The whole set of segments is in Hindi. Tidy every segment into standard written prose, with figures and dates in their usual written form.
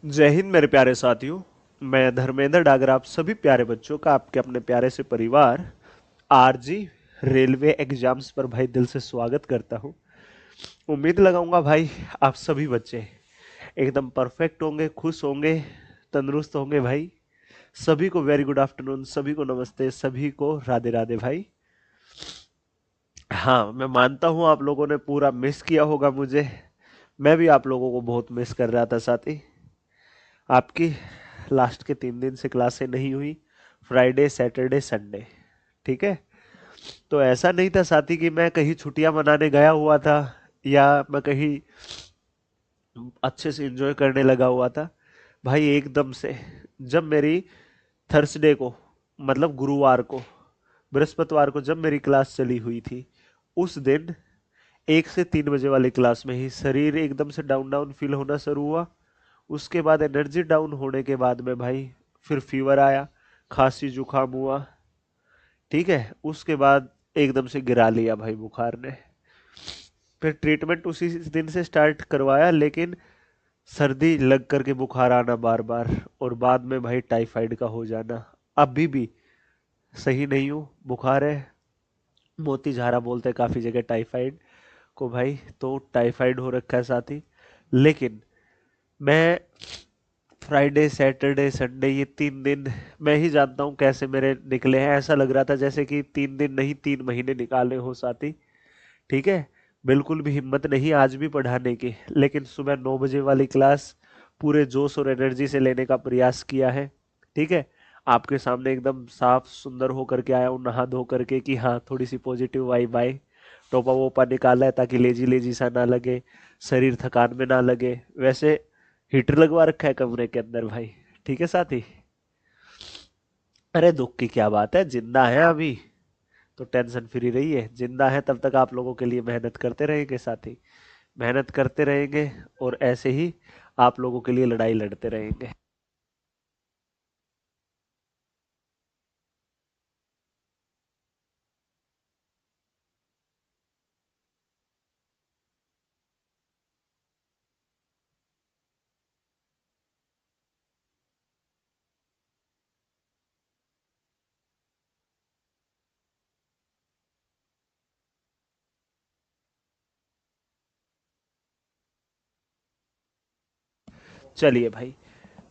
जय हिंद मेरे प्यारे साथियों। मैं धर्मेंद्र डागर आप सभी प्यारे बच्चों का आपके अपने प्यारे से परिवार आरजी रेलवे एग्जाम्स पर भाई दिल से स्वागत करता हूं। उम्मीद लगाऊंगा भाई आप सभी बच्चे एकदम परफेक्ट होंगे, खुश होंगे, तंदुरुस्त होंगे भाई। सभी को वेरी गुड आफ्टरनून, सभी को नमस्ते, सभी को राधे राधे भाई। हाँ, मैं मानता हूँ आप लोगों ने पूरा मिस किया होगा मुझे। मैं भी आप लोगों को बहुत मिस कर रहा था साथी। आपकी लास्ट के 3 दिन से क्लासें नहीं हुई, फ्राइडे सैटरडे संडे। ठीक है। तो ऐसा नहीं था साथी कि मैं कहीं छुट्टियां मनाने गया हुआ था या मैं कहीं अच्छे से एंजॉय करने लगा हुआ था। भाई एकदम से जब मेरी थर्सडे को, मतलब गुरुवार को, बृहस्पतिवार को जब मेरी क्लास चली हुई थी, उस दिन 1 से 3 बजे वाली क्लास में ही शरीर एकदम से डाउन डाउन फील होना शुरू हुआ। उसके बाद एनर्जी डाउन होने के बाद में भाई फिर फीवर आया, खांसी जुकाम हुआ। ठीक है। उसके बाद एकदम से गिरा लिया भाई बुखार ने। फिर ट्रीटमेंट उसी दिन से स्टार्ट करवाया, लेकिन सर्दी लग करके बुखार आना बार बार, और बाद में भाई टाइफाइड का हो जाना। अभी भी सही नहीं हूँ, बुखार है। मोती झारा बोलते हैं काफी जगह टाइफाइड को भाई, तो टाइफाइड हो रखा है साथी। लेकिन मैं फ्राइडे सैटरडे संडे ये 3 दिन मैं ही जानता हूँ कैसे मेरे निकले हैं। ऐसा लग रहा था जैसे कि 3 दिन नहीं 3 महीने निकाले हो साथी। ठीक है। बिल्कुल भी हिम्मत नहीं आज भी पढ़ाने की, लेकिन सुबह 9 बजे वाली क्लास पूरे जोश और एनर्जी से लेने का प्रयास किया है। ठीक है। आपके सामने एकदम साफ सुंदर होकर के आया हूँ, नहा धो करके, कि हाँ थोड़ी सी पॉजिटिव वाइब आए। टोपा वोपा निकाला है ताकि लेजी लेजी सा ना लगे, शरीर थकान में ना लगे। वैसे हीटर लगवा रखा है कमरे के अंदर भाई। ठीक है साथी। अरे दुख की क्या बात है, जिंदा है अभी तो टेंशन फ्री रहिए। जिंदा है तब तक आप लोगों के लिए मेहनत करते रहेंगे साथी, मेहनत करते रहेंगे, और ऐसे ही आप लोगों के लिए लड़ाई लड़ते रहेंगे। चलिए भाई,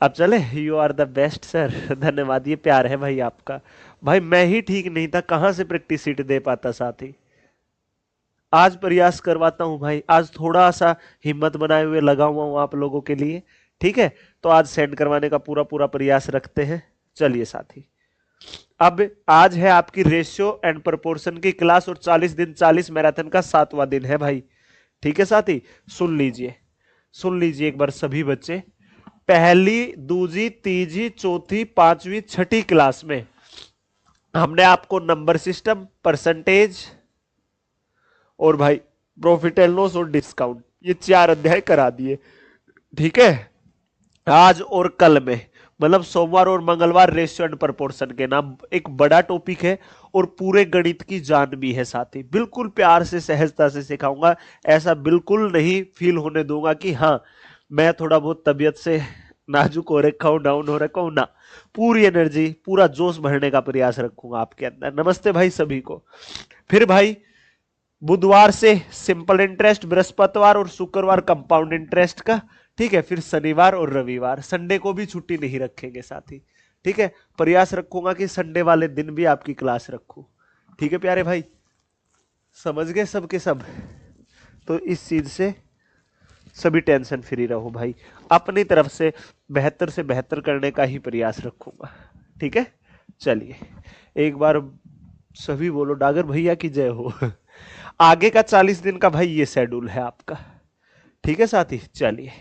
अब चले। You are the best sir. धन्यवाद, ये प्यार है भाई आपका। भाई मैं ही ठीक नहीं था, कहां से प्रैक्टिस सीट दे पाता साथी। आज प्रयास करवाता हूं भाई, आज थोड़ा सा हिम्मत बनाए हुए लगा हुआ हूं आप लोगों के लिए। ठीक है। तो आज सेंड करवाने का पूरा पूरा प्रयास रखते हैं। चलिए साथी, अब आज है आपकी रेशियो एंड प्रोपोर्शन की क्लास, और 40 दिन 40 मैराथन का 7वां दिन है भाई। ठीक है साथी। सुन लीजिए, सुन लीजिए एक बार सभी बच्चे। पहली, दूसरी, तीसरी, चौथी, पांचवी, छठी क्लास में हमने आपको नंबर सिस्टम, परसेंटेज, और भाई प्रॉफिट एंड लॉस और डिस्काउंट, ये 4 अध्याय करा दिए। ठीक है। आज और कल में, मतलब सोमवार और मंगलवार, रेशियो एंड प्रोपोर्शन के नाम एक बड़ा टॉपिक है, और पूरे गणित की जान भी है साथी। बिल्कुल प्यार से सहजता से सिखाऊंगा। ऐसा बिल्कुल नहीं फील होने दूंगा कि हाँ मैं थोड़ा बहुत तबीयत से नाजुक हो रखा हूं, डाउन हो रखा हूं ना। पूरी एनर्जी, पूरा जोश भरने का प्रयास रखूंगा आपके अंदर। नमस्ते भाई सभी को। फिर भाई बुधवार से सिंपल इंटरेस्ट, बृहस्पतिवार और शुक्रवार कंपाउंड इंटरेस्ट का। ठीक है। फिर शनिवार और रविवार, संडे को भी छुट्टी नहीं रखेंगे साथी। ठीक है। प्रयास रखूंगा कि संडे वाले दिन भी आपकी क्लास रखूं। ठीक है प्यारे भाई, समझ गए सबके सब। तो इस चीज से सभी टेंशन फ्री रहो भाई। अपनी तरफ से बेहतर करने का ही प्रयास रखूंगा। ठीक है। चलिए एक बार सभी बोलो डागर भैया की जय हो। आगे का 40 दिन का भाई ये शेड्यूल है आपका। ठीक है साथी। चलिए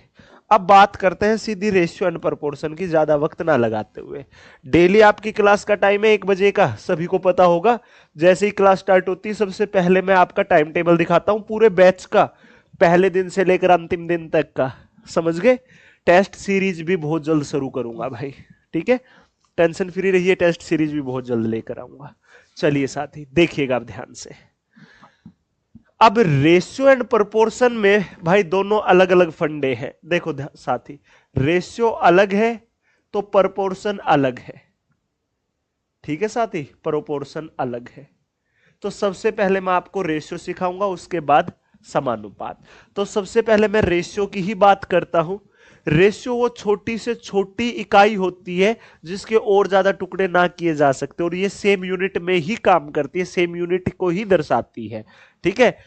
अब बात करते हैं सीधी रेशियो एंड प्रोपोर्शन की, ज्यादा वक्त ना लगाते हुए। डेली आपकी क्लास का टाइम है 1 बजे का, सभी को पता होगा। जैसे ही क्लास स्टार्ट होती है सबसे पहले मैं आपका टाइम टेबल दिखाता हूं पूरे बैच का, पहले दिन से लेकर अंतिम दिन तक का। समझ गए। टेस्ट सीरीज भी बहुत जल्द शुरू करूंगा भाई। ठीक है। टेंशन फ्री रहिए, टेस्ट सीरीज भी बहुत जल्द लेकर आऊंगा। चलिए साथी देखिएगा आप ध्यान से। अब रेशियो एंड प्रोपोर्शन में भाई दोनों अलग अलग फंडे हैं। देखो साथी, रेशियो अलग है तो प्रोपोर्शन अलग है। ठीक है साथी, प्रोपोर्शन अलग है। तो सबसे पहले मैं आपको रेशियो सिखाऊंगा, उसके बाद समानुपात। तो सबसे पहले मैं रेशियो की ही बात करता हूं। रेशियो वो छोटी से छोटी इकाई होती है जिसके और ज्यादा टुकड़े ना किए जा सकते, और ये सेम यूनिट में ही काम करती है, सेम यूनिट को ही दर्शाती है। ठीक है।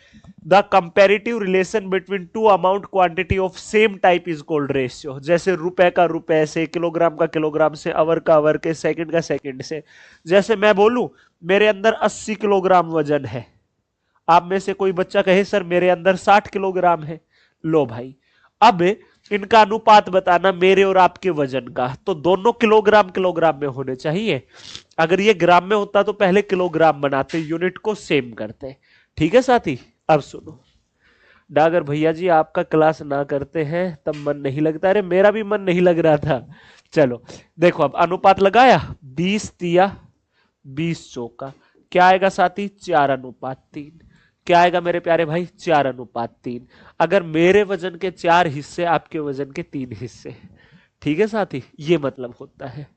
The comparative relation between two amount quantity of same type is called ratio. जैसे रुपए का रुपए से, किलोग्राम का किलोग्राम से, अवर का अवर के, सेकंड का सेकंड से। जैसे मैं बोलूं मेरे अंदर 80 किलोग्राम वजन है, आप में से कोई बच्चा कहे सर मेरे अंदर 60 किलोग्राम है। लो भाई, अब इनका अनुपात बताना मेरे और आपके वजन का, तो दोनों किलोग्राम किलोग्राम में होने चाहिए। अगर ये ग्राम में होता तो पहले किलोग्राम बनाते, यूनिट को सेम करते। ठीक है साथी। अब सुनो, डागर भैया जी आपका क्लास ना करते हैं तब मन नहीं लगता। अरे मेरा भी मन नहीं लग रहा था। चलो देखो, अब अनुपात लगाया, 20 तिया 20 चौका, क्या आएगा साथी? 4:3। क्या आएगा मेरे प्यारे भाई? 4:3। अगर मेरे वजन के 4 हिस्से, आपके वजन के 3 हिस्से। ठीक है साथी, ये मतलब होता है।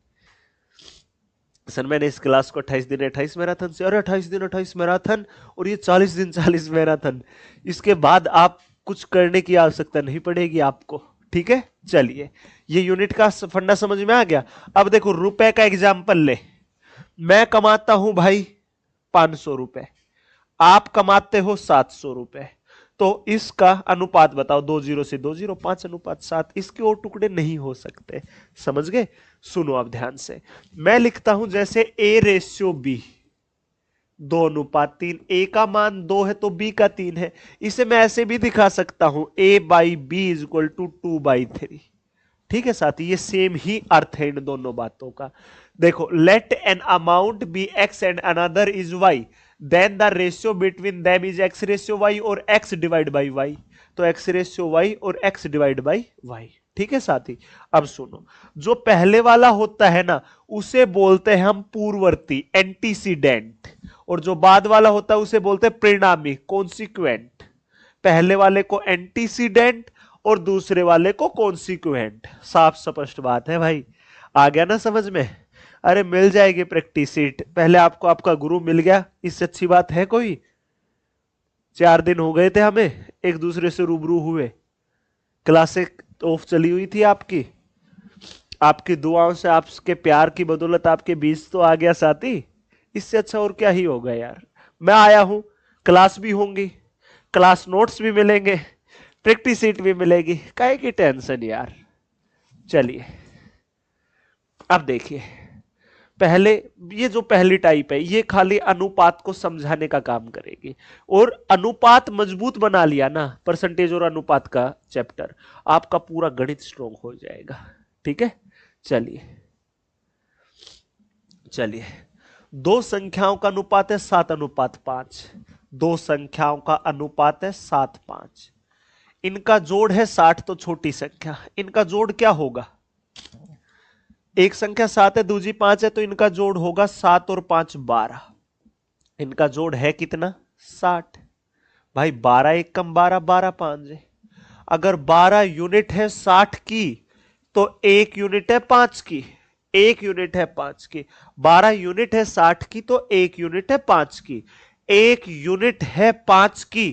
सर मैंने इस क्लास को 28 दिन 28 मैराथन से, अरे 28 दिन 28 मैराथन, और ये 40 दिन 40 मैराथन, इसके बाद आप कुछ करने की आवश्यकता नहीं पड़ेगी आपको। ठीक है, चलिए, ये यूनिट का फंडा समझ में आ गया। अब देखो रुपए का एग्जाम्पल ले। मैं कमाता हूं भाई 500 रुपए, आप कमाते हो 700 रुपए, तो इसका अनुपात बताओ। 2 0 से 2 0, 5:7। इसके और टुकड़े नहीं हो सकते। समझ गए? सुनो अब ध्यान से, मैं लिखता हूं जैसे A/B, 2:3। ए का मान 2 है तो बी का 3 है। इसे मैं ऐसे भी दिखा सकता हूं, A/B इज इक्वल टू 2/3। ठीक है साथी, ये सेम ही अर्थ है इन दोनों बातों का। देखो, let an amount be X and another is Y, then the ratio between them is X ratio Y और एक्स डिवाइड बाई वाई। तो एक्स रेशियो वाई और एक्स डिवाइड बाई वाई। ठीक है साथी। अब सुनो, जो पहले वाला होता है ना, उसे बोलते हैं हम पूर्ववर्ती, एंटीसीडेंट, और जो बाद वाला होता है उसे बोलते हैं परिणामी, कॉन्सिक्वेंट। पहले वाले को एंटीसीडेंट और दूसरे वाले को कॉन्सिक्वेंट। साफ स्पष्ट बात है भाई, आ गया ना समझ में? अरे मिल जाएगी प्रैक्टिस सीट, पहले आपको आपका गुरु मिल गया, इससे अच्छी बात है कोई? 4 दिन हो गए थे हमें एक दूसरे से रूबरू हुए, क्लासें ऑफ चली हुई थी आपकी, आपकी दुआओं से, आपके प्यार की बदौलत आपके बीच तो आ गया साथी। इससे अच्छा और क्या ही होगा यार। मैं आया हूं, क्लास भी होंगी, क्लास नोट्स भी मिलेंगे, प्रैक्टिस सीट भी मिलेगी, काहे की टेंशन यार। चलिए अब देखिए, पहले, ये जो पहली टाइप है ये खाली अनुपात को समझाने का काम करेगी, और अनुपात मजबूत बना लिया ना, परसेंटेज और अनुपात का चैप्टर, आपका पूरा गणित स्ट्रोंग हो जाएगा। ठीक है, चलिए चलिए, दो संख्याओं का अनुपात है 7:5। दो संख्याओं का अनुपात है 7:5, इनका जोड़ है 60, तो छोटी संख्या, इनका जोड़ क्या होगा? एक संख्या 7 है, दूसरी 5 है, तो इनका जोड़ होगा 7 और 5 12। इनका जोड़ है कितना? 60। भाई 12 × 1 = 12, 12 × 5 है। अगर 12 यूनिट है 60 की, तो एक यूनिट है 5 की, एक यूनिट है 5 की। 12 यूनिट है 60 की, तो एक यूनिट है 5 की, एक यूनिट है 5 की।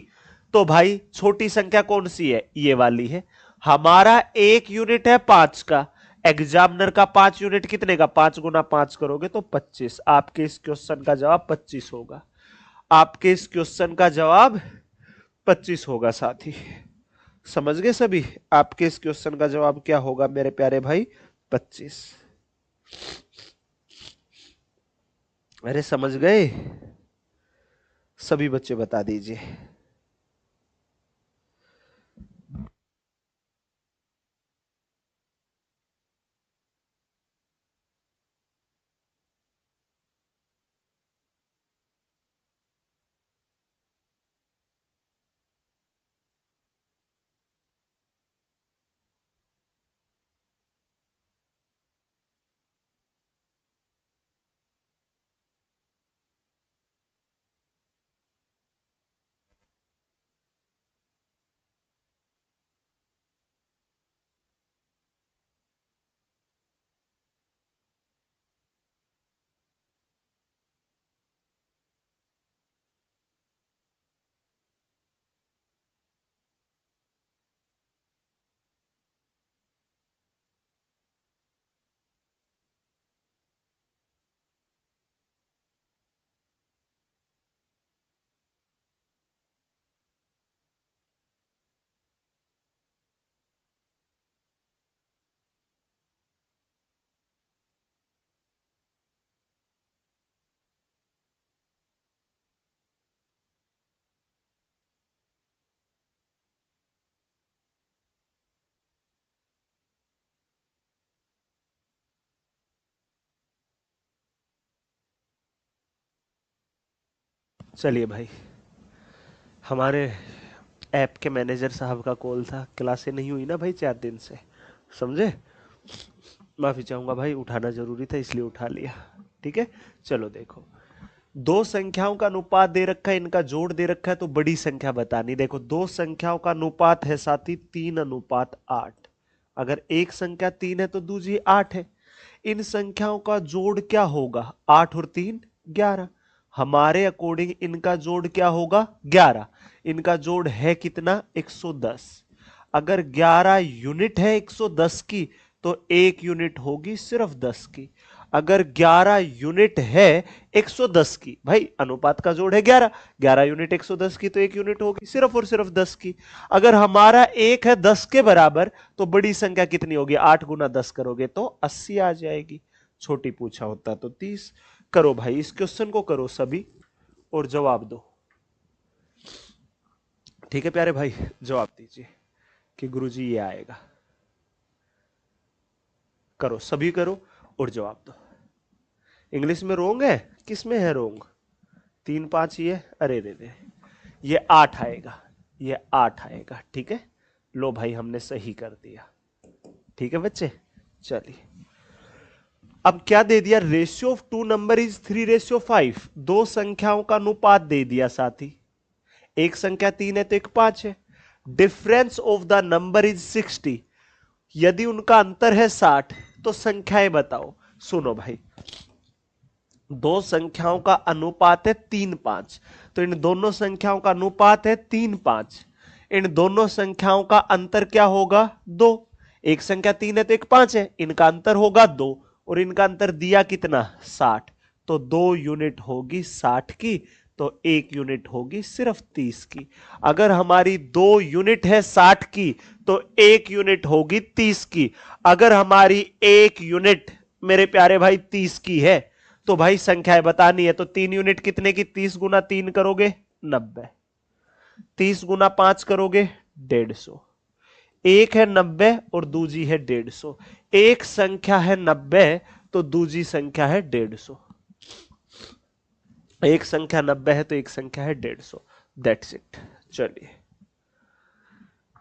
तो भाई छोटी संख्या कौन सी है? ये वाली है। हमारा एक यूनिट है 5 का, एग्जामिनर का 5 यूनिट कितने का? 5 × 5 करोगे तो 25। आपके इस क्वेश्चन का जवाब 25 होगा। आपके इस क्वेश्चन का जवाब 25 होगा साथी। समझ गए सभी? आपके इस क्वेश्चन का जवाब क्या होगा मेरे प्यारे भाई? 25। अरे समझ गए? सभी बच्चे बता दीजिए। चलिए भाई, हमारे ऐप के मैनेजर साहब का कॉल था, क्लासें नहीं हुई ना भाई 4 दिन से, समझे। माफी चाहूंगा भाई, उठाना जरूरी था इसलिए उठा लिया। ठीक है, चलो देखो, दो संख्याओं का अनुपात दे रखा है, इनका जोड़ दे रखा है, तो बड़ी संख्या बतानी। देखो, दो संख्याओं का अनुपात है साथी 3:8। अगर एक संख्या 3 है तो दूसरी 8 है। इन संख्याओं का जोड़ क्या होगा? 8 और 3 11। हमारे अकॉर्डिंग इनका जोड़ क्या होगा? 11। इनका जोड़ है कितना? 110। अगर 11 यूनिट है 110 की, तो एक यूनिट होगी सिर्फ 10 की। अगर 11 यूनिट है 110 की, भाई अनुपात का जोड़ है 11, 11 यूनिट 110 की, तो एक यूनिट होगी सिर्फ और सिर्फ 10 की। अगर हमारा एक है 10 के बराबर, तो बड़ी संख्या कितनी होगी? 8 गुना 10 करोगे तो 80 आ जाएगी। छोटी पूछा होता तो 30। करो भाई, इस क्वेश्चन को करो सभी और जवाब दो। ठीक है प्यारे भाई, जवाब दीजिए कि गुरुजी ये आएगा। करो, सभी करो और जवाब दो। इंग्लिश में रोंग है? किस में है रोंग? 3 5 ये, अरे दे दे, ये 8 आएगा, ये 8 आएगा। ठीक है, लो भाई हमने सही कर दिया। ठीक है बच्चे, चलिए अब क्या दे दिया? Ratio of two number is 3:5। दो संख्याओं का अनुपात दे दिया साथी। एक संख्या 3 है तो एक 5 है। Difference of the number is 60। यदि उनका अंतर है 60 तो संख्याएं बताओ। सुनो भाई, दो संख्याओं का अनुपात है 3:5, तो इन दोनों संख्याओं का अनुपात है 3:5। इन दोनों संख्याओं का अंतर क्या होगा? 2। एक संख्या 3 है तो एक 5 है, इनका अंतर होगा 2, और इनका अंतर दिया कितना? 60। तो 2 यूनिट होगी 60 की, तो एक यूनिट होगी सिर्फ 30 की। अगर हमारी 2 यूनिट है 60 की, तो एक यूनिट होगी 30 की। अगर हमारी एक यूनिट मेरे प्यारे भाई 30 की है, तो भाई संख्याएं बतानी है, तो 3 यूनिट कितने की? 30 गुना 3 करोगे 90, 30 गुना 5 करोगे 150। एक है 90 और दूजी है 150। एक संख्या है 90 तो दूजी संख्या है 150। एक संख्या 90 है तो एक संख्या है 150। That's it. चलिए,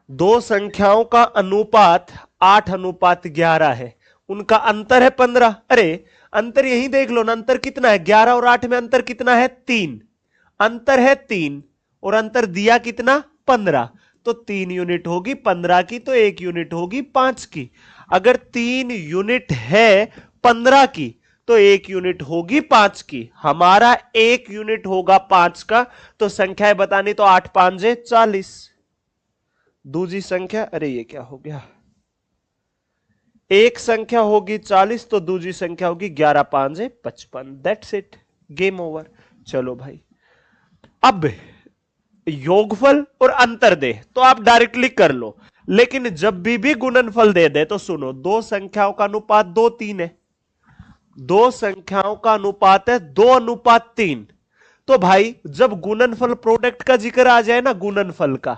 दो संख्याओं का अनुपात 8:11 है, उनका अंतर है 15। अरे अंतर यही देख लो ना, अंतर कितना है? 11 और 8 में अंतर कितना है? 3। अंतर है 3 और अंतर दिया कितना? 15। तो 3 यूनिट होगी 15 की, तो एक यूनिट होगी 5 की। अगर 3 यूनिट है 15 की, तो एक यूनिट होगी 5 की। हमारा एक यूनिट होगा 5 का, तो संख्याएं बतानी, तो 8 5 40। दूसरी संख्या, अरे ये क्या हो गया? एक संख्या होगी 40 तो दूसरी संख्या होगी 11 5 55। That's it, game over. चलो भाई, अब योगफल और अंतर दे तो आप डायरेक्टली कर लो, लेकिन जब भी गुणनफल दे दे तो सुनो, दो संख्याओं का अनुपात 2:3 है। दो संख्याओं का अनुपात है 2:3। तो भाई जब गुणनफल प्रोडक्ट का जिक्र आ जाए ना, गुणनफल का,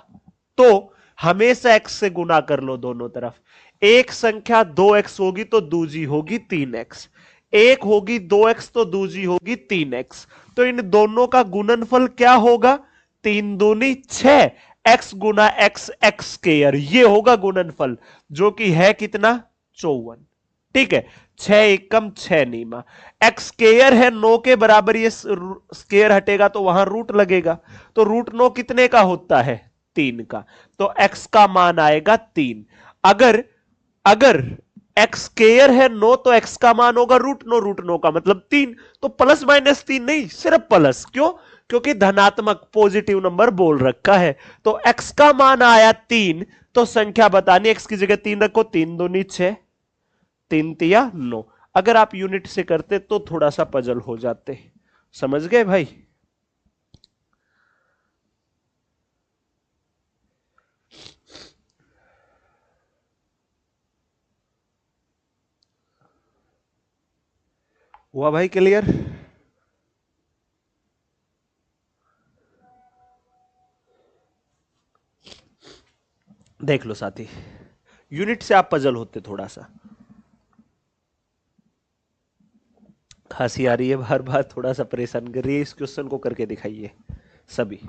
तो हमेशा x से गुना कर लो दोनों तरफ। एक संख्या 2x होगी तो दूजी होगी 3x। एक होगी 2x तो दूजी होगी 3x। तो इन दोनों का गुणनफल क्या होगा? 3 दूनी 6, x गुना x एक्स स्क्वायर, ये होगा गुणनफल, जो कि है कितना? 54। ठीक है, 6 एकम 6 नीमा। एक्स स्क्वायर है 9 के बराबर, ये स्क्वायर हटेगा तो वहां रूट लगेगा, तो √9 कितने का होता है? 3 का। तो x का मान आएगा 3। अगर अगर एक्स स्क्वायर है 9 तो x का मान होगा √9, √9 का मतलब 3। तो प्लस माइनस 3 नहीं, सिर्फ प्लस। क्यों? क्योंकि धनात्मक पॉजिटिव नंबर बोल रखा है। तो x का मान आया 3, तो संख्या बतानी, x की जगह 3 रखो, 3 दूनी 6, 3 तिया 9। अगर आप यूनिट से करते तो थोड़ा सा पजल हो जाते। समझ गए भाई? हुआ भाई क्लियर? देख लो साथी, यूनिट से आप पजल होते थोड़ा सा। हंसी आ रही है बार बार, थोड़ा सा परेशान कर रही है। इस क्वेश्चन को करके दिखाइए सभी।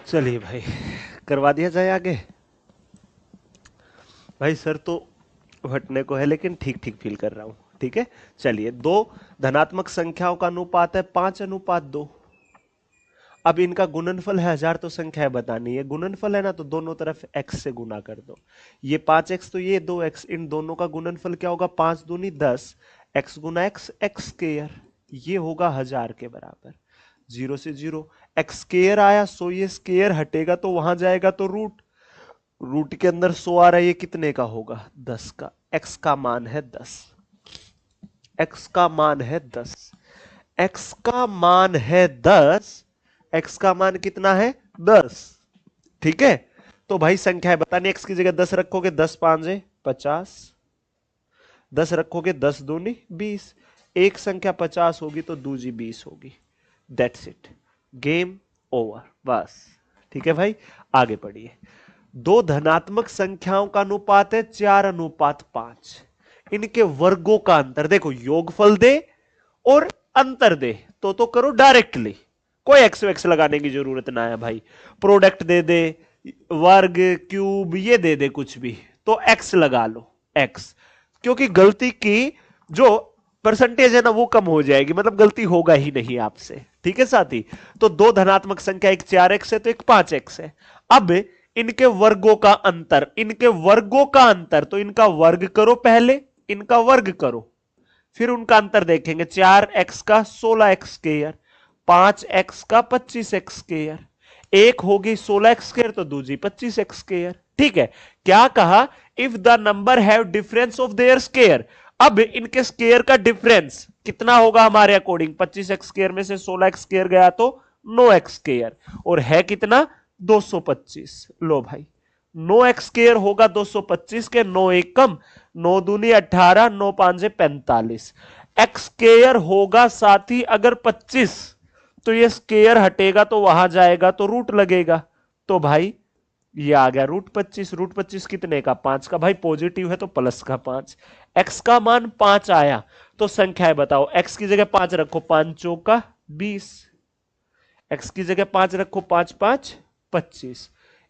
चलिए भाई, करवा दिया जाए आगे। भाई सर तो हटने को है, लेकिन ठीक ठीक फील कर रहा हूं। ठीक है, चलिए। दो धनात्मक संख्याओं का अनुपात है 5:2। अब इनका गुणनफल है 1000, तो संख्या बतानी है। गुणनफल है ना, तो दोनों तरफ x से गुना कर दो। ये 5x तो ये 2x, इन दोनों का गुणनफल क्या होगा? 5 दूनी 10, x गुना x, x स्क्वायर। ये होगा 1000 के बराबर। जीरो से जीरो, एक्स स्क्वायर आया, सो ये स्क्वायर हटेगा तो वहां जाएगा तो रूट। रूट के अंदर 100 आ रहा है, ये कितने का होगा? 10 का। x का मान है 10। x का मान है 10। x का मान है 10। x का मान कितना है? 10। ठीक है, तो भाई संख्या है बतानी। x की जगह 10 रखोगे, 10 पांजे 50, 10 रखोगे 10 दूनी 20। एक संख्या 50 होगी तो दूजी 20 होगी। दैट्स इट, गेम ओवर, बस। ठीक है भाई, आगे पढ़िए। दो धनात्मक संख्याओं का अनुपात है 4:5। इनके वर्गों का अंतर देखो, योगफल दे और अंतर दे तो करो डायरेक्टली, कोई एक्स वैक्स लगाने की जरूरत ना है भाई। प्रोडक्ट दे दे, वर्ग, क्यूब, ये दे दे कुछ भी, तो एक्स लगा लो, एक्स। क्योंकि गलती की जो परसेंटेज है ना, वो कम हो जाएगी, मतलब गलती होगा ही नहीं आपसे। ठीक है साथी, तो दो धनात्मक संख्या, एक 4x है तो एक 5x है। अब इनके वर्गों का अंतर, इनके वर्गों का अंतर, तो इनका वर्ग करो पहले, इनका वर्ग करो, फिर उनका अंतर देखेंगे। 4x का 16x स्क्वायर, 5x का 25x स्क्वायर। एक होगी 16x स्क्वायर तो दूसरी 25x स्क्वायर। ठीक है, क्या कहा? If the number have difference of their square. अब इनके स्क्वायर का डिफरेंस कितना होगा हमारे अकॉर्डिंग? 25x स्क्वायर में से 16x स्क्वायर गया तो 9x स्क्वायर, और है कितना? 225। लो भाई, 9x स्क्वायर होगा 225 के, 9 एक कम, 9 दूनी 18, 9 पांचे 45। एक्स स्क्वायर होगा साथी अगर 25, तो ये स्क्वायर हटेगा तो वहां जाएगा तो रूट लगेगा। तो भाई ये आ गया रूट 25। रूट 25 कितने का? 5 का। भाई पॉजिटिव है तो प्लस का 5। एक्स का मान 5 आया, तो संख्याएं बताओ। एक्स की जगह 5 रखो, 5 चौका 20। एक्स की जगह 5 रखो, 5 5 25।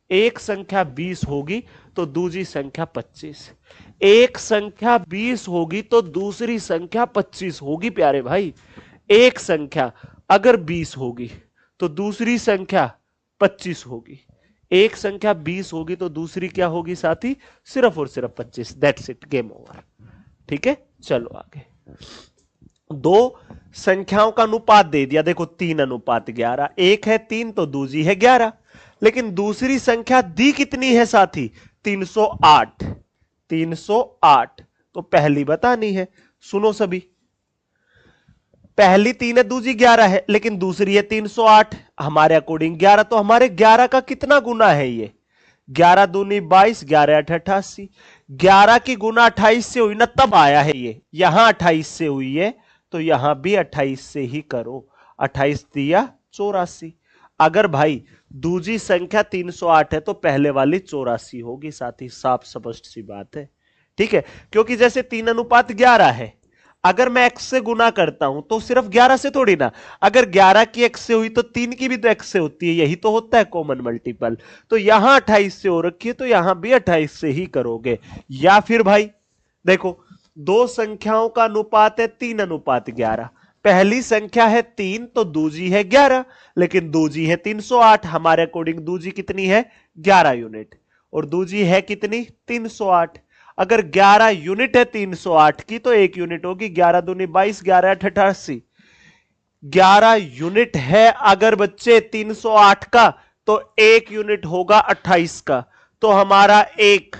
एक संख्या 20 होगी तो दूसरी संख्या 25। एक संख्या 20 होगी तो दूसरी संख्या 25 होगी प्यारे भाई। एक संख्या अगर 20 होगी तो दूसरी संख्या 25 होगी। एक संख्या 20 होगी तो दूसरी क्या होगी साथी? सिर्फ और सिर्फ 25। That's it, game over. ठीक है, चलो आगे। दो संख्याओं का अनुपात दे दिया, देखो 3:11। एक है 3 तो दूसरी है 11, लेकिन दूसरी संख्या दी कितनी है साथी? 308। 308 तो पहली बतानी है। सुनो सभी, पहली 3 है, दूसरी 11 है, लेकिन दूसरी है 308। हमारे अकॉर्डिंग 11, तो हमारे 11 का कितना गुना है ये? 11 दूनी 22, 11 8 88। 11 की गुना 28 से हुई ना, तब आया है ये। यहां 28 से हुई है तो यहां भी 28 से ही करो। 28 दिया 84। अगर भाई दूसरी संख्या 308 है तो पहले वाली 84 होगी, साथ ही साफ स्पष्ट सी बात है। ठीक है, क्योंकि जैसे 3:11 है, अगर मैं x से गुना करता हूं तो सिर्फ 11 से थोड़ी ना, अगर 11 की x से हुई तो 3 की भी तो x से होती है, यही तो होता है कॉमन मल्टीपल। तो यहां 28 से हो रखी है तो यहां भी 28 से ही करोगे। या फिर भाई देखो, दो संख्याओं का अनुपात है 3:11, पहली संख्या है 3 तो दूजी है 11, लेकिन दूजी है 308, हमारे अकॉर्डिंग दूजी कितनी है 11 यूनिट, और दूजी है कितनी 308। अगर 11 यूनिट है 308 की तो एक यूनिट होगी 11 दूनी 22, 11 88। 11 यूनिट है अगर बच्चे 308 का, तो एक यूनिट होगा 28 का, तो हमारा एक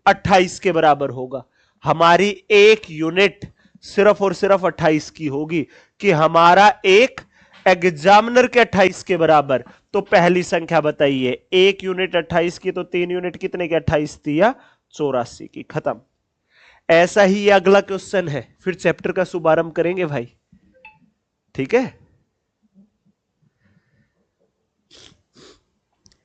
28 के बराबर होगा। हमारी एक यूनिट सिर्फ और सिर्फ 28 की होगी, कि हमारा एक एग्जामिनर के 28 के बराबर। तो पहली संख्या बताइए, एक यूनिट 28 की, तो तीन यूनिट कितने की 28 थी या 84 की। खत्म। ऐसा ही ये अगला क्वेश्चन है, फिर चैप्टर का शुभारंभ करेंगे भाई। ठीक है,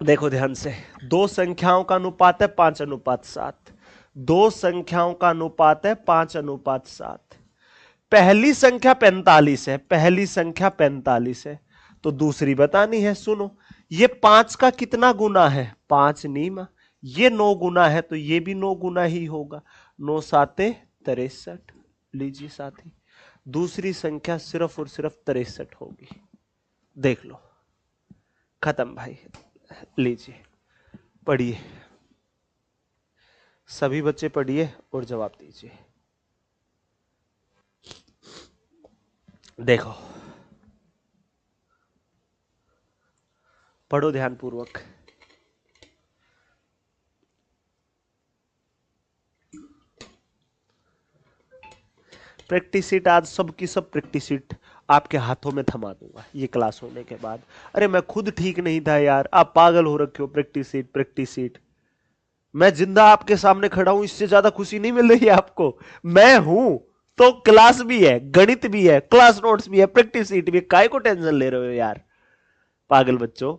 देखो ध्यान से, दो संख्याओं का अनुपात है 5:7, दो संख्याओं का अनुपात है 5:7। पहली संख्या 45 है, पहली संख्या 45 है, तो दूसरी बतानी है। सुनो, ये 5 का कितना गुना है 5 नीमा, ये 9 गुना है तो ये भी 9 गुना ही होगा, 9 साते 63। लीजिए साथी, दूसरी संख्या सिर्फ और सिर्फ 63 होगी। देख लो, खत्म भाई। लीजिए पढ़िए, सभी बच्चे पढ़िए और जवाब दीजिए। देखो, पढ़ो ध्यानपूर्वक। प्रैक्टिस शीट आज सबकी सब प्रैक्टिस शीट आपके हाथों में थमा दूंगा ये क्लास होने के बाद। अरे मैं खुद ठीक नहीं था यार, आप पागल हो रखे हो। प्रैक्टिस शीट प्रैक्टिस शीट, मैं जिंदा आपके सामने खड़ा हूं, इससे ज्यादा खुशी नहीं मिल रही है आपको। मैं हूं तो क्लास भी है, गणित भी है, क्लास नोट्स भी है, प्रैक्टिस शीट भी है, काय को टेंशन ले रहे हो यार पागल बच्चों।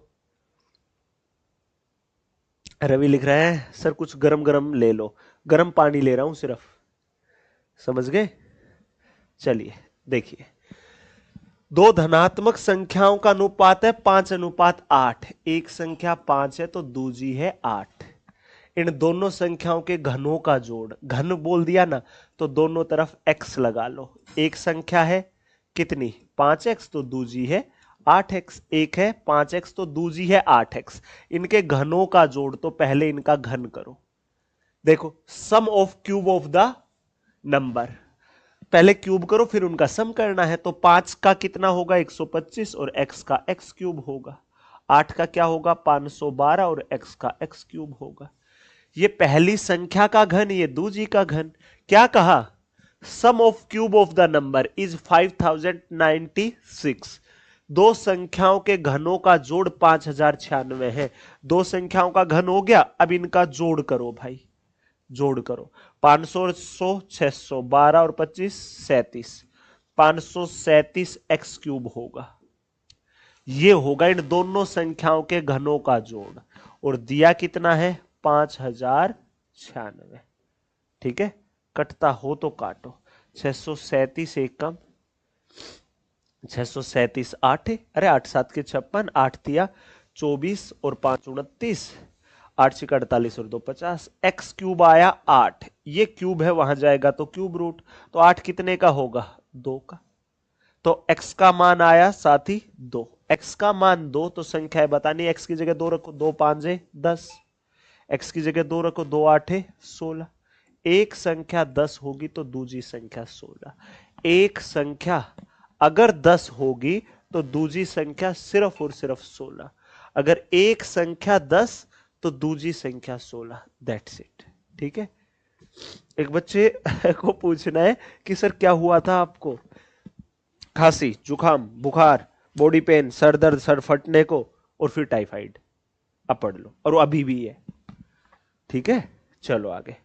रवि लिख रहा है सर कुछ गरम गरम ले लो, गरम पानी ले रहा हूं सिर्फ, समझ गए। चलिए देखिए, दो धनात्मक संख्याओं का अनुपात है 5:8। एक संख्या 5 है तो दूजी है 8। इन दोनों संख्याओं के घनों का जोड़, घन बोल दिया ना तो दोनों तरफ x लगा लो। एक संख्या है कितनी 5x तो दूजी है 8x, एक है 5x तो दूजी है 8x। इनके घनों का जोड़, तो पहले इनका घन करो। देखो, sum of cube of the number, पहले क्यूब करो फिर उनका सम करना है। तो 5 का कितना होगा 125 और x का x क्यूब होगा। 8 का क्या होगा 512 और x का x क्यूब होगा। ये पहली संख्या का घन, ये दूसरी का घन। क्या कहा, sum of cube of the number is 5096। दो संख्याओं के घनों का जोड़ 5096 है। दो संख्याओं का घन हो गया, अब इनका जोड़ करो भाई, जोड़ करो। 500 100 600 12 और 25 37, 537 एक्स क्यूब होगा। ये होगा इन दोनों संख्याओं के घनों का जोड़, और दिया कितना है 5096। ठीक है, कटता हो तो काटो। 637 एक कम, 637 8 है, अरे 8 7 के 56, 8 दिया 24 और 5 29, 8 से 48 और 2 50। एक्स क्यूब आया 8, ये क्यूब है वहां जाएगा तो क्यूब रूट, तो 8 कितने का होगा 2 का। तो x का मान आया साथी 2, x का मान 2, तो संख्या है बतानी, x की जगह 2 रखो, 2 5 10, x की जगह 2 रखो, 2 8 16। एक संख्या 10 होगी तो दूसरी संख्या 16। एक संख्या अगर 10 होगी तो दूसरी संख्या सिर्फ और सिर्फ 16। अगर एक संख्या 10 तो दूसरी संख्या 16। That's it. ठीक है, एक बच्चे को पूछना है कि सर क्या हुआ था आपको, खांसी जुकाम बुखार बॉडी पेन सर दर्द सर फटने को और फिर टाइफाइड, अब पढ़ लो, और वो अभी भी है। ठीक है, चलो आगे।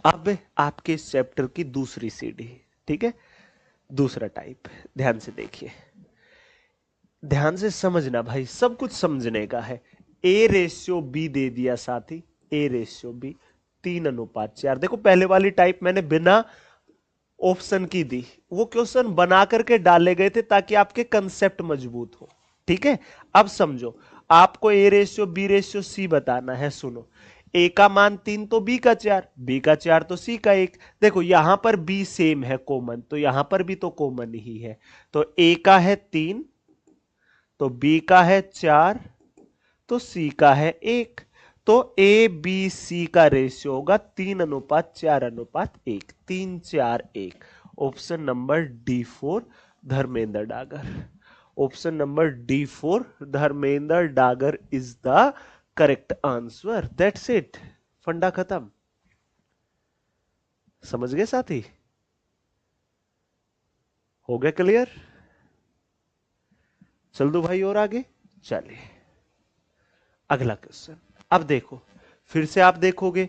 अब आपके इस चैप्टर की दूसरी सीढ़ी, ठीक है, दूसरा टाइप, ध्यान से देखिए। ध्यान से समझना भाई, सब कुछ समझने का है। ए रेशियो बी दे दिया साथी, ए रेशियो बी 3:4। देखो पहले वाली टाइप मैंने बिना ऑप्शन की दी, वो क्वेश्चन बना करके डाले गए थे ताकि आपके कंसेप्ट मजबूत हो। ठीक है, अब समझो, आपको A ratio B ratio C बताना है। सुनो, ए का मान 3 तो बी का 4, बी का 4 तो सी का 1। देखो यहां पर बी सेम है कॉमन, तो यहां पर भी तो कॉमन ही है। तो ए का है 3, तो बी का है 4, तो सी का है 1। तो ए बी सी का रेशियो होगा 3:4:1, 3:4:1। Option number D4 Dharmendra Dagar. Option number D4 Dharmendra Dagar is the correct answer. That's it, फंडा खत्म। समझ गए साथी? हो गया क्लियर? चल दो भाई और आगे। चलिए अगला क्वेश्चन। अब देखो, फिर से आप देखोगे,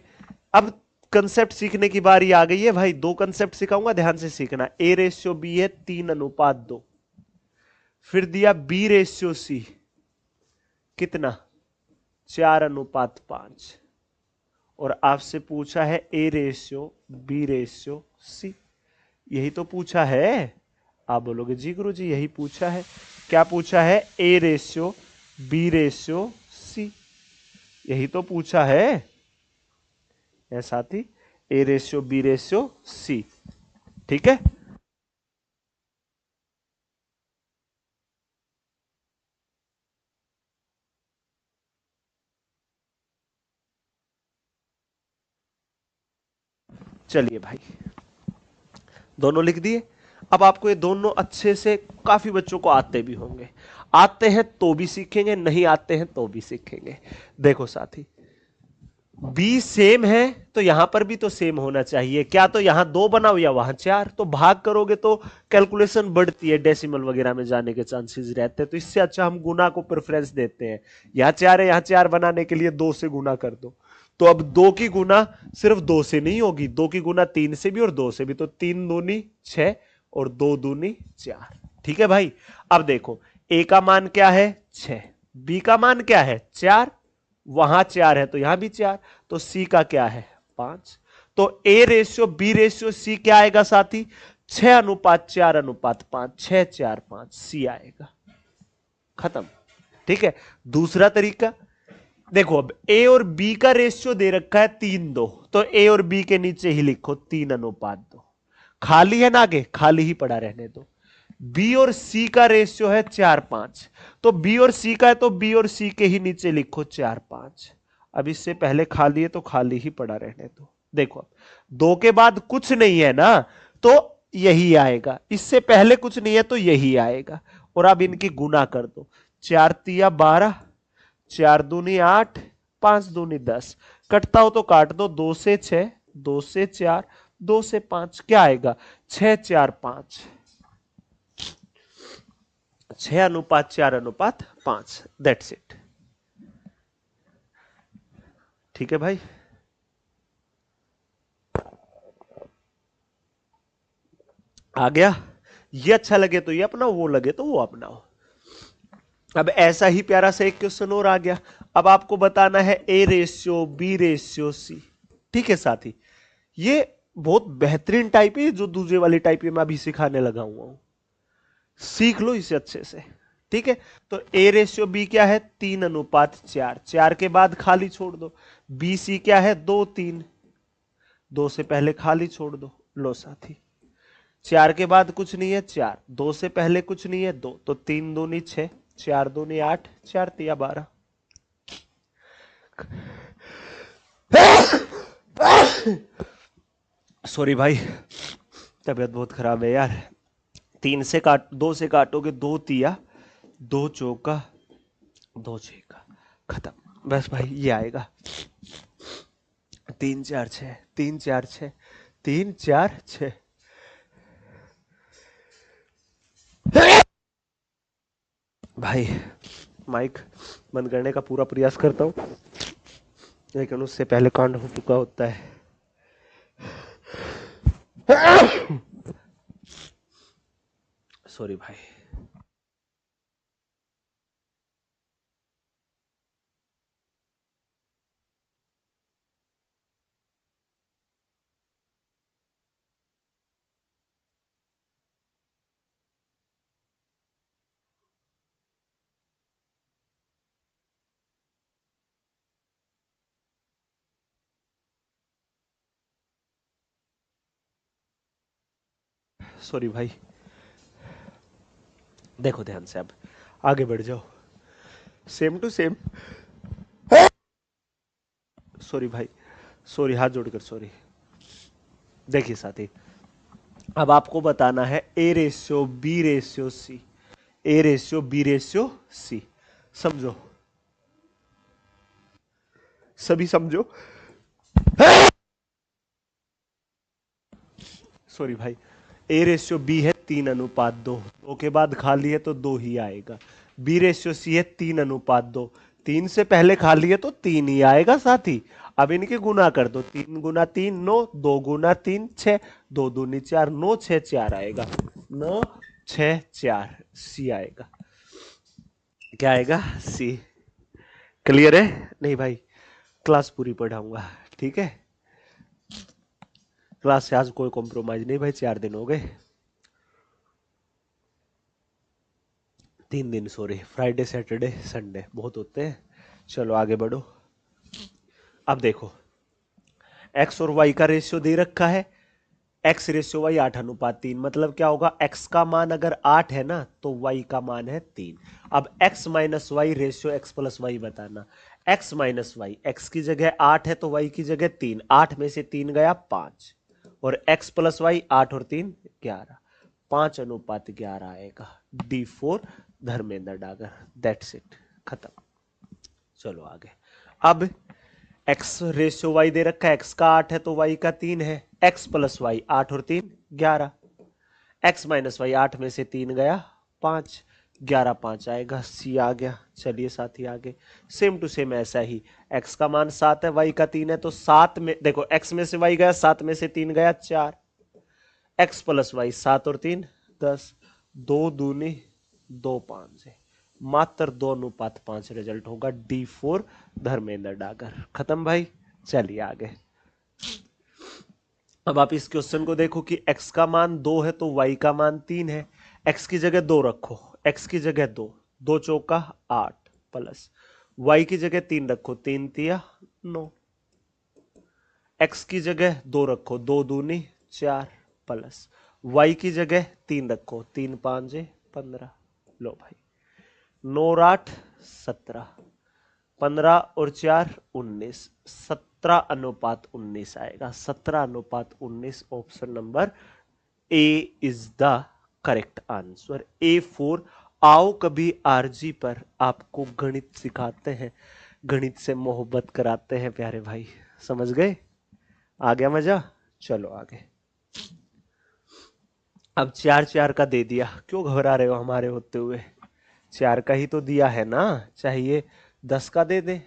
अब कंसेप्ट सीखने की बारी आ गई है भाई। दो कंसेप्ट सिखाऊंगा, ध्यान से सीखना। ए रेशियो बी है 3:2, फिर दिया बी रेशियो सी कितना 4:5, और आपसे पूछा है A ratio B ratio C. यही तो पूछा है। आप बोलोगे जी गुरु जी यही पूछा है। क्या पूछा है? A ratio B ratio C, यही तो पूछा है। साथी, A ratio B ratio C. ठीक है, चलिए भाई, दोनों लिख दिए। अब आपको ये दोनों अच्छे से, काफी बच्चों को आते भी होंगे, आते हैं तो भी सीखेंगे, नहीं आते हैं तो भी सीखेंगे। देखो साथी, बी सेम है तो यहां पर भी तो सेम होना चाहिए। क्या तो यहां 2 बनाओ या वहां 4, तो भाग करोगे तो कैलकुलेशन बढ़ती है, डेसिमल वगैरह में जाने के चांसेस रहते हैं। तो इससे अच्छा हम गुना को प्रेफरेंस देते हैं। यहां 4 है, यहां 4 बनाने के लिए 2 से गुना कर दो। तो अब 2 की गुना सिर्फ 2 से नहीं होगी, 2 की गुना 3 से भी और 2 से भी। तो 3 दूनी 6 और 2 दूनी 4। ठीक है भाई, अब देखो, ए का मान क्या है 6, बी का मान क्या है 4, वहां 4 है तो यहां भी 4, तो सी का क्या है 5। तो A ratio B ratio C क्या आएगा साथी? 6:4:5, 6:4:5 सी आएगा। खत्म। ठीक है, दूसरा तरीका देखो, अब ए और बी का रेशियो दे रखा है 3:2, तो ए और बी के नीचे ही लिखो 3:2। खाली है ना, आगे खाली ही पड़ा रहने दो। बी और सी का रेशियो है 4:5, तो बी और सी का है तो बी और सी के ही नीचे लिखो 4:5। अब इससे पहले खाली है तो खाली ही पड़ा रहने दो। देखो, 2 के बाद कुछ नहीं है ना, तो यही आएगा। इससे पहले कुछ नहीं है तो यही आएगा। और अब इनकी गुना कर दो, 4×3=12, 4×2=8, 5×2=10। कटता हो तो काट दो, 2 से 6, 2 से 4, 2 से 5, क्या आएगा 6:4:5, 6:4:5। That's it. ठीक है भाई, आ गया। ये अच्छा लगे तो ये अपनाओ, वो लगे तो वो अपनाओ। अब ऐसा ही प्यारा सा एक क्वेश्चन और आ गया। अब आपको बताना है A ratio B ratio C. ठीक है साथी, ये बहुत बेहतरीन टाइप है, जो दूसरे वाली टाइप है मैं अभी सिखाने लगा हुआ हूं। सीख लो इसे अच्छे से। ठीक है, तो ए रेशियो बी क्या है 3:4, 4 के बाद खाली छोड़ दो। बी सी क्या है 2:3, 2 से पहले खाली छोड़ दो। लो साथी, 4 के बाद कुछ नहीं है 4, 2 से पहले कुछ नहीं है 2, तो 3×2=6, 4×2=8, 4×3=12। सॉरी भाई, तबीयत बहुत खराब है यार। 2 से काटोगे 2×3, 2×4, 2×6, खत्म। बस भाई ये आएगा 3×4=6, 3×4=6, 3×4=6। भाई माइक बंद करने का पूरा प्रयास करता हूं, लेकिन उससे पहले कांड हो चुका होता है। सॉरी भाई। सॉरी भाई, देखो ध्यान से, अब आगे बढ़ जाओ, सेम टू सेम। सॉरी भाई, सॉरी, हाथ जोड़कर सॉरी। देखिए साथी, अब आपको बताना है A ratio B ratio C, A ratio B ratio C. समझो, सभी समझो। सॉरी भाई, ए रेशियो बी है 3:2, दो के बाद खाली है तो 2 ही आएगा। बी रेशियो सी है 3:2, 3 से पहले खाली है तो 3 ही आएगा साथी। अब इनके गुना कर दो, 3 गुना 3 9, 2 गुना 3 6, 2 दूनी 4, 9 6 4 आएगा, 9 6 4 सी आएगा। क्या आएगा? सी। क्लियर है? नहीं भाई, क्लास पूरी पढ़ाऊंगा, ठीक है? क्लास से आज कोई कॉम्प्रोमाइज नहीं भाई, 4 दिन हो गए, 3 दिन, सॉरी, फ्राइडे सैटरडे संडे बहुत होते हैं। चलो आगे बढ़ो। अब देखो, एक्स और वाई का रेशियो दे रखा है, एक्स रेशियो वाई 8:3, मतलब क्या होगा, एक्स का मान अगर 8 है ना तो वाई का मान है 3। अब X minus Y ratio X plus Y बताना। एक्स माइनस वाई, एक्स की जगह 8 है तो वाई की जगह 3, 8 में से 3 गया 5, और एक्स प्लस वाई 8 और 3 11, 5:11 आएगा। D4 Dharmendra Dagar, that's it, खत्म। चलो आगे। अब एक्स रेशियो वाई दे रखा है, एक्स का 8 है तो वाई का 3 है, एक्स प्लस वाई 8 और 3 11, एक्स माइनस वाई 8 में से 3 गया 5, 11 5 आएगा, सी आ गया। चलिए साथी आगे, सेम टू सेम ऐसा ही, एक्स का मान 7 है, वाई का 3 है, तो 7 में देखो, एक्स में से वाई गया, 7 में से 3 गया 4, एक्स प्लस वाई 7 और 3 10, 2 दूनी 2 5 है, मात्र 2:5 रिजल्ट होगा। D4 धर्मेंद्र डागर, खत्म भाई। चलिए आगे। अब आप इस क्वेश्चन को देखो कि x का मान 2 है तो y का मान 3 है, x की जगह 2 रखो, x की जगह 2, 2 चौका 8 प्लस y की जगह 3 रखो, 3 तिया 9, x की जगह 2 रखो, 2 दूनी 4 प्लस y की जगह 3 रखो, 3 5 15। लो भाई, 9 और 8 17, 15 और 4 19, 17:19 आएगा, 17:19, option number A is the correct answer. A4। आओ कभी आरजी पर आपको गणित सिखाते हैं, गणित से मोहब्बत कराते हैं प्यारे भाई, समझ गए? आ गया मजा? चलो आगे। अब 4 4 का दे दिया, क्यों घबरा रहे हो हमारे होते हुए? 4 का ही तो दिया है ना, चाहिए 10 का दे दे,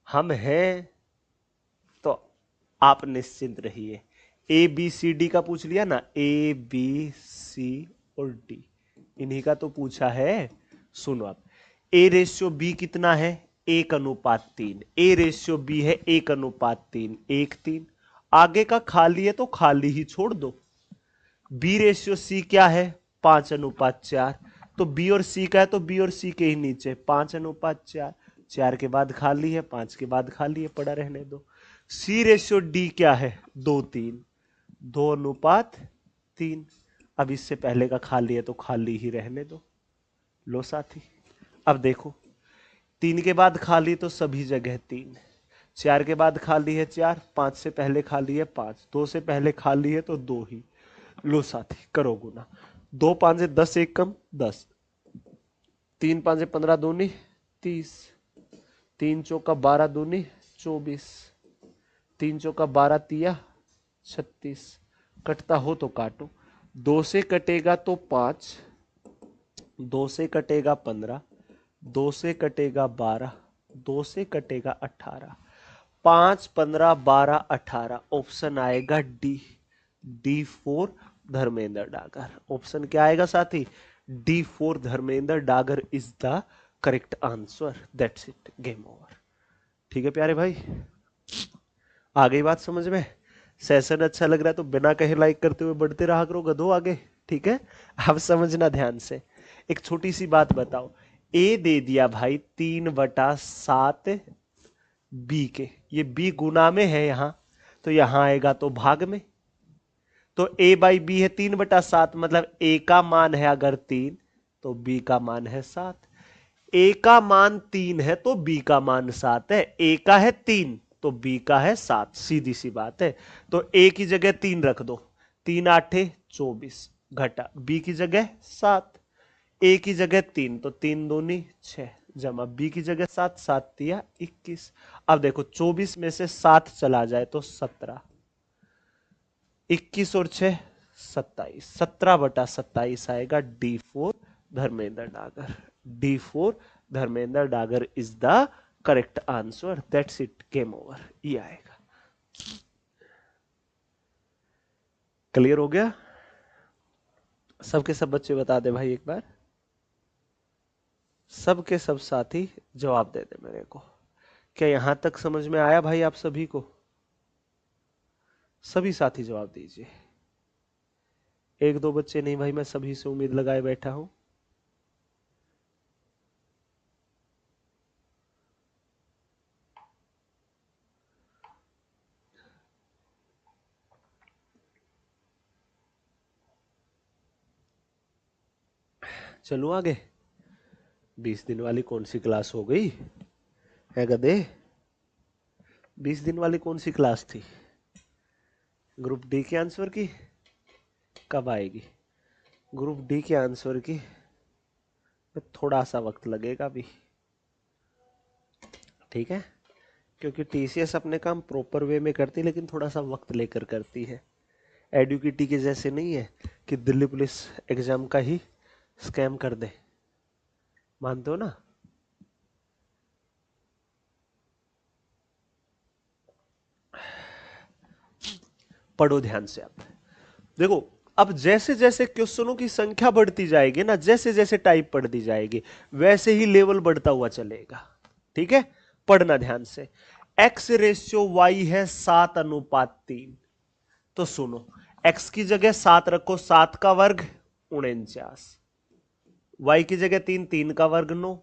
हम हैं तो आप निश्चिंत रहिए। ए बी सी डी का पूछ लिया ना, ए बी सी और डी, इन्हीं का तो पूछा है। सुनो आप, ए रेशियो बी कितना है? 1:3, ए रेशियो बी है 1:3, 1 3, आगे का खाली है तो खाली ही छोड़ दो। बी रेशियो सी क्या है? 5:4, तो बी और सी का है तो बी और सी के ही नीचे 5:4, 4 के बाद खाली है, 5 के बाद खाली है, पड़ा रहने दो। सी रेशियो डी क्या है? 2 3, 2:3, अब इससे पहले का खाली है तो खाली ही रहने दो। लो साथी, अब देखो, 3 के बाद खाली तो सभी जगह 3, 4 के बाद खाली है 4, 5 से पहले खाली है 5, 2 से पहले खाली है तो 2 ही। लो साथी, करो गुना, 2 5 10, 1 कम 10, 3 5 15 दूनी 30, 3 चौका 12 दूनी 24, 3 चौका 12 तिया 36, कटता हो तो काटो, 2 से कटेगा तो 5, 2 से कटेगा 15, 2 से कटेगा 12, 2 से कटेगा 18, 5 15 12 18, ऑप्शन आएगा D, D4 Dharmendra Dagar. Option क्या आएगा साथी? D4 Dharmendra Dagar is the correct answer. That's it, game over. ठीक है प्यारे भाई, आ गई बात समझ में? सेशन अच्छा लग रहा है तो बिना कहे लाइक करते हुए बढ़ते रहा करो गधो आगे, ठीक है? अब समझना ध्यान से, एक छोटी सी बात बताओ, ए दे दिया भाई 3/7 बी के, ये बी गुना में है यहां, तो यहां आएगा तो भाग में, तो a बाई बी है 3/7, मतलब a का मान है अगर 3 तो b का मान है 7। a का मान 3 है तो b का मान 7 है। a का है 3 तो b का है 7, सीधी सी बात है। तो a की जगह 3 रख दो, 3 8 24 घटा b की जगह 7, a की जगह 3 तो 3 दूनी 6 जमा b की जगह 7, 7 दिया 21। अब देखो 24 में से 7 चला जाए तो 17, 21 और 6 27, 17/27 आएगा D4 Dharmendra Dagar. D4 Dharmendra Dagar is the correct answer. That's it, game over. ये आएगा। क्लियर हो गया? सबके सब बच्चे बता दे भाई एक बार, सबके सब साथी जवाब दे दे मेरे को। क्या यहां तक समझ में आया भाई आप सभी को? सभी साथी जवाब दीजिए। एक दो बच्चे नहीं भाई, मैं सभी से उम्मीद लगाए बैठा हूं। चलो आगे। 20 दिन वाली कौन सी क्लास हो गई है गधे? 20 दिन वाली कौन सी क्लास थी? ग्रुप डी के आंसर की कब आएगी? ग्रुप डी के आंसर की थोड़ा सा वक्त लगेगा अभी, ठीक है? क्योंकि टीसीएस अपने काम प्रॉपर वे में करती है, लेकिन थोड़ा सा वक्त लेकर करती है। एडुकेटी के जैसे नहीं है कि दिल्ली पुलिस एग्जाम का ही स्कैम कर दे। मानते हो ना? पढ़ो ध्यान से। आप देखो, अब जैसे जैसे क्वेश्चनों की संख्या बढ़ती जाएगी ना, जैसे जैसे टाइप बढ़ती जाएगी, वैसे ही लेवल बढ़ता हुआ चलेगा। ठीक है? पढ़ना ध्यान से। x रेशियो y है 7:3। तो सुनो, x की जगह 7 रखो, 7 का वर्ग 49, y की जगह 3, 3 का वर्ग 9,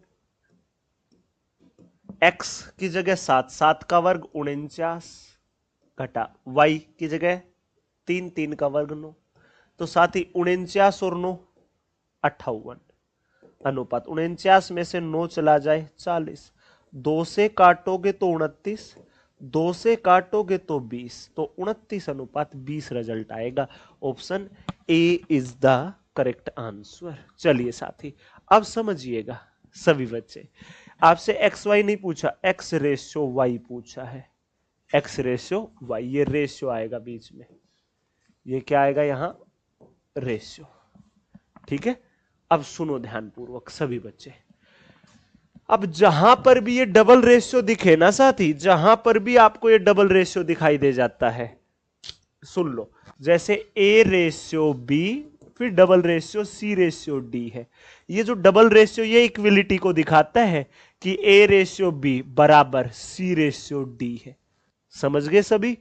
x की जगह 7, 7 का वर्ग 49 घटा y की जगह 3, 3 का वर्ग 9। तो साथ ही 49 और 9 58 अनुपात 49 में से 9 चला जाए 40, 2 से काटोगे तो 29, 2 से काटोगे तो 20, तो 29:20 रिजल्ट आएगा। Option A is the correct answer. चलिए साथी, अब समझिएगा सभी बच्चे, आपसे एक्स वाई नहीं पूछा, एक्स रेशियो वाई पूछा है। एक्स रेशियो वाई, ये रेशियो आएगा बीच में, ये क्या आएगा यहां? रेशियो। ठीक है? अब सुनो ध्यानपूर्वक सभी बच्चे, अब जहां पर भी ये डबल रेशियो दिखे ना साथी, जहां पर भी आपको ये डबल रेशियो दिखाई दे जाता है, सुन लो, जैसे ए रेशियो बी, फिर double ratio C ratio D है। ये जो डबल रेशियो, ये इक्विलिटी को दिखाता है कि ए रेशियो बी बराबर सी रेशियो डी है। समझ गए सभी?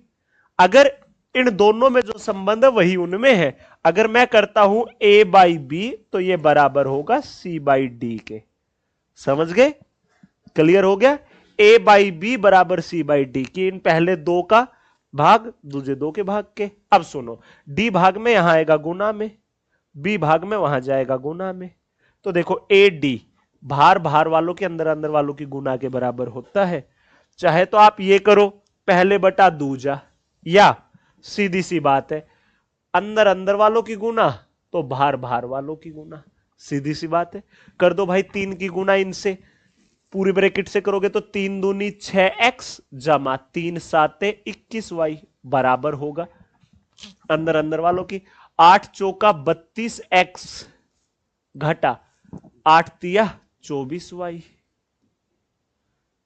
अगर इन दोनों में जो संबंध है वही उनमें है। अगर मैं करता हूं a बाई बी, तो ये बराबर होगा c बाई डी के। समझ गए? क्लियर हो गया? a बाई बी बराबर c बाई डी की, इन पहले दो का भाग दूसरे दो के भाग के। अब सुनो, d भाग में यहां आएगा गुना में, b भाग में वहां जाएगा गुना में। तो देखो ए डी भार भार वालों के अंदर अंदर वालों की गुना के बराबर होता है। चाहे तो आप ये करो, पहले बटा दूजा, या सीधी सी बात है, अंदर अंदर वालों की गुना तो भार भार वालों की गुना। सीधी सी बात है, कर दो भाई 3 की गुना इनसे, पूरी ब्रैकेट से करोगे तो 3 दूनी 6x जमा 3 साते 21y बराबर होगा अंदर अंदर वालों की 8 चौका 32x घटा 8 तिया 24y।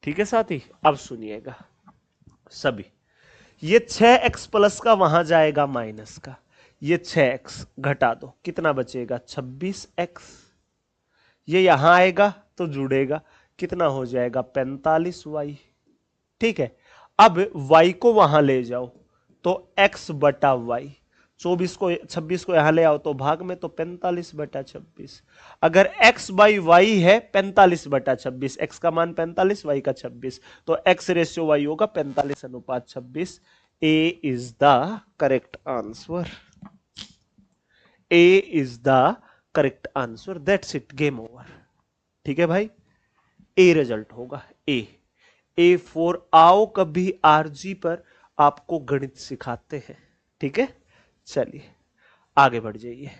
ठीक है साथी? अब सुनिएगा सभी, ये 6x प्लस का वहां जाएगा माइनस का, ये 6x घटा दो, कितना बचेगा? 26x। ये यहां आएगा तो जुड़ेगा, कितना हो जाएगा? 45y। ठीक है? अब y को वहां ले जाओ तो x बटा y, 26 को यहां ले आओ तो भाग में, तो 45/26। अगर x बाई वाई है 45/26, x का मान 45, y का 26, तो x रेशियो y होगा 45:26। A is the correct answer. A is the correct answer, that's it, game over. ठीक है भाई, ए रिजल्ट होगा, ए फॉर आओ कभी आरजी पर आपको गणित सिखाते हैं। ठीक है, चलिए आगे बढ़ जाइए।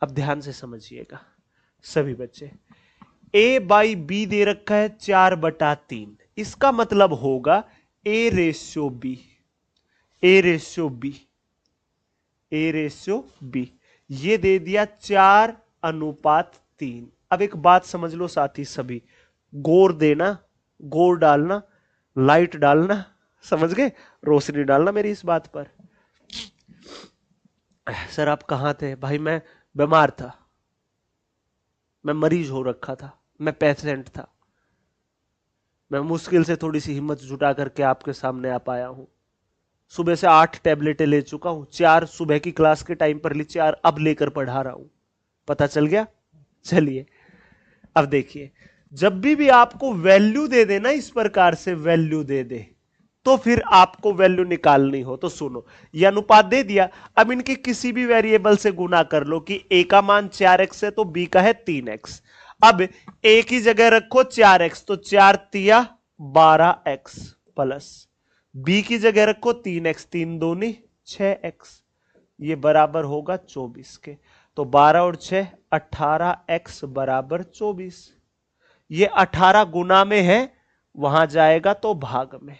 अब ध्यान से समझिएगा सभी बच्चे, ए बाई बी दे रखा है 4/3, इसका मतलब होगा A ratio B, A ratio B, A ratio B, ये दे दिया 4/3। अब एक बात समझ लो साथी सभी, गोर देना, गोर डालना, लाइट डालना, समझ गए, रोशनी डालना मेरी इस बात पर। सर आप कहां थे? भाई मैं बीमार था, मैं मरीज हो रखा था, मैं पेशेंट था, मैं मुश्किल से थोड़ी सी हिम्मत जुटा करके आपके सामने आ पाया हूं। सुबह से 8 टैबलेटें ले चुका हूं, 4 सुबह की क्लास के टाइम पर ली, 4 अब लेकर पढ़ा रहा हूं। पता चल गया? चलिए अब देखिए, जब भी आपको वैल्यू दे देना, इस प्रकार से वैल्यू दे दे, तो फिर आपको वैल्यू निकालनी हो तो सुनो, ये अनुपात दे दिया, अब इनके किसी भी वेरिएबल से गुना कर लो कि ए का मान 4x है तो बी का है 3x। अब ए की जगह रखो 4x, तो 4 तिया 12x प्लस बी की जगह रखो 3x, 3 दूनी 6x, ये बराबर होगा 24 के। तो 12 और 6 18x बराबर 24। ये 18 गुना में है, वहां जाएगा तो भाग में,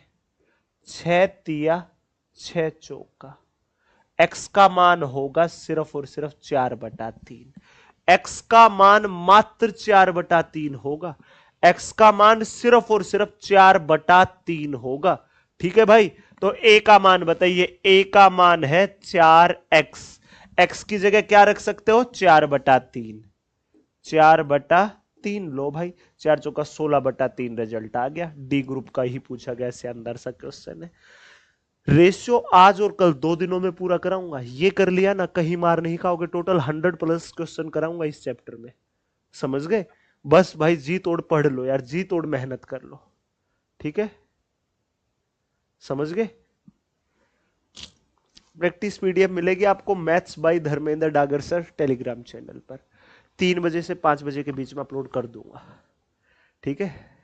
6 तिया 6 चौका, x का मान होगा सिर्फ और सिर्फ 4/3। x का मान मात्र 4/3 होगा, x का मान सिर्फ और सिर्फ 4/3 होगा। ठीक है भाई, तो a का मान बताइए, a का मान है 4x, x की जगह क्या रख सकते हो? 4/3, 4/3 लो भाई, 4 चौका 16/3 रिजल्ट आ गया। डी ग्रुप का ही पूछा गया इससे अंदर सा क्वेश्चन है। रेशियो आज और कल 2 दिनों में पूरा कराऊंगा, ये कर लिया ना कहीं मार नहीं खाओगे, टोटल 100+ क्वेश्चन कराऊंगा इस चैप्टर में, समझ गए? बस भाई जी तोड़ पढ़ लो यार, जी तोड़ मेहनत कर लो, ठीक है, समझ गए? प्रैक्टिस पीडीएफ मिलेगी आपको maths by Dharmendra Dagar sir Telegram channel पर, 3 बजे से 5 बजे के बीच में अपलोड कर दूंगा। ठीक है,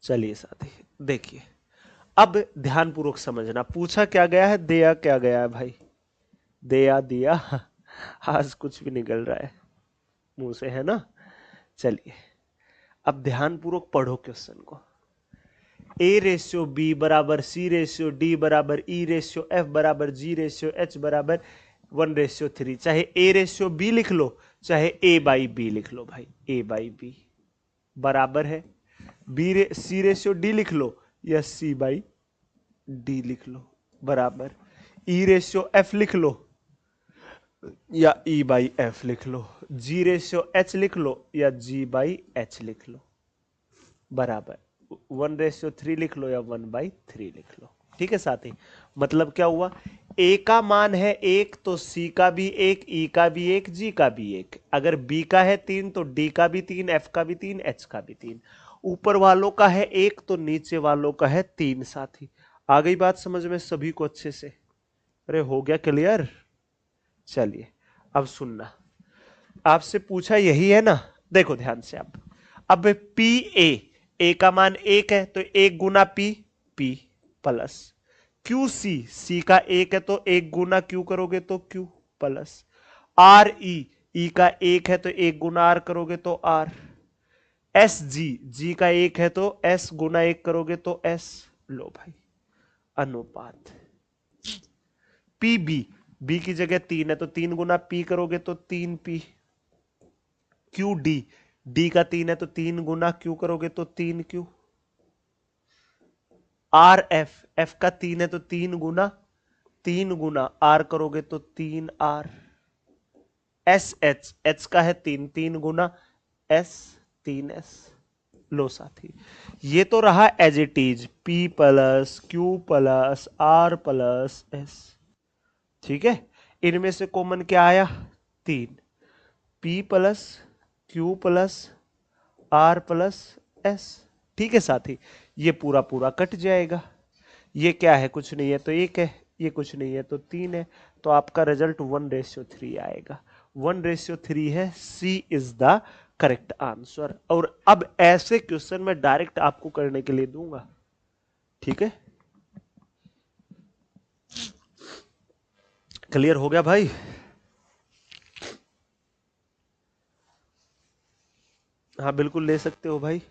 चलिए साथी देखिए, अब ध्यानपूर्वक समझना, पूछा क्या गया है, दिया क्या गया है भाई, दिया दिया आज कुछ भी निकल रहा है मुंह से, है ना? चलिए अब ध्यानपूर्वक पढ़ो क्वेश्चन को। ए रेशियो बी बराबर सी रेशियो डी बराबर ई रेशियो एफ बराबर जी रेशियो एच बराबर 1:3। चाहे ए रेशियो बी लिख लो, चाहे ए बाई बी लिख लो भाई, ए बाई बी बराबर है सी रेशियो डी लिख लो या सी बाई डी लिख लो बराबर, ई रेशियो एफ लिख लो या ई बाई एफ लिख लो, जी रेशियो एच लिख लो या जी बाई एच लिख लो बराबर 1:3 लिख लो या 1/3 लिख लो। ठीक है साथी, मतलब क्या हुआ, ए का मान है 1 तो सी का भी 1, ई का भी 1, जी का भी 1, अगर बी का है 3 तो डी का भी 3, एफ का भी 3, एच का भी 3, ऊपर वालों का है 1 तो नीचे वालों का है 3। साथी आ गई बात समझ में सभी को अच्छे से? अरे हो गया क्लियर? चलिए अब सुनना, आपसे पूछा यही है ना, देखो ध्यान से आप, अब पी ए का मान 1 है तो 1 गुना P, P plus Q C का 1 है तो 1 गुना क्यू करोगे तो क्यू प्लस आर ई का 1 है तो 1 गुना आर करोगे तो आर, एस जी का 1 है तो एस गुना 1 करोगे तो एस। लो भाई अनुपात पी बी की जगह 3 है तो 3 गुना पी करोगे तो 3 पी, क्यू डी का 3 है तो 3 गुना क्यू करोगे तो 3 क्यू, आर एफ का 3 है तो 3 गुना आर करोगे तो 3 आर, एच का है 3 गुना एस 3 एस। लो साथी ये तो रहा as it is, P plus Q plus R plus S. ठीक है, इनमें से कॉमन क्या आया? 3, P plus Q plus R plus S. ठीक है साथी, ये पूरा पूरा कट जाएगा। ये क्या है, कुछ नहीं है तो एक है, ये कुछ नहीं है तो तीन है, तो आपका रिजल्ट 1:3 आएगा। 1:3 है, सी इज द करेक्ट आंसर। और अब ऐसे क्वेश्चन मैं डायरेक्ट आपको करने के लिए दूंगा, ठीक है। क्लियर हो गया भाई? हाँ बिल्कुल ले सकते हो भाई।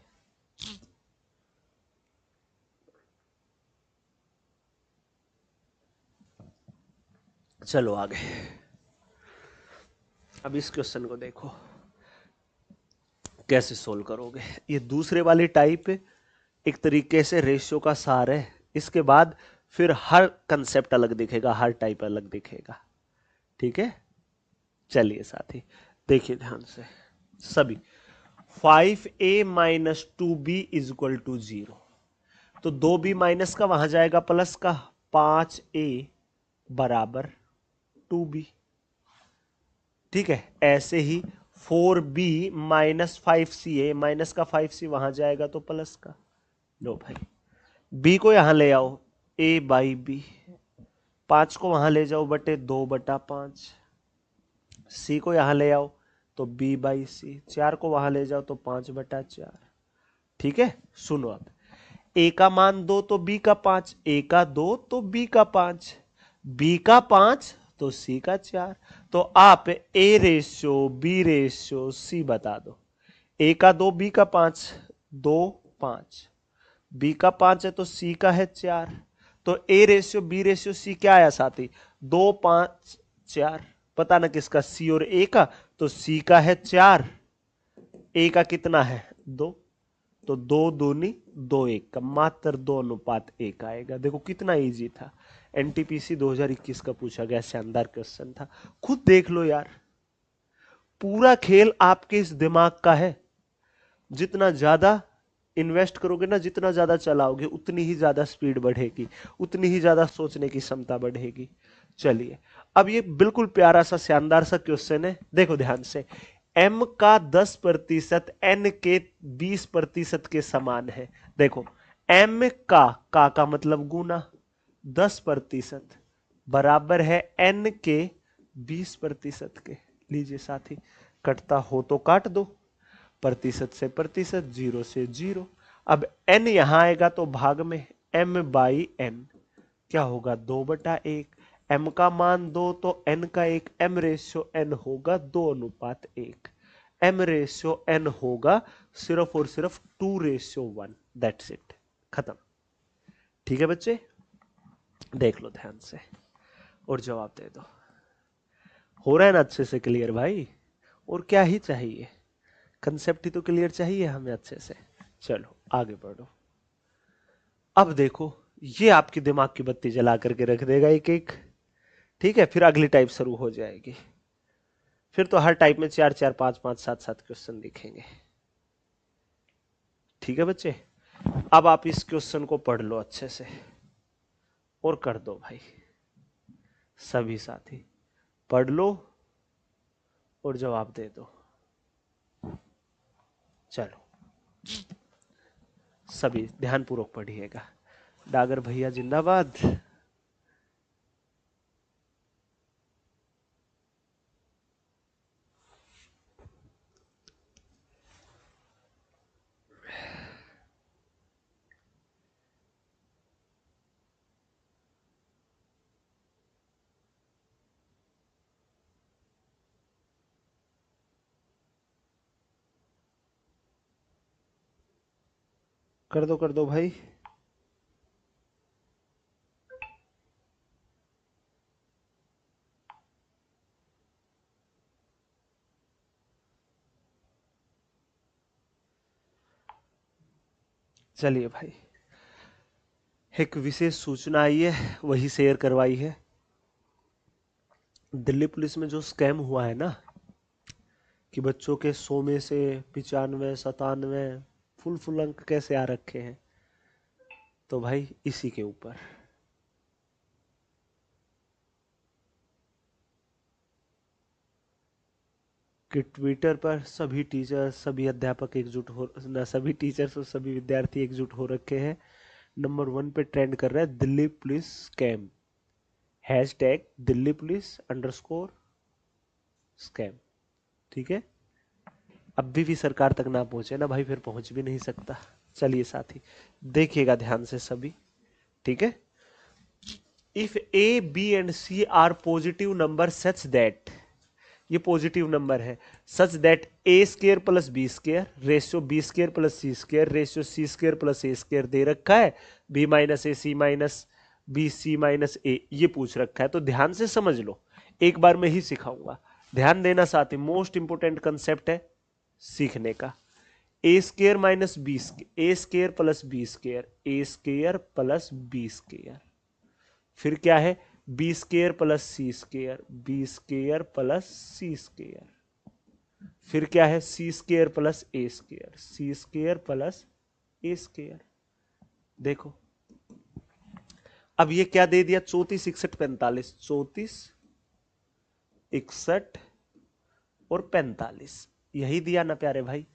चलो आगे, अब इस क्वेश्चन को देखो कैसे सोल्व करोगे। ये दूसरे वाली टाइप एक तरीके से रेशियो का सार है। इसके बाद फिर हर कंसेप्ट अलग दिखेगा, हर टाइप अलग दिखेगा, ठीक है। चलिए साथी देखिए ध्यान से सभी। 5a minus 2b is equal to 0, तो 2b माइनस का वहां जाएगा प्लस का, 5a बराबर 2b, ठीक है। ऐसे ही 4b माइनस 5ca, माइनस का 5c वहां जाएगा तो प्लस का। लो भाई, b को यहां ले आओ, a बाई बी, 5 को वहां ले जाओ बटे 2/5, सी को यहां ले आओ तो b बाई सी, 4 को वहां ले जाओ तो 5/4, ठीक है। सुनो अब, a का मान 2 तो b का 5, a का 2 तो b का 5, b का 5 तो c का 4। तो आप a ratio b ratio c बता दो। a का 2 b का 5, 2 5, b का 5 है तो c का है 4। तो a ratio b ratio c क्या आया साथी, 2 5 4। पता ना किसका, c और a का, तो c का है 4, a का कितना है 2, तो 2 दूनी 2 1 का, मात्र 2:1 आएगा। देखो कितना इजी था, एनटीपीसी 2021 का पूछा गया शानदार क्वेश्चन था। खुद देख लो यार, पूरा खेल आपके इस दिमाग का है। जितना ज्यादा इन्वेस्ट करोगे ना, जितना ज्यादा चलाओगे, उतनी ही ज्यादा स्पीड बढ़ेगी, उतनी ही ज्यादा सोचने की क्षमता बढ़ेगी। चलिए अब ये बिल्कुल प्यारा सा शानदार सा क्वेश्चन है, देखो ध्यान से। m का 10% n के 20% के समान है। देखो m का मतलब गुना 10% बराबर है n के 20% के। लीजिए साथी, कटता हो तो काट दो, प्रतिशत से प्रतिशत, जीरो से जीरो। अब n यहां आएगा तो भाग में, m बाई n क्या होगा 2/1। m का मान 2 तो n का 1, m रेशियो n होगा 2:1, m रेशियो n होगा सिर्फ और सिर्फ 2:1। दैट्स इट, खत्म। ठीक है बच्चे, देख लो ध्यान से और जवाब दे दो। हो रहा है ना अच्छे से क्लियर भाई? और क्या ही चाहिए, कंसेप्ट ही तो क्लियर चाहिए हमें अच्छे से। चलो आगे बढ़ो। अब देखो, ये आपकी दिमाग की बत्ती जला करके रख देगा एक एक, ठीक है। फिर अगली टाइप शुरू हो जाएगी, फिर तो हर टाइप में 4 4 5 5 7 7 क्वेश्चन दिखेंगे, ठीक है बच्चे। अब आप इस क्वेश्चन को पढ़ लो अच्छे से और कर दो भाई। सभी साथी पढ़ लो और जवाब दे दो। चलो सभी ध्यानपूर्वक पढ़िएगा। डागर भैया जिंदाबाद। कर दो भाई। चलिए भाई, एक विशेष सूचना आई है, वही शेयर करवाई है। दिल्ली पुलिस में जो स्कैम हुआ है ना, कि बच्चों के 100 में से 95 97 फुल फुल अंक कैसे आ रखे हैं, तो भाई इसी के ऊपर। कि ट्विटर पर सभी टीचर्स, सभी अध्यापक एकजुट हो ना, सभी टीचर्स और सभी विद्यार्थी एकजुट हो रखे हैं। नंबर 1 पे ट्रेंड कर रहा है Delhi police scam, hashtag Delhi police underscore scam. ठीक है, अभी भी सरकार तक ना पहुंचे ना भाई, फिर पहुंच भी नहीं सकता। चलिए साथी देखिएगा ध्यान से सभी। ठीक है, if A B and C are positive number such that, ये पॉजिटिव नंबर है, such that A square plus B square ratio B square plus C square ratio C square plus A square दे रखा है, B minus A C minus B C minus A ये पूछ रखा है। तो ध्यान से समझ लो, एक बार मैं ही सिखाऊंगा, ध्यान देना साथी, मोस्ट इंपोर्टेंट कंसेप्ट है सीखने का। ए स्केयर माइनस बी स्केयर, ए स्केयर प्लस बी स्केयर, ए स्केयर प्लस बी स्केयर, फिर क्या है B square plus C square, B square plus C square, फिर क्या है सी square plus A square, C square plus A square. देखो अब ये क्या दे दिया, 34 61 45, 34 61 और 45, यही दिया ना प्यारे भाई।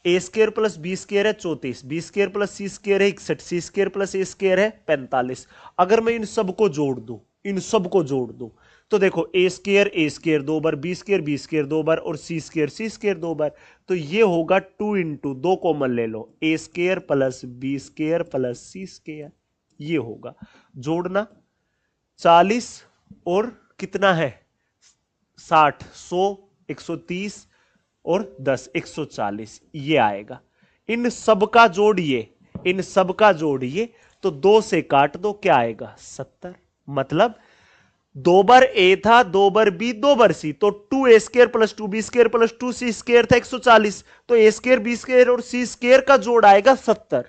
ए स्केयर प्लस बी स्केयर है 34, B square plus C square है 61, सी स्केयर प्लस ए स्केयर है 45। अगर मैं इन सबको जोड़ दूं, इन सबको जोड़ दूं, तो देखो ए स्केयर 2 बार, बी स्केयर 2 बार और सी स्केयर 2 बार, तो ये होगा 2 इंटू 2 कॉमन ले लो, A square plus B square plus C square, ये होगा जोड़ना 40 और कितना है 60, 100 130 और 10 140, ये आएगा। इन सब का जोड़िए, इन सब का जोड़िए तो 2 से काट दो, क्या आएगा 70। मतलब 2 बार ए था, 2 बार बी, 2 बार सी, तो 2 A square plus 2 B square plus 2 C square था 140, तो ए स्केयर बी स्केयर और सी स्केयर का जोड़ आएगा 70।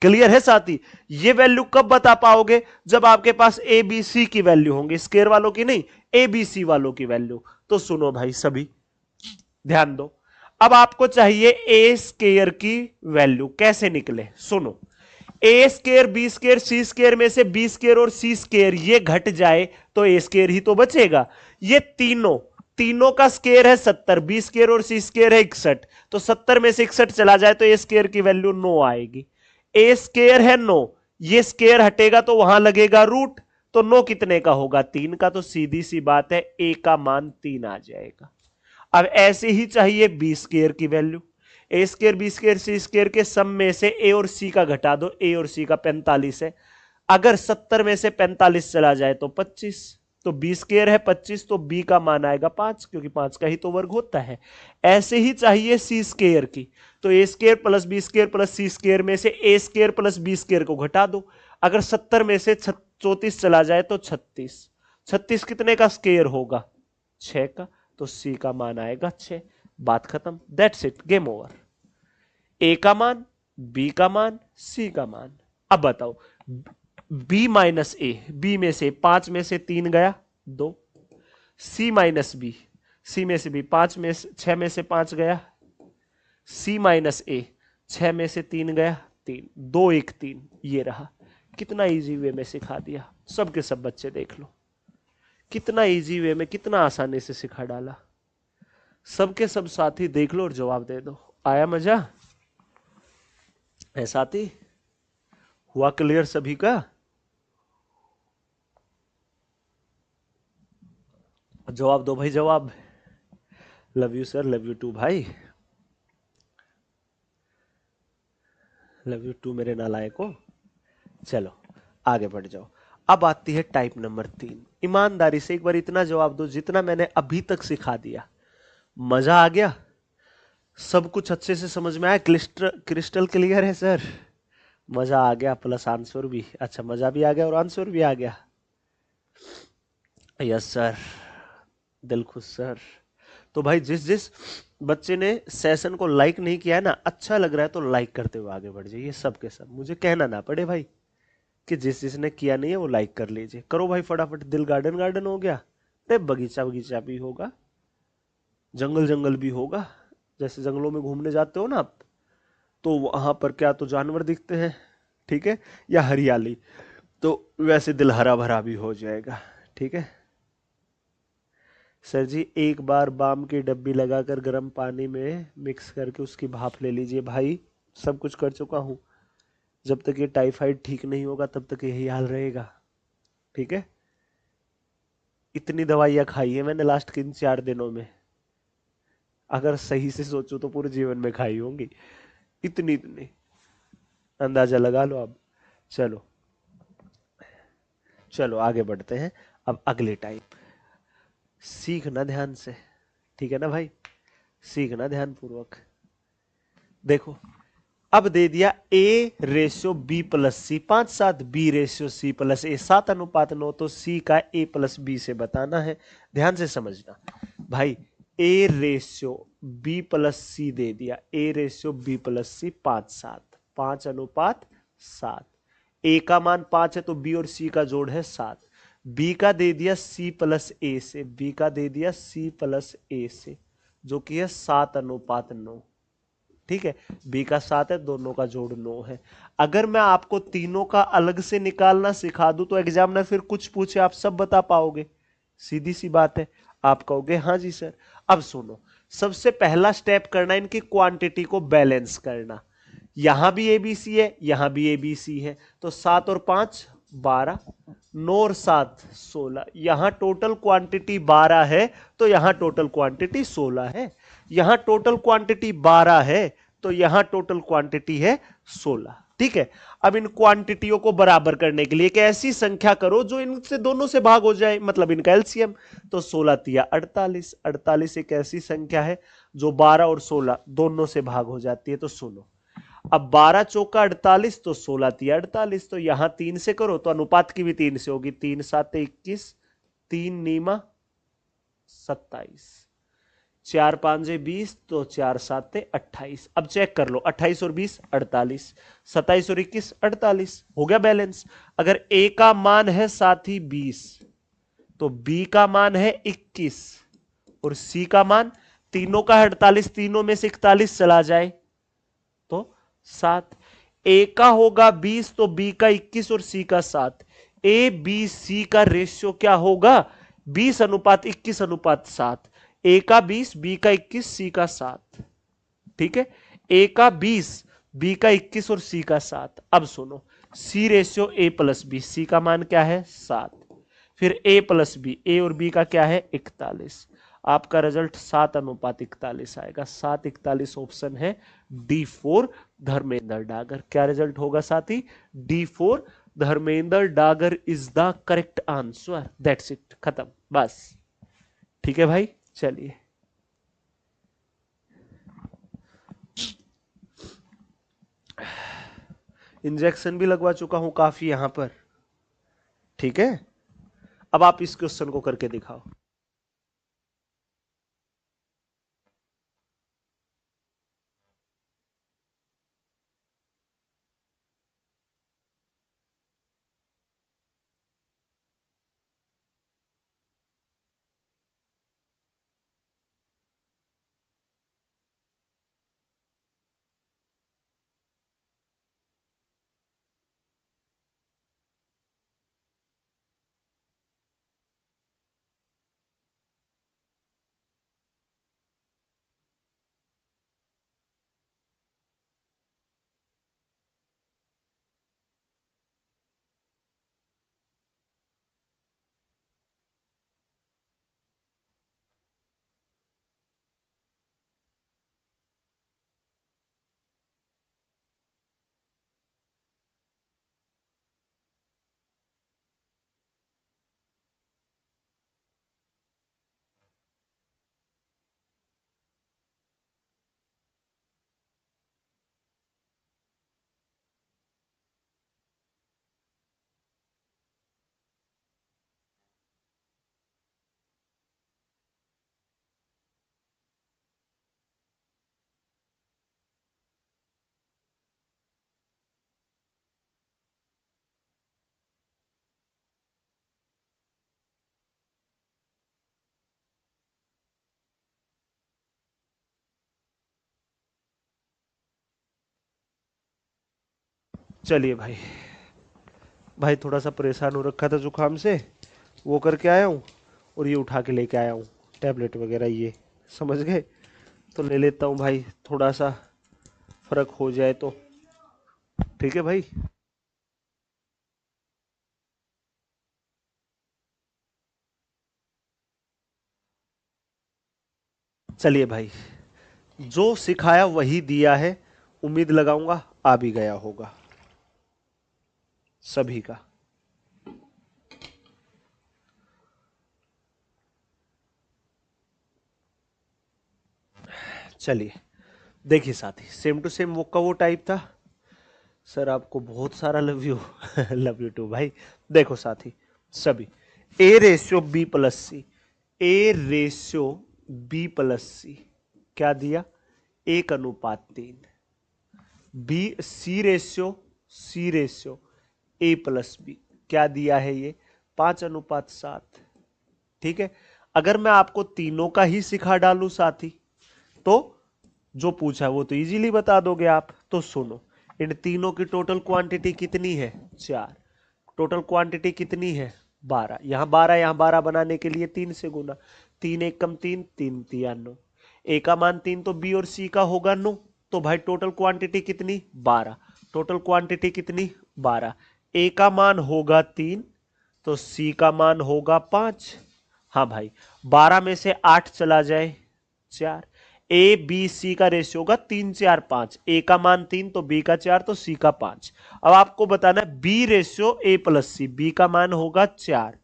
क्लियर है साथी? ये वैल्यू कब बता पाओगे, जब आपके पास ए बी सी की वैल्यू होंगी, स्केयर वालों की नहीं, ए बी सी वालों की वैल्यू। तो सुनो भाई सभी ध्यान दो, अब आपको चाहिए ए स्केयर की वैल्यू, कैसे निकले सुनो, ए स्केयर बी स्केयर सी स्केयर में से बी स्केयर और सी स्केयर ये घट जाए तो ए स्केयर ही तो बचेगा। ये तीनों तीनों का स्केयर है 70, बी स्केयर और सी स्केयर है 61, तो 70 में से 61 चला जाए तो ए स्केयर की वैल्यू 9 आएगी। ए स्केयर है 9, ये स्केयर हटेगा तो वहां लगेगा रूट, तो 9 कितने का होगा 3 का, तो सीधी सी बात है ए का मान 3 आ जाएगा। अब ऐसे ही चाहिए बी स्केयर की वैल्यू, ए स्केयर बी स्केयर सी स्केयर के सम में से ए और सी का घटा दो, ए और सी का 45 है, अगर 70 में से 45 चला जाए तो 25, तो बी स्केयर है 25, तो बी का मान आएगा 5, क्योंकि 5 का ही तो वर्ग होता है। ऐसे ही चाहिए सी स्केयर की, तो A square plus B square plus C square में से A square plus B square को घटा दो, अगर 70 में से 34 चला जाए तो 36, 36 कितने का स्केयर होगा 6 का, तो सी का मान आएगा 6। बात खत्म, दैट्स इट, गेम ओवर। ए का मान, बी का मान, सी का मान। अब बताओ बी माइनस ए, बी में से 5 में से 3 गया 2, सी माइनस बी, सी में से भी 5 में से 6 में से 5 गया, सी माइनस ए 6 में से 3 गया 3, 2 1 3, ये रहा। कितना इजी वे में सिखा दिया, सबके सब बच्चे देख लो, कितना इजी वे में, कितना आसानी से सिखा डाला। सबके सब साथी देख लो और जवाब दे दो। आया मजा? है साथी? हुआ क्लियर सभी का? जवाब दो भाई, जवाब। Love you sir, love you too भाई, लव यू टू मेरे नालायकों। चलो आगे बढ़ जाओ। अब आती है टाइप नंबर 3। ईमानदारी से एक बार इतना जवाब दो जितना मैंने अभी तक सिखा दिया। मजा आ गया? सब कुछ अच्छे से समझ में आया? क्रिस्टल क्लियर है सर? मजा आ गया प्लस आंसर भी, अच्छा मजा भी आ गया और आंसर भी आ गया। यस सर, दिल खुश सर। तो भाई जिस जिस बच्चे ने सेशन को लाइक नहीं किया है ना, अच्छा लग रहा है तो लाइक करते हुए आगे बढ़ जाइए, सब के सब, मुझे कहना ना पड़े भाई कि जिसने किया नहीं है वो लाइक कर लीजिए। करो भाई फटाफट। दिल गार्डन गार्डन हो गया, अरे बगीचा बगीचा भी होगा, जंगल जंगल भी होगा। जैसे जंगलों में घूमने जाते हो ना आप, तो वहां पर क्या तो जानवर दिखते हैं, ठीक है, या हरियाली, तो वैसे दिल हरा भरा भी हो जाएगा, ठीक है। सर जी एक बार बाम की डब्बी लगाकर गर्म पानी में मिक्स करके उसकी भाप ले लीजिए। भाई सब कुछ कर चुका हूँ। जब तक ये टाइफाइड ठीक नहीं होगा तब तक यही हाल रहेगा। ठीक है। इतनी दवाइयाँ खाई है मैंने लास्ट 3-4 दिनों में। अगर सही से सोचूं तो पूरे जीवन में खाई होंगी। इतनी इतनी अंदाजा लगा लो अब। चलो चलो आगे बढ़ते हैं। अब अगले टाइप सीखना ध्यान से। ठीक है ना भाई। सीखना ध्यान पूर्वक। देखो अब दे दिया A/B+C 5/7, B/C+A 7:9, तो C का A+B से बताना है। ध्यान से समझना भाई। A/B+C दे दिया। A/B+C 5/7, 5:7। ए का मान 5 है तो बी और सी का जोड़ है 7। बी का दे दिया C+A से, बी का दे दिया C+A से, जो कि है 7:9। ठीक है। बी का 7 है, दोनों का जोड़ 9 है। अगर मैं आपको तीनों का अलग से निकालना सिखा दूं तो एग्जामिनर फिर कुछ पूछे आप सब बता पाओगे। सीधी सी बात है। आप कहोगे हाँ जी सर। अब सुनो, सबसे पहला स्टेप करना इनकी क्वांटिटी को बैलेंस करना। यहां भी एबीसी है, यहां भी एबीसी है, तो 7 और 5 12, 9 और 7 16। यहां टोटल क्वांटिटी 12 है तो यहां टोटल क्वांटिटी 16 है। यहां टोटल क्वांटिटी 12 है तो यहां टोटल क्वांटिटी है 16। ठीक है। अब इन क्वांटिटियों को बराबर करने के लिए एक ऐसी संख्या करो जो इनसे दोनों से भाग हो जाए, मतलब इनका एलसीएम। तो 16×3 = 48। 48 एक ऐसी संख्या है जो 12 और 16 दोनों से भाग हो जाती है। तो सुनो, अब 12×4 = 48, तो 16×3 = 48। तो यहां 3 से करो तो अनुपात की भी 3 से होगी। 3×7 = 21, 3×9 = 27, 4×5 = 20, तो 4×7 = 28। अब चेक कर लो, 28 और 20 48, 27 और 21 48। हो गया बैलेंस। अगर ए का मान है साथी 20, तो बी का मान है 21 और सी का मान, तीनों का 48, तीनों में से 41 चला जाए तो 7। ए का होगा 20 तो बी का 21 और सी का 7। ए बी सी का रेशियो क्या होगा? 20:21:7। ए का 20, बी का 21, सी का 7। ठीक है। ए का 20, बी का 21 और सी का 7। अब सुनो, सी रेशियो A+B, सी का मान क्या है 7। फिर A+B, ए और बी का क्या है 41। आपका रिजल्ट 7:41 आएगा। 7:41 ऑप्शन है D4 धर्मेंद्र डागर। क्या रिजल्ट होगा साथी? D4 Dharmendra Dagar is the correct answer. That's it, खत्म बस। ठीक है भाई, चलिए। इंजेक्शन भी लगवा चुका हूं काफी यहां पर। ठीक है। अब आप इस क्वेश्चन को करके दिखाओ। चलिए भाई। भाई थोड़ा सा परेशान हो रखा था जुकाम से, वो करके आया हूँ और ये उठा के लेके आया हूँ। टैबलेट वगैरह ये, समझ गए? तो ले लेता हूँ भाई, थोड़ा सा फर्क हो जाए तो। ठीक है भाई। चलिए भाई, जो सिखाया वही दिया है, उम्मीद लगाऊंगा आ भी गया होगा सभी का। चलिए देखिए साथी, सेम टू सेम वो का वो टाइप था। सर आपको बहुत सारा love you. Love you too भाई। देखो साथी, सभी A ratio B plus C, A ratio B plus C क्या दिया? 1:3। B C ratio A plus B क्या दिया है ये? 5:7। ठीक है। अगर मैं आपको तीनों का ही सिखा डालूं साथी, तो जो पूछा है वो तो इजीली बता दोगे आप। तो सुनो, इन तीनों की टोटल क्वांटिटी कितनी है? 4। टोटल क्वांटिटी कितनी है? 12। यहां 12, यहां 12 बनाने के लिए 3 से गुना। 3 एकम 3, 3 तिया 9। ए का मान 3 तो बी और सी का होगा 9। तो भाई टोटल क्वांटिटी कितनी? 12। टोटल क्वांटिटी कितनी? 12। ए का मान होगा 3, तो सी का मान होगा 5। हाँ भाई, 12 में से 8 चला जाए 4। ए बी सी का रेशियो होगा 3 4 5। ए का मान 3 तो बी का 4 तो सी का 5। अब आपको बताना है B ratio A plus C, B का मान होगा 4,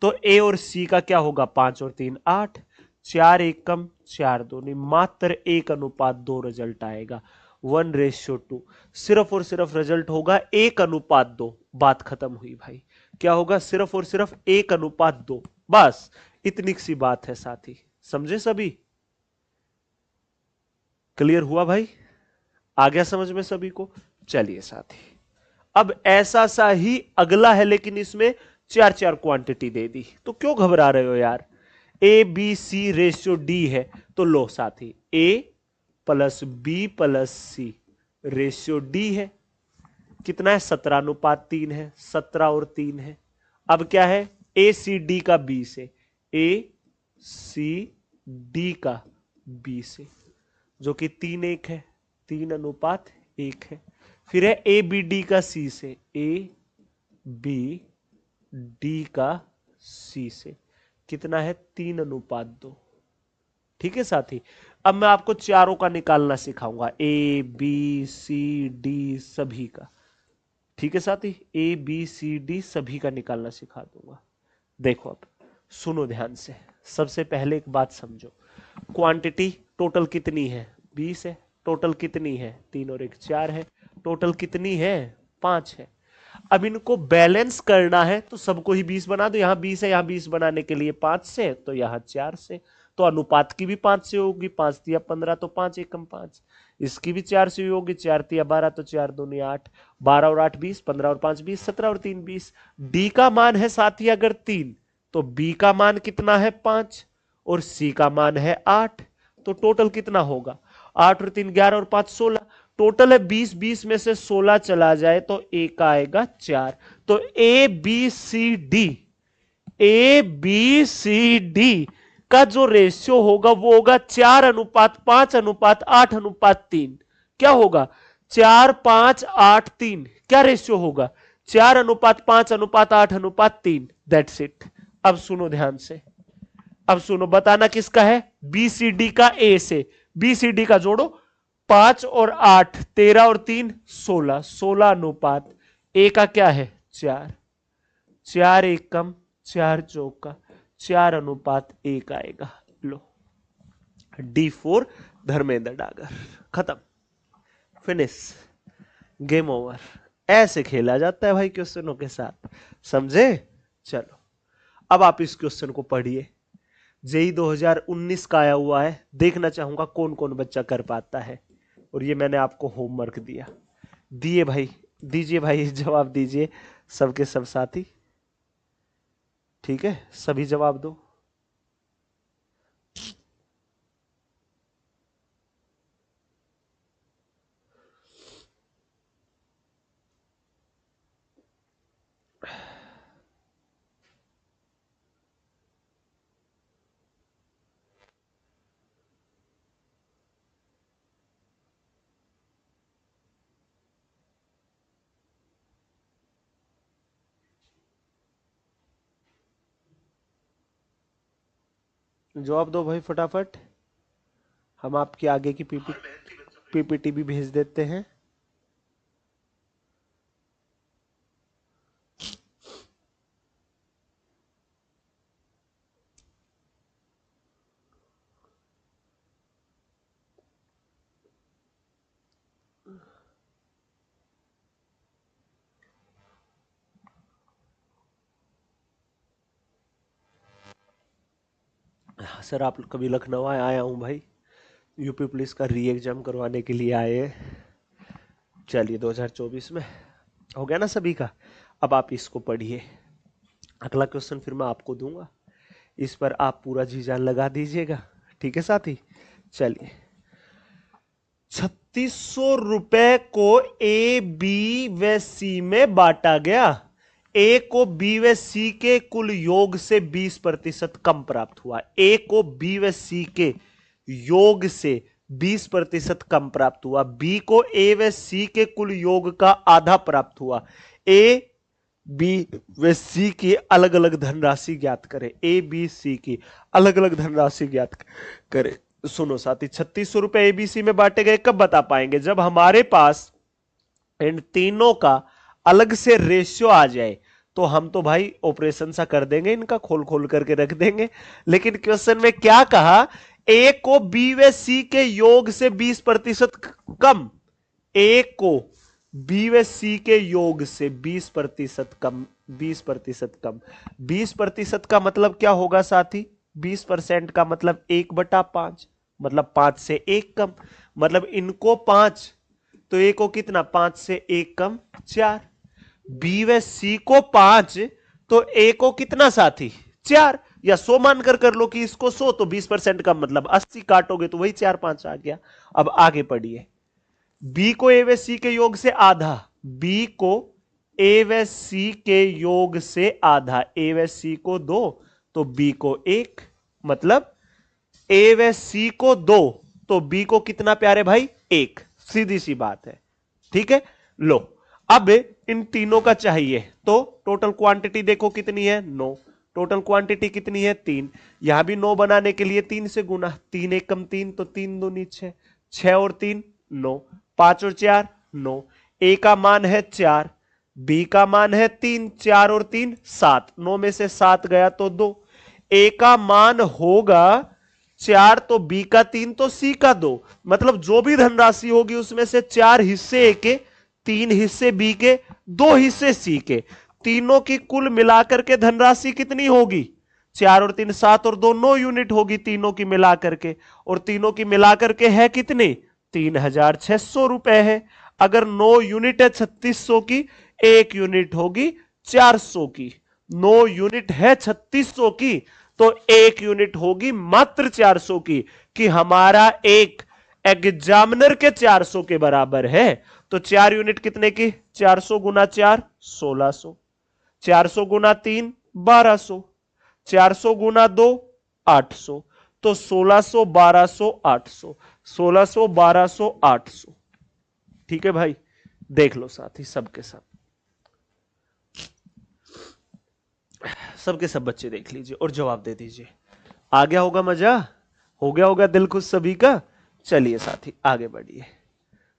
तो ए और सी का क्या होगा? 5 और 3 8। 4 एकम 4 दूनी, मात्र 1:2 रिजल्ट आएगा। 1:2। सिर्फ और सिर्फ रिजल्ट होगा 1:2। बात खत्म हुई भाई। क्या होगा? सिर्फ और सिर्फ 1:2। बस इतनी सी बात है साथी, समझे सभी? क्लियर हुआ भाई? आ गया समझ में सभी को? चलिए साथी, अब ऐसा सा ही अगला है, लेकिन इसमें 4 4 क्वांटिटी दे दी, तो क्यों घबरा रहे हो यार? A B C ratio D है, तो लो साथी, A plus B plus C ratio D है। कितना है? 17:3 है। 17 और 3 है। अब क्या है? ए सी डी का बी से, ए सी डी का बी से, जो कि 3:1 है। 3:1 है। फिर है ए बी डी का सी से, ए बी डी का सी से, कितना है? 3:2। ठीक है साथी। अब मैं आपको चारों का निकालना सिखाऊंगा, ए बी सी डी सभी का। ठीक है साथी, ए बी सी डी सभी का निकालना सिखा दूंगा। देखो अब सुनो ध्यान से। सबसे पहले एक बात समझो, क्वांटिटी टोटल कितनी है? 20 है। टोटल कितनी है? 3 और 1 4 है। टोटल कितनी है? 5 है। अब इनको बैलेंस करना है, तो सबको ही 20 बना दो। यहां 20 है, यहां 20 बनाने के लिए 5 से, तो यहां 4 से। तो अनुपात की भी 5 से होगी। 5 तिया 15, तो 5 एकम 5। इसकी भी 4 से होगी। 4 तिया 12, तो 4 दूनी 8। 12 और 8 20, 15 और 5 20, 17 और 3 20। डी का मान है साथी अगर 3, तो बी का मान कितना है? 5। और सी का मान है 8। तो टोटल कितना होगा? 8 और 3 11 और 5 16। टोटल है 20। 20 में से 16 चला जाए तो ए का आएगा 4। तो ए बी सी डी का जो रेशियो होगा वो होगा 4:5:8:8:3। क्या होगा? 4 5 8 3। क्या रेशियो होगा? 4:5:8:3। That's it. अब सुनो ध्यान से। अब सुनो, बताना किसका है? बी सी डी का ए से। बी सी डी का जोड़ो। 5 और 8 13 और 3 16। 16:, ए का क्या है? 4। 4 एकम 4 चौका 4:1 आएगा। लो, D4 धर्मेंद्र डागर। खत्म, फिनिश, गेम ओवर। ऐसे खेला जाता है भाई क्वेश्चनों के साथ, समझे? चलो अब आप इस क्वेश्चन को पढ़िए। जेई 2019 का आया हुआ है। देखना चाहूंगा कौन कौन बच्चा कर पाता है। और ये मैंने आपको होमवर्क दिया। दिए भाई, दीजिए भाई, जवाब दीजिए सबके सब साथी। ठीक है, सभी जवाब दो। जवाब दो भाई फटाफट। हम आपकी आगे की पीपीटी भी भेज देते हैं। सर आप कभी लखनऊ आया हूँ भाई, यूपी पुलिस का री एग्जाम करवाने के लिए आए हैं। चलिए 2024 में हो गया ना सभी का। अब आप इसको पढ़िए, अगला क्वेश्चन फिर मैं आपको दूंगा, इस पर आप पूरा जी जान लगा दीजिएगा। ठीक है साथी। चलिए, 3600 रुपए को ए बी व सी में बांटा गया। ए को बी व सी के कुल योग से 20% कम प्राप्त हुआ। ए को बी व सी के योग से 20% कम प्राप्त हुआ। बी को ए व सी के कुल योग का आधा प्राप्त हुआ। ए बी व सी की अलग अलग धनराशि ज्ञात करें। ए बी सी की अलग अलग धनराशि ज्ञात करें। सुनो साथी, 3600 रुपए एबीसी में बांटे गए कब बता पाएंगे? जब हमारे पास इन तीनों का अलग से रेशियो आ जाए। तो हम तो भाई ऑपरेशन सा कर देंगे, इनका खोल खोल करके रख देंगे। लेकिन क्वेश्चन में क्या कहा? ए को बी व सी के योग से 20% कम। ए को बी व सी के योग से 20% कम। 20% कम। 20% का मतलब क्या होगा साथी? 20% का मतलब 1/5, मतलब 5 से 1 कम। मतलब इनको 5, तो ए को कितना? 5 से 1 कम 4। बी व सी को 5, तो ए को कितना साथी? 4। या 100 मानकर कर लो कि इसको 100, तो 20% का मतलब 80 काटोगे तो वही 4 5 आ गया। अब आगे पढ़िए। बी को ए व सी के योग से आधा। बी को ए व सी के योग से आधा। ए व सी को 2, तो बी को 1। मतलब ए व सी को 2, तो बी को कितना प्यारे भाई? 1। सीधी सी बात है। ठीक है। लो, अब इन तीनों का चाहिए, तो टोटल क्वांटिटी देखो कितनी है? 9। टोटल क्वांटिटी कितनी है? 3। यहां भी 9 बनाने के लिए 3 से गुना। 3 1 कम 3, तो 3 दूनी 6। 6 और 3 9। 5 और 4 9। ए का मान है 4, बी का मान है 3। 4 और 3 7। 9 में से 7 गया तो 2। ए का मान होगा 4, तो बी का 3, तो सी का 2। मतलब जो भी धनराशि होगी उसमें से 4 हिस्से ए के, 3 हिस्से बी के, 2 हिस्से सी के। तीनों की कुल मिलाकर के धनराशि कितनी होगी? 4 और 3 7 और 2 9 यूनिट होगी तीनों की मिलाकर के। और तीनों की मिलाकर के है कितनी? 3600 रुपए है। अगर 9 यूनिट है 3600 की, 1 यूनिट होगी 400 की। 9 यूनिट है 3600 की, तो 1 यूनिट होगी मात्र 400 की। कि हमारा एक एग्जामिनर के 400 के बराबर है। तो 4 यूनिट कितने की? 400 गुना 4 1600। 400 गुना 3 1200। 400 गुना 2 800। तो 1600 1200 800। 1600 1200 800। ठीक है भाई, देख लो साथी, सबके सब सबके सब बच्चे देख लीजिए और जवाब दे दीजिए। आ गया होगा मजा? हो गया होगा दिल खुश सभी का? चलिए साथी आगे बढ़िए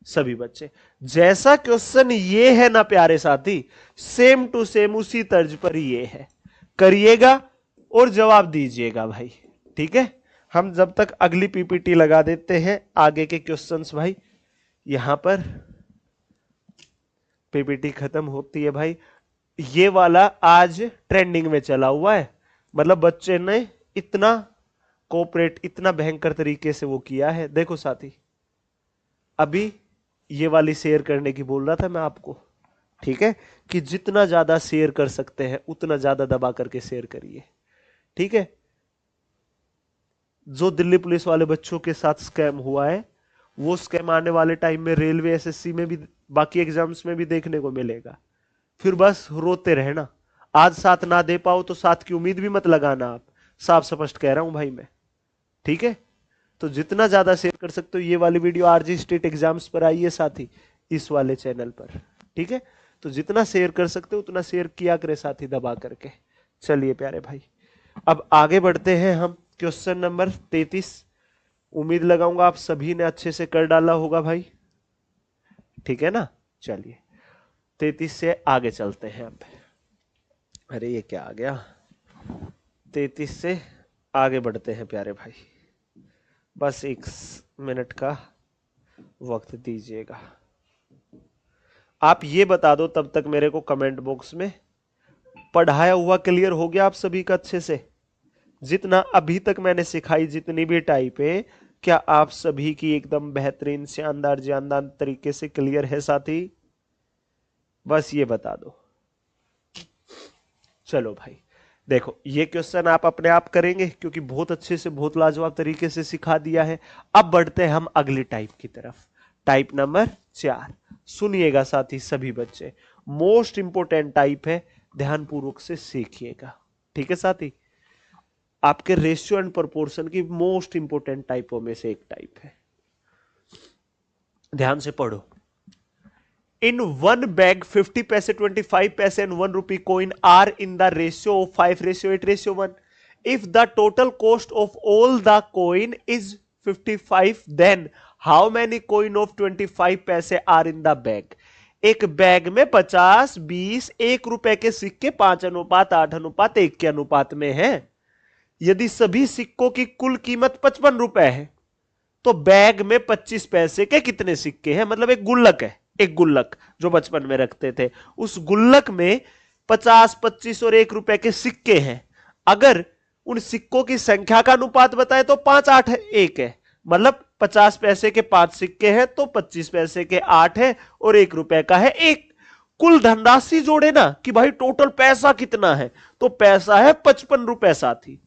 सभी बच्चे। जैसा क्वेश्चन ये है ना प्यारे साथी, सेम टू सेम उसी तर्ज पर ये है। करिएगा और जवाब दीजिएगा भाई। ठीक है। हम जब तक अगली पीपीटी लगा देते हैं आगे के क्वेश्चंस भाई। यहां पर पीपीटी खत्म होती है भाई। ये वाला आज ट्रेंडिंग में चला हुआ है। मतलब बच्चे ने इतना कोऑपरेट, इतना भयंकर तरीके से वो किया है। देखो साथी, अभी ये वाली शेयर करने की बोल रहा था मैं आपको। ठीक है, कि जितना ज्यादा शेयर कर सकते हैं उतना ज्यादा दबा करके शेयर करिए। ठीक है। जो दिल्ली पुलिस वाले बच्चों के साथ स्कैम हुआ है, वो स्कैम आने वाले टाइम में रेलवे एसएससी में भी, बाकी एग्जाम्स में भी देखने को मिलेगा। फिर बस रोते रहना। आज साथ ना दे पाओ तो साथ की उम्मीद भी मत लगाना आप। साफ स्पष्ट कह रहा हूं भाई मैं। ठीक है। तो जितना ज्यादा शेयर कर सकते हो। ये वाली वीडियो आरजी स्टेट एग्जाम्स पर आई है साथी, इस वाले चैनल पर। ठीक है। तो जितना शेयर कर सकते हो उतना शेयर किया करे साथी, दबा करके। चलिए प्यारे भाई, अब आगे बढ़ते हैं हम क्वेश्चन नंबर 33। उम्मीद लगाऊंगा आप सभी ने अच्छे से कर डाला होगा भाई, ठीक है ना। चलिए 33 से आगे चलते हैं अब। अरे ये क्या आ गया, 33 से आगे बढ़ते हैं प्यारे भाई, बस 1 मिनट का वक्त दीजिएगा। आप ये बता दो तब तक मेरे को कमेंट बॉक्स में, पढ़ाया हुआ क्लियर हो गया आप सभी का अच्छे से? जितना अभी तक मैंने सिखाई जितनी भी टाइप है, क्या आप सभी की एकदम बेहतरीन शानदार जानदार तरीके से क्लियर है साथी? बस ये बता दो। चलो भाई देखो, ये क्वेश्चन आप अपने आप करेंगे क्योंकि बहुत अच्छे से बहुत लाजवाब तरीके से सिखा दिया है। अब बढ़ते हैं हम अगली टाइप की तरफ, टाइप नंबर 4। सुनिएगा साथी सभी बच्चे, मोस्ट इंपोर्टेंट टाइप है, ध्यानपूर्वक से सीखिएगा, ठीक है साथी। आपके रेशियो एंड प्रोपोर्शन की मोस्ट इंपोर्टेंट टाइपों में से एक टाइप है, ध्यान से पढ़ो। In one bag, 50 paise, 25 paise, and 1 rupee coin are in the ratio of 5:8:1. If the total cost of all the coin is 55, then how many coin of 25 paise are in the bag? एक बैग में 50, 20, 1 रुपए के सिक्के 5:8:1 के अनुपात में है। यदि सभी सिक्कों की कुल कीमत 55 रुपए है तो बैग में 25 पैसे के कितने सिक्के हैं? मतलब एक गुल्लक है, एक गुल्लक जो बचपन में रखते थे, उस गुल्लक में 50, 25 और 1 रुपए के सिक्के हैं। अगर उन सिक्कों की संख्या का अनुपात बताए तो 5, 8, 1 है। मतलब 50 पैसे के 5 सिक्के हैं तो 25 पैसे के 8 है और 1 रुपए का है 1। कुल धनराशि जोड़े ना कि भाई टोटल पैसा कितना है, तो पैसा है 55 रुपए साथी।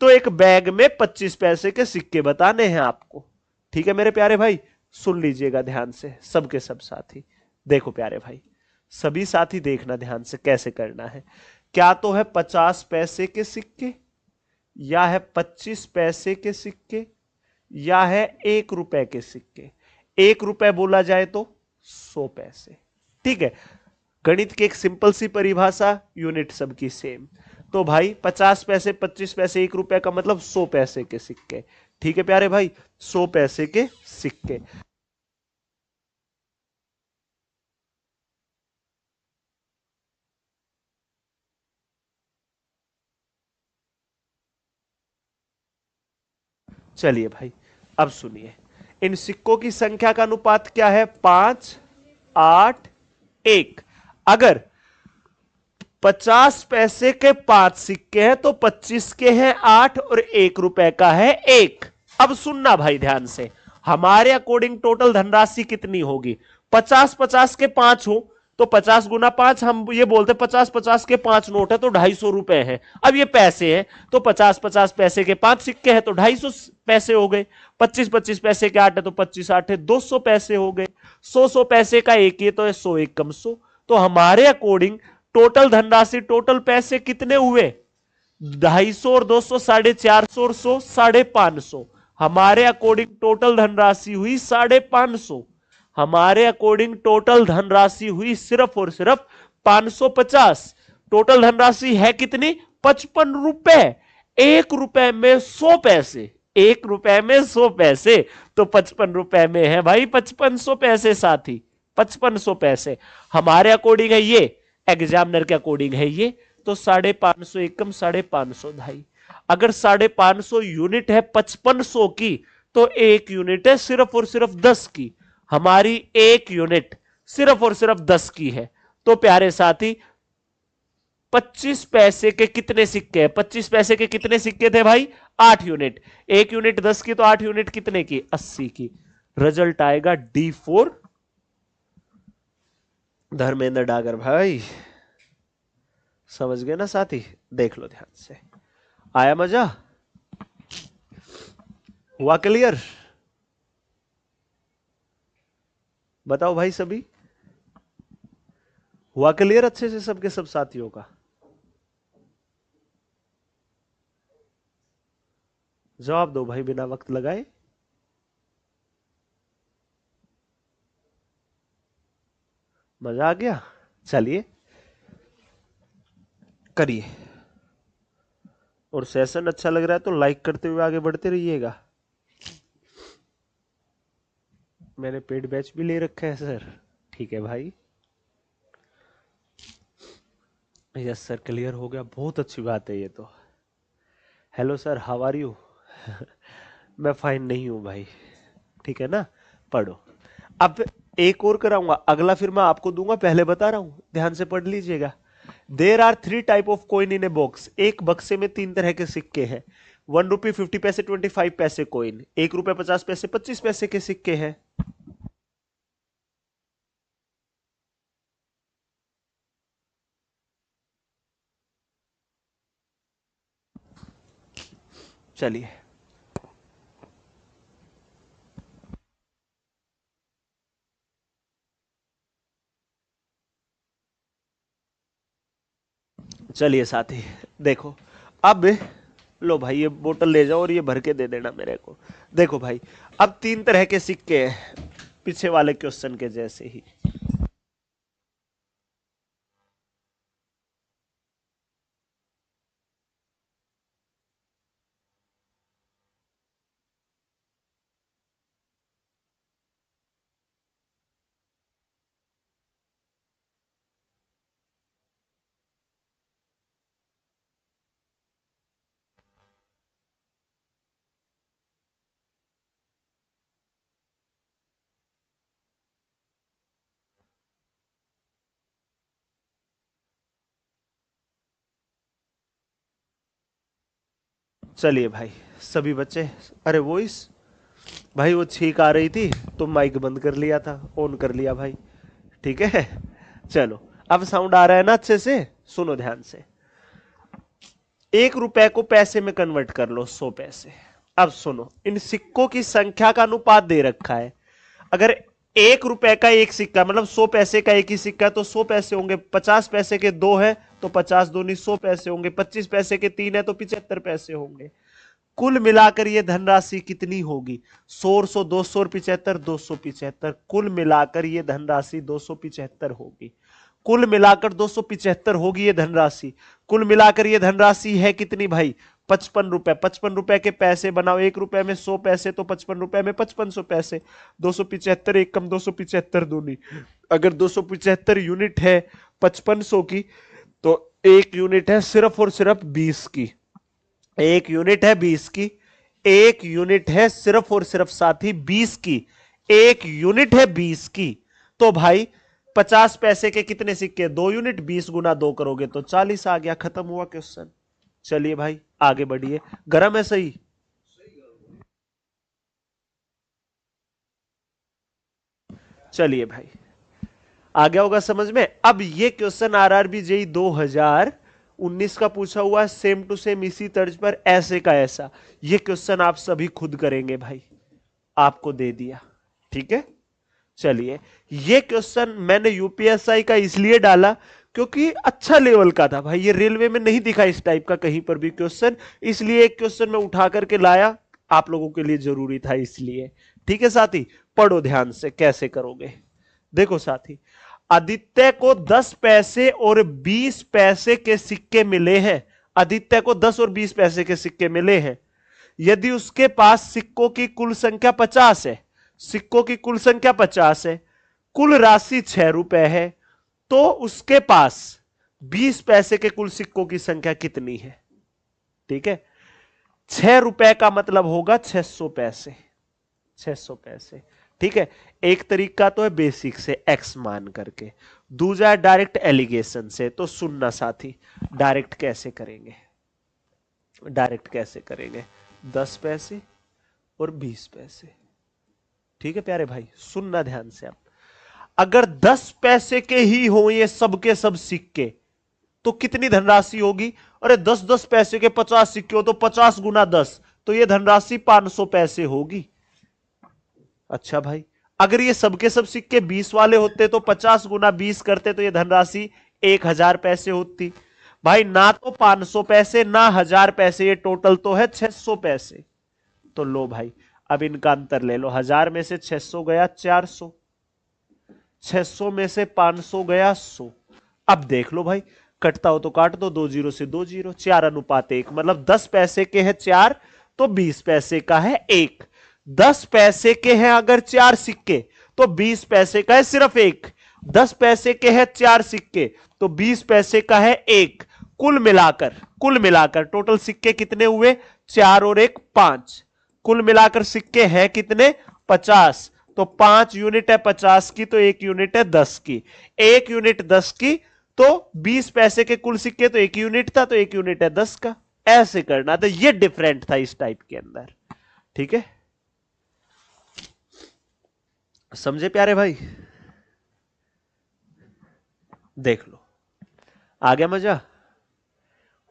तो एक बैग में 25 पैसे के सिक्के बताने हैं आपको, ठीक है मेरे प्यारे भाई। सुन लीजिएगा ध्यान से सबके सब साथी। देखो प्यारे भाई, सभी साथी देखना ध्यान से कैसे करना है। क्या तो है 50 पैसे के सिक्के, या है 25 पैसे के सिक्के, या है 1 रुपए के सिक्के। 1 रुपए बोला जाए तो 100 पैसे, ठीक है। गणित की एक सिंपल सी परिभाषा, यूनिट सबकी सेम। तो भाई 50 पैसे, 25 पैसे, 1 रुपए का मतलब 100 पैसे के सिक्के, ठीक है प्यारे भाई, 100 पैसे के सिक्के। चलिए भाई अब सुनिए, इन सिक्कों की संख्या का अनुपात क्या है? 5, 8, 1। अगर 50 पैसे के 5 सिक्के हैं तो 25 के हैं 8 और 1 रुपए का है 1। अब सुनना भाई ध्यान से, हमारे अकॉर्डिंग टोटल धनराशि कितनी होगी? 50 50 के 5 हो तो 50 गुना 5, हम ये बोलते 50 50 के 5 नोट है तो 250 रुपए है। अब ये पैसे हैं तो 50 50 पैसे के 5 सिक्के हैं तो 250 पैसे हो गए। 25 25 पैसे के 8 है तो 25 8 है 200 पैसे हो गए। 100 पैसे का एक ही तो है 100 1 कम 100। तो हमारे अकॉर्डिंग टोटल धनराशि, टोटल पैसे कितने हुए? 250 और 200 450 और 100 550। हमारे अकॉर्डिंग टोटल धनराशि हुई 550। हमारे अकॉर्डिंग टोटल धनराशि हुई सिर्फ और सिर्फ 550। टोटल धनराशि है कितनी? 55 रुपए। 1 रुपए में 100 पैसे, 1 रुपए में 100 पैसे, तो 55 रुपए में है भाई 5500 पैसे साथी, 5500 पैसे। हमारे अकॉर्डिंग है ये, एग्जामिनर के अकॉर्डिंग है ये, तो 550 एकम 550 ढाई। अगर 550 यूनिट है 5500 की तो एक यूनिट है सिर्फ और सिर्फ 10 की। हमारी एक यूनिट सिर्फ और सिर्फ 10 की है। तो प्यारे साथी 25 पैसे के कितने सिक्के हैं? 25 पैसे के कितने सिक्के थे भाई? 8 यूनिट। एक यूनिट 10 की तो 8 यूनिट कितने की? 80 की। रिजल्ट आएगा D4 धर्मेंद्र डागर भाई। समझ गए ना साथी? देख लो ध्यान से, आया मजा? हुआ क्लियर? बताओ भाई सभी, हुआ क्लियर अच्छे से सबके सब साथियों का? जवाब दो भाई बिना वक्त लगाए। मजा आ गया? चलिए करिए। और सेशन अच्छा लग रहा है तो लाइक करते हुए आगे बढ़ते रहिएगा। मैंने पेड बैच भी ले रखा है सर। ठीक है भाई। यस सर, क्लियर हो गया, बहुत अच्छी बात है ये तो। Hello sir, how are you? मैं फाइन नहीं हूं भाई। ठीक है ना, पढ़ो। अब एक और कराऊंगा, अगला फिर मैं आपको दूंगा, पहले बता रहा हूं, ध्यान से पढ़ लीजिएगा। There are 3 type of coin in a box. एक बक्से में 3 तरह के सिक्के हैं। 1 रुपी 50 पैसे 25 पैसे कॉइन। 1 रुपए 50 पैसे 25 पैसे के सिक्के हैं। चलिए, चलिए साथी, देखो। अब लो भाई, ये बोतल ले जाओ और ये भर के दे देना मेरे को। देखो भाई, अब 3 तरह के सिक्के हैं, पीछे वाले क्वेश्चन के जैसे ही। चलिए भाई, सभी बच्चे। अरे वो इस भाई, वो छींक आ रही थी तो माइक बंद कर लिया था, ऑन कर लिया भाई। ठीक है। चलो, अब साउंड आ रहा है ना अच्छे से? सुनो ध्यान से। 1 रुपए को पैसे में कन्वर्ट कर लो, 100 पैसे। अब सुनो, इन सिक्कों की संख्या का अनुपात दे रखा है। अगर 1 रुपए का एक सिक्का, मतलब 100 पैसे का एक ही सिक्का, तो 100 पैसे होंगे। 50 पैसे के दो है तो 50 दूनी 100 पैसे होंगे। 25 पैसे के 3 है तो 75 पैसे होंगे। कुल मिलाकर ये धनराशि कितनी होगी? 100 200 75 275। कुल मिलाकर ये धनराशि 275 होगी। कुल मिलाकर 275 होगी ये धनराशि। कुल मिलाकर ये धनराशि है कितनी भाई? 55 रुपए। 55 रुपए के पैसे बनाओ। 1 रुपए में 100 पैसे तो 55 रुपए में 5500 पैसे। 275 एक कम 275 दूनी। अगर 275 यूनिट है 5500 की, तो एक यूनिट है सिर्फ और सिर्फ 20 की। एक यूनिट है 20 की। एक यूनिट है सिर्फ और सिर्फ साथी 20 की। एक यूनिट है 20 की। तो भाई 50 पैसे के कितने सिक्के? 2 यूनिट। 20 गुना 2 करोगे तो 40 आ गया। खत्म हुआ क्वेश्चन। चलिए भाई, आगे बढ़िए। गरम है सही? चलिए भाई, आ गया होगा समझ में। अब ये क्वेश्चन आरआरबी जेई 2019 का पूछा हुआ है, सेम टू सेम इसी तर्ज पर, ऐसे का ऐसा। ये क्वेश्चन आप सभी खुद करेंगे भाई, आपको दे दिया। ठीक है। चलिए, ये क्वेश्चन मैंने यूपीएसआई का इसलिए डाला क्योंकि अच्छा लेवल का था भाई। ये रेलवे में नहीं दिखा इस टाइप का कहीं पर भी क्वेश्चन, इसलिए एक क्वेश्चन मैं उठा करके लाया, आप लोगों के लिए जरूरी था इसलिए। ठीक है साथी, पढ़ो ध्यान से कैसे करोगे। देखो साथी, आदित्य को 10 पैसे और 20 पैसे के सिक्के मिले हैं। आदित्य को 10 और 20 पैसे के सिक्के मिले हैं। यदि उसके पास सिक्कों की कुल संख्या 50 है, सिक्कों की कुल संख्या 50 है, कुल राशि 6 रुपए है, तो उसके पास 20 पैसे के कुल सिक्कों की संख्या कितनी है? ठीक है। 6 रुपए का मतलब होगा 600 पैसे। 600 पैसे। ठीक है। एक तरीका तो है बेसिक से एक्स मान करके, दूसरा डायरेक्ट एलिगेशन से। तो सुनना साथी, डायरेक्ट कैसे करेंगे? डायरेक्ट कैसे करेंगे? 10 पैसे और 20 पैसे। ठीक है प्यारे भाई, सुनना ध्यान से। आप अगर 10 पैसे के ही हो ये सब के सब सिक्के, तो कितनी धनराशि होगी? अरे 10 10 पैसे के 50 सिक्के हो तो 50 गुना 10, तो ये धनराशि 500 पैसे होगी। अच्छा भाई, अगर ये सबके सब सिक्के 20 वाले होते तो 50 गुना 20 करते तो ये धनराशि 1000 पैसे होती। भाई ना तो 500 पैसे ना 1000 पैसे, ये टोटल तो है 600 पैसे। तो लो भाई, अब इनका अंतर ले लो। 1000 में से 600 गया 400, 600 में से 500 गया 100। अब देख लो भाई, कटता हो तो काट दो, 2 जीरो से 2 जीरो, 4:1, मतलब 10 पैसे के हैं 4 तो 20 पैसे का है 1। 10 पैसे के हैं अगर 4 सिक्के तो 20 पैसे का है सिर्फ 1। 10 पैसे के हैं 4 सिक्के तो 20 पैसे का है 1। कुल मिलाकर टोटल सिक्के कितने हुए? 4 और 1 5। कुल मिलाकर सिक्के हैं कितने? 50। तो 5 यूनिट है 50 की, तो 1 यूनिट है 10 की। 1 यूनिट 10 की, तो 20 पैसे के कुल सिक्के तो 1 यूनिट था, तो 1 यूनिट है 10 का। ऐसे करना, तो ये डिफरेंट था इस टाइप के अंदर। ठीक है, समझे प्यारे भाई? देख लो, आ गया मजा?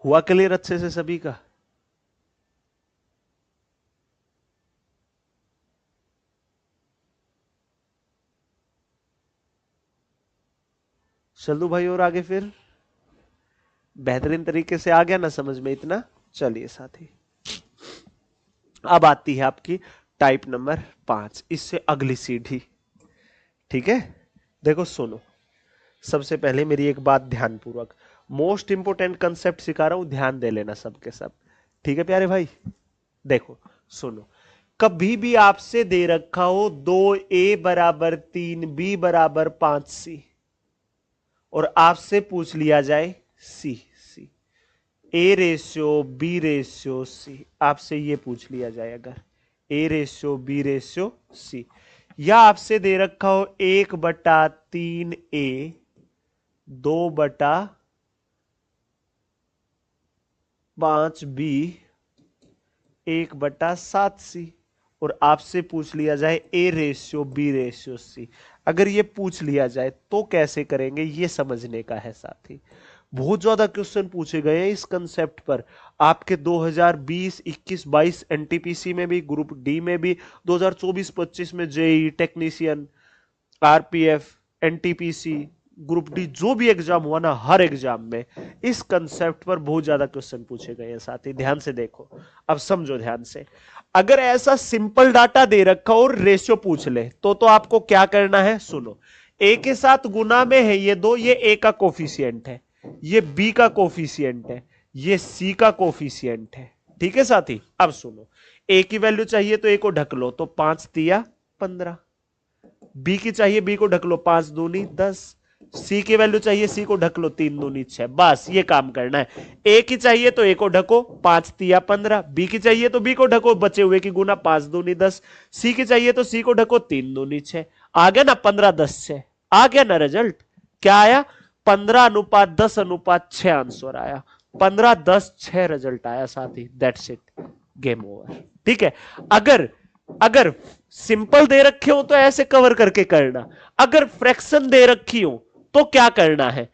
हुआ क्लियर अच्छे से सभी का? चलू भाई, और आगे फिर बेहतरीन तरीके से आ गया ना समझ में इतना? चलिए साथी, अब आती है आपकी टाइप नंबर 5, इससे अगली सीढ़ी। ठीक है, देखो सुनो, सबसे पहले मेरी एक बात ध्यानपूर्वक, मोस्ट इंपोर्टेंट कंसेप्ट सिखा रहा हूं, ध्यान दे लेना सबके सब। ठीक है प्यारे भाई, देखो सुनो, कभी भी आपसे दे रखा हो 2a बराबर 3b बराबर 5c, और आपसे पूछ लिया जाए c a ratio b ratio c, आपसे ये पूछ लिया जाए अगर a ratio b ratio c, या आपसे दे रखा हो 1/3a 2/5b 1/7c, और आपसे पूछ लिया जाए a ratio b ratio c। अगर ये पूछ लिया जाए तो कैसे करेंगे, ये समझने का है साथी। बहुत ज्यादा क्वेश्चन पूछे गए हैं इस कंसेप्ट पर आपके 2020, 21, 22 एनटीपीसी में भी, ग्रुप डी में भी, 2024, 25 में JE technician, RPF, NTPC, group D, जो भी एग्जाम हुआ ना, हर एग्जाम में इस कंसेप्ट पर बहुत ज्यादा क्वेश्चन पूछे गए हैं साथी। ध्यान से देखो, अब समझो ध्यान से। अगर ऐसा सिंपल डाटा दे रखा और रेशियो पूछ ले तो आपको क्या करना है? सुनो, ए के साथ गुना में है ये दो, ये ए का कोफिशिएंट है, ये बी का कोफिशिएंट है, ये सी का कोफिशिएंट है। ठीक है साथी, अब सुनो, ए की वैल्यू चाहिए तो ए को ढक लो, तो 5 तिया 15। बी की चाहिए, बी को ढक लो, 5 दूनी 10। सी की वैल्यू चाहिए, सी को ढक लो, 3 दूनी 6। बस ये काम करना है। ए की चाहिए तो ए को ढको, 5 तिया 15। बी की चाहिए तो बी को ढको, बचे हुए की गुना, 5 दूनी 10। सी की चाहिए तो सी को ढको, 3 दूनी 6। आ गया ना 15:10:6, आ गया ना रिजल्ट? क्या आया? 15:10:6 आंसर आया। 15:10:6 रिजल्ट आया साथी। That's it, game over. ठीक है, अगर सिंपल दे रखे हो तो ऐसे कवर करके करना, अगर फ्रैक्शन दे रखी हो तो क्या करना है?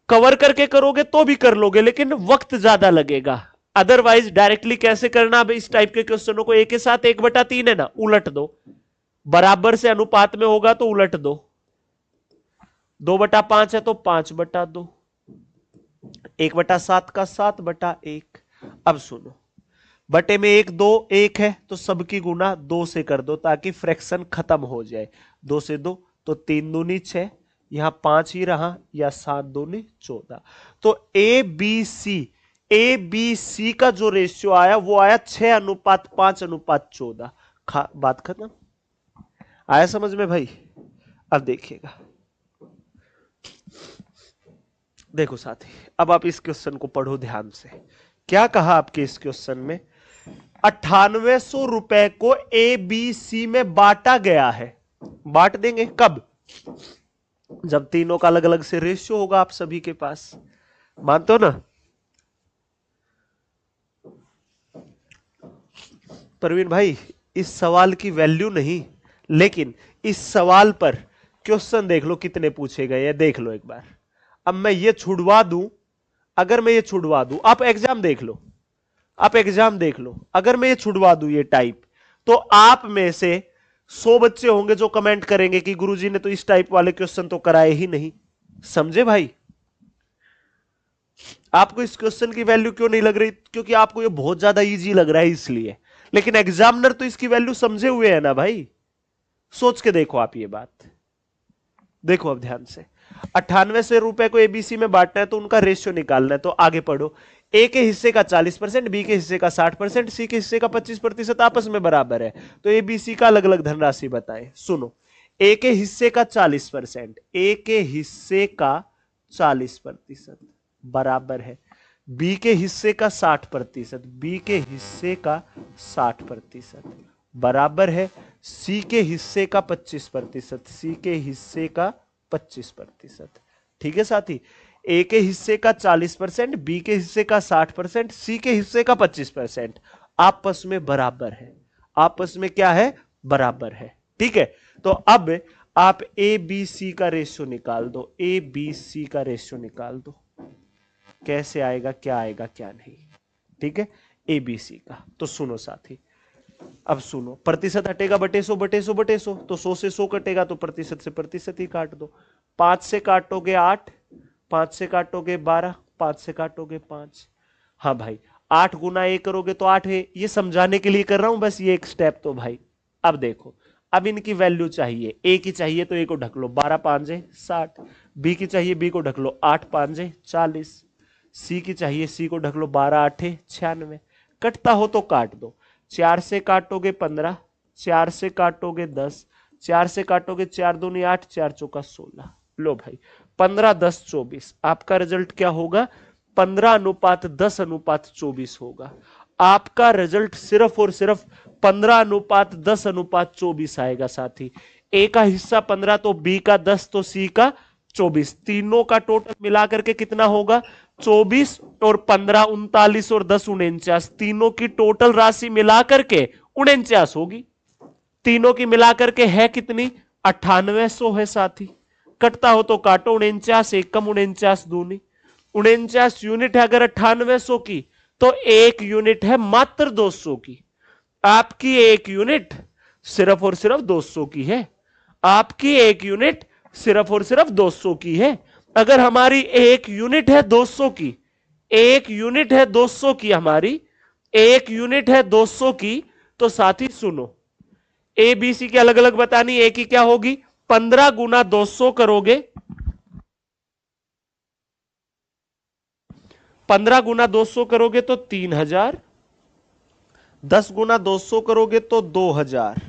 कवर करके करोगे तो भी कर लोगे, लेकिन वक्त ज्यादा लगेगा। अदरवाइज डायरेक्टली कैसे करना? अब इस टाइप के क्वेश्चनों को, 1 के साथ 1/3 है ना, उलट दो। बराबर से अनुपात में होगा तो उलट दो। 2/5 है तो 5/2, 1/7 का 7/1। अब सुनो, बटे में 1 2 1 है तो सबकी गुना 2 से कर दो ताकि फ्रैक्शन खत्म हो जाए। 2 से 2 तो 3 दूनी 6, यहां 5 ही रहा, या 7 दूनी 14। तो ए बी सी का जो रेशियो आया वो आया 6:5:14। बात खत्म। आया समझ में भाई? अब देखिएगा, देखो साथी, अब आप इस क्वेश्चन को पढ़ो ध्यान से। क्या कहा आपके इस क्वेश्चन में? 9800 रुपए को ए बी सी में बांटा गया है। बांट देंगे कब? जब तीनों का अलग अलग से रेशियो होगा आप सभी के पास। मानते हो ना? प्रवीण भाई, इस सवाल की वैल्यू नहीं, लेकिन इस सवाल पर क्वेश्चन देख लो कितने पूछे गए हैं, देख लो एक बार। अब मैं ये छुड़वा दूं, अगर मैं ये छुड़वा दूं, आप एग्जाम देख लो, आप एग्जाम देख लो, अगर मैं ये छुड़वा दूं ये टाइप, तो आप में से 100 बच्चे होंगे जो कमेंट करेंगे कि गुरुजी ने तो इस टाइप वाले क्वेश्चन तो कराए ही नहीं। समझे भाई? आपको इस क्वेश्चन की वैल्यू क्यों नहीं लग रही? क्योंकि आपको ये बहुत ज्यादा इजी लग रहा है इसलिए, लेकिन एग्जामिनर तो इसकी वैल्यू समझे हुए है ना भाई। सोच के देखो आप ये बात। देखो अब ध्यान से, 98 रुपए को एबीसी में बांटना है तो उनका रेशियो निकालना है, तो आगे पढ़ो। ए के हिस्से का 40%, बी के हिस्से का 60%, सी के हिस्से का 25% आपस में बराबर है, तो एबीसी का अलग अलग धनराशि बताएं। सुनो, ए के हिस्से का 40%, ए के हिस्से का 40% बराबर है बी के हिस्से का 60%, बी के हिस्से का 60% बराबर है सी के हिस्से का 25%, सी के हिस्से का 25%। ठीक है साथी, ए के हिस्से का 40%, बी के हिस्से का 60%, सी के हिस्से का 25% आपस में बराबर है, आपस में क्या है, बराबर है। ठीक है, तो अब आप ए बी सी का रेशियो निकाल दो, ए बी सी का रेशियो निकाल दो, कैसे आएगा, क्या आएगा, क्या नहीं। ठीक है, एबीसी का। तो सुनो साथी, अब सुनो, प्रतिशत हटेगा बटे सौ, बटे सौ बटे सौ, तो 100 से 100 कटेगा तो प्रतिशत से प्रतिशत ही काट दो। 5 से काटोगे 8, 5 से काटोगे 12, 5 से काटोगे 5। हाँ भाई, 8 गुना ए करोगे तो 8 है, ये समझाने के लिए कर रहा हूं बस ये एक स्टेप। तो भाई अब देखो, अब इनकी वैल्यू चाहिए, ए की चाहिए तो ए को ढक लो, 12 पांजे 60, बी की चाहिए, बी को ढक लो, 8 पांजे 40, सी की चाहिए, सी को ढक लो, 12 आठे 96। कटता हो तो काट दो, 4 से काटोगे 15, 4 से काटोगे 10, 4 से काटोगे 4 दूनी 8, 4 चौका 16। लो भाई, 15 10 24, आपका रिजल्ट क्या होगा, 15:10:24 होगा। आपका रिजल्ट सिर्फ और सिर्फ 15:10:24 आएगा साथी। ए का हिस्सा 15 तो बी का 10 तो सी का 24, तीनों का टोटल मिलाकर के कितना होगा, 24 और 15 39 और 10 49, तीनों की टोटल राशि मिलाकर के 49 होगी। तीनों की मिलाकर के है कितनी, 9800 है साथी। कटता हो तो काटो, 49 एक कम 49 दूनी, 49 यूनिट है अगर 9800 की, तो एक यूनिट है मात्र 200 की। आपकी एक यूनिट सिर्फ और सिर्फ 200 की है, आपकी एक यूनिट सिर्फ और सिर्फ 200 की है। अगर हमारी एक यूनिट है 200 की, एक यूनिट है 200 की, हमारी एक यूनिट है 200 की, तो साथी सुनो, ए बी सी की अलग अलग बतानी, ए की क्या होगी, 15 गुना 200 करोगे, 15 गुना 200 करोगे तो 3000, 10 गुना 200 करोगे तो 2000।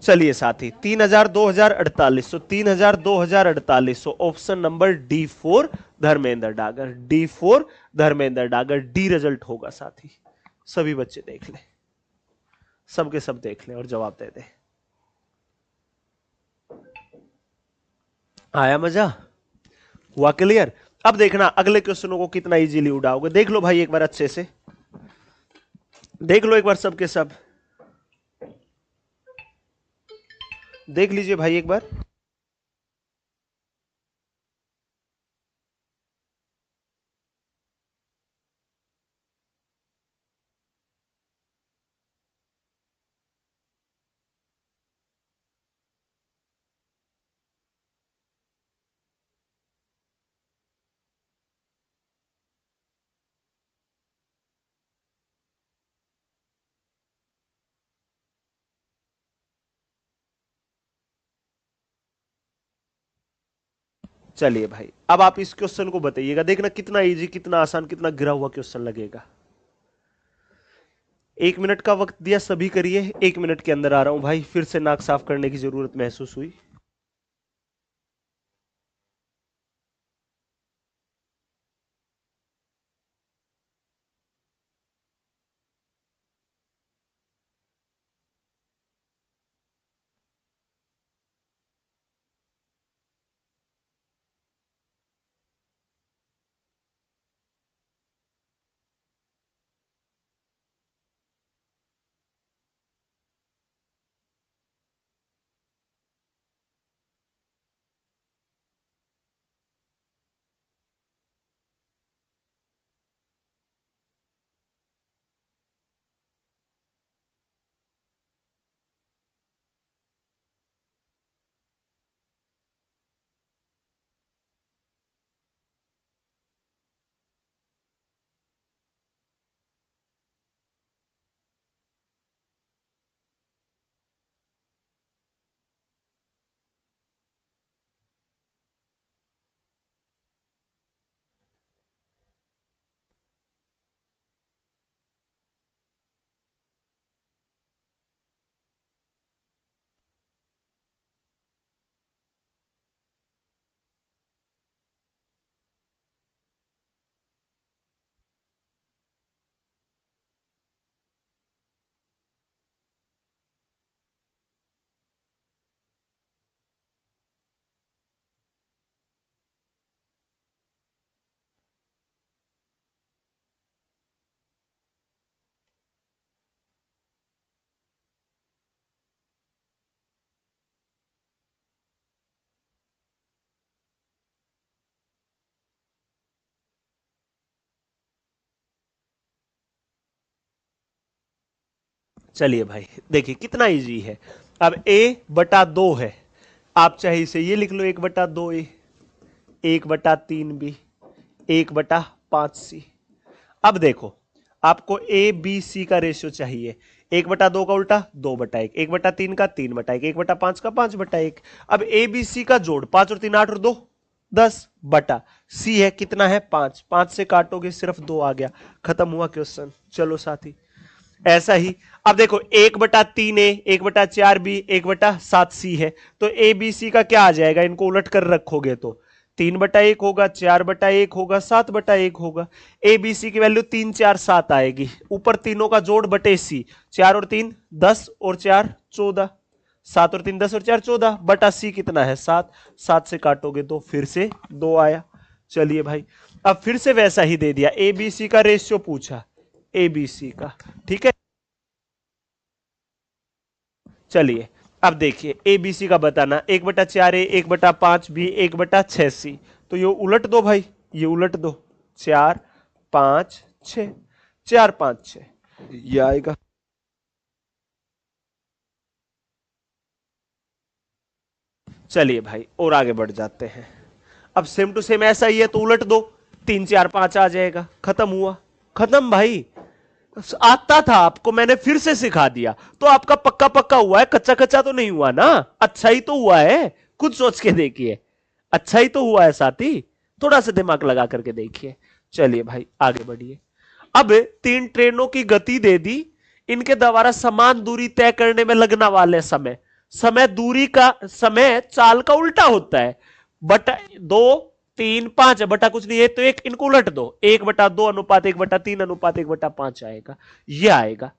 चलिए साथी, 3000 2048, 3000 2048, option number D4 Dharmendra Dagar, D4 Dharmendra Dagar, D result होगा साथी। सभी बच्चे देख ले, सबके सब देख ले और जवाब दे दे। आया मजा, हुआ क्लियर। अब देखना अगले क्वेश्चनों को कितना इजीली उड़ाओगे, देख लो भाई एक बार अच्छे से, देख लो एक बार सबके सब, देख लीजिए भाई एक बार। चलिए भाई, अब आप इस क्वेश्चन को बताइएगा, देखना कितना इजी, कितना आसान, कितना गिरा हुआ क्वेश्चन लगेगा। 1 मिनट का वक्त दिया, सभी करिए, 1 मिनट के अंदर आ रहा हूं भाई, फिर से नाक साफ करने की जरूरत महसूस हुई। चलिए भाई देखिए कितना इजी है। अब a/2 है, आप चाहे इसे ये लिख लो 1/2a, 1/3b, 1/5c। अब देखो आपको ए बी सी का रेशियो चाहिए। 1/2 का उल्टा 2/1, 1/3 का 3/1, 1/5 का 5/1। अब ए बी सी का जोड़ 5 और 3 8 और 2 10 बटा सी है कितना है 5, 5 से काटोगे सिर्फ 2 आ गया, खत्म हुआ क्वेश्चन। चलो साथी ऐसा ही अब देखो 1/3 ए, 1/4 बी, 1/7 सी है, तो ए बी सी का क्या आ जाएगा, इनको उलट कर रखोगे तो 3/1 होगा, 4/1 होगा, 7/1 होगा। ए बी सी की वैल्यू 3 4 7 आएगी, ऊपर तीनों का जोड़ बटे सी, 4 और 3 10 और 4 14, 7 और 3 10 और 4 14 बटा सी कितना है 7, 7 से काटोगे तो फिर से 2 आया। चलिए भाई अब फिर से वैसा ही दे दिया, ए बी सी का रेशियो पूछा, ए बी सी का, ठीक है। चलिए अब देखिए एबीसी का बताना, 1/4 ए, 1/5 बी, 1/6 सी। तो ये उलट दो भाई, ये उलट दो, 4 5 6, 4 5 6 ये आएगा। चलिए भाई और आगे बढ़ जाते हैं। अब सेम टू सेम ऐसा ही है तो उलट दो, 3 4 5 आ जाएगा, खत्म हुआ, खत्म भाई। आता था आपको, मैंने फिर से सिखा दिया तो आपका पक्का पक्का हुआ है, कच्चा कच्चा तो नहीं हुआ ना, अच्छा ही तो हुआ है। खुद सोच के देखिए, अच्छा ही तो हुआ है साथी, थोड़ा सा दिमाग लगा करके देखिए। चलिए भाई आगे बढ़िए। अब 3 ट्रेनों की गति दे दी, इनके द्वारा समान दूरी तय करने में लगने वाले समय, समय दूरी का समय चाल का उल्टा होता है, बटा 2 3 5 बटा कुछ नहीं है तो एक, इनको उलट दो, 1/2 अनुपात 1/3 अनुपात 1/5 आएगा, ये आएगा।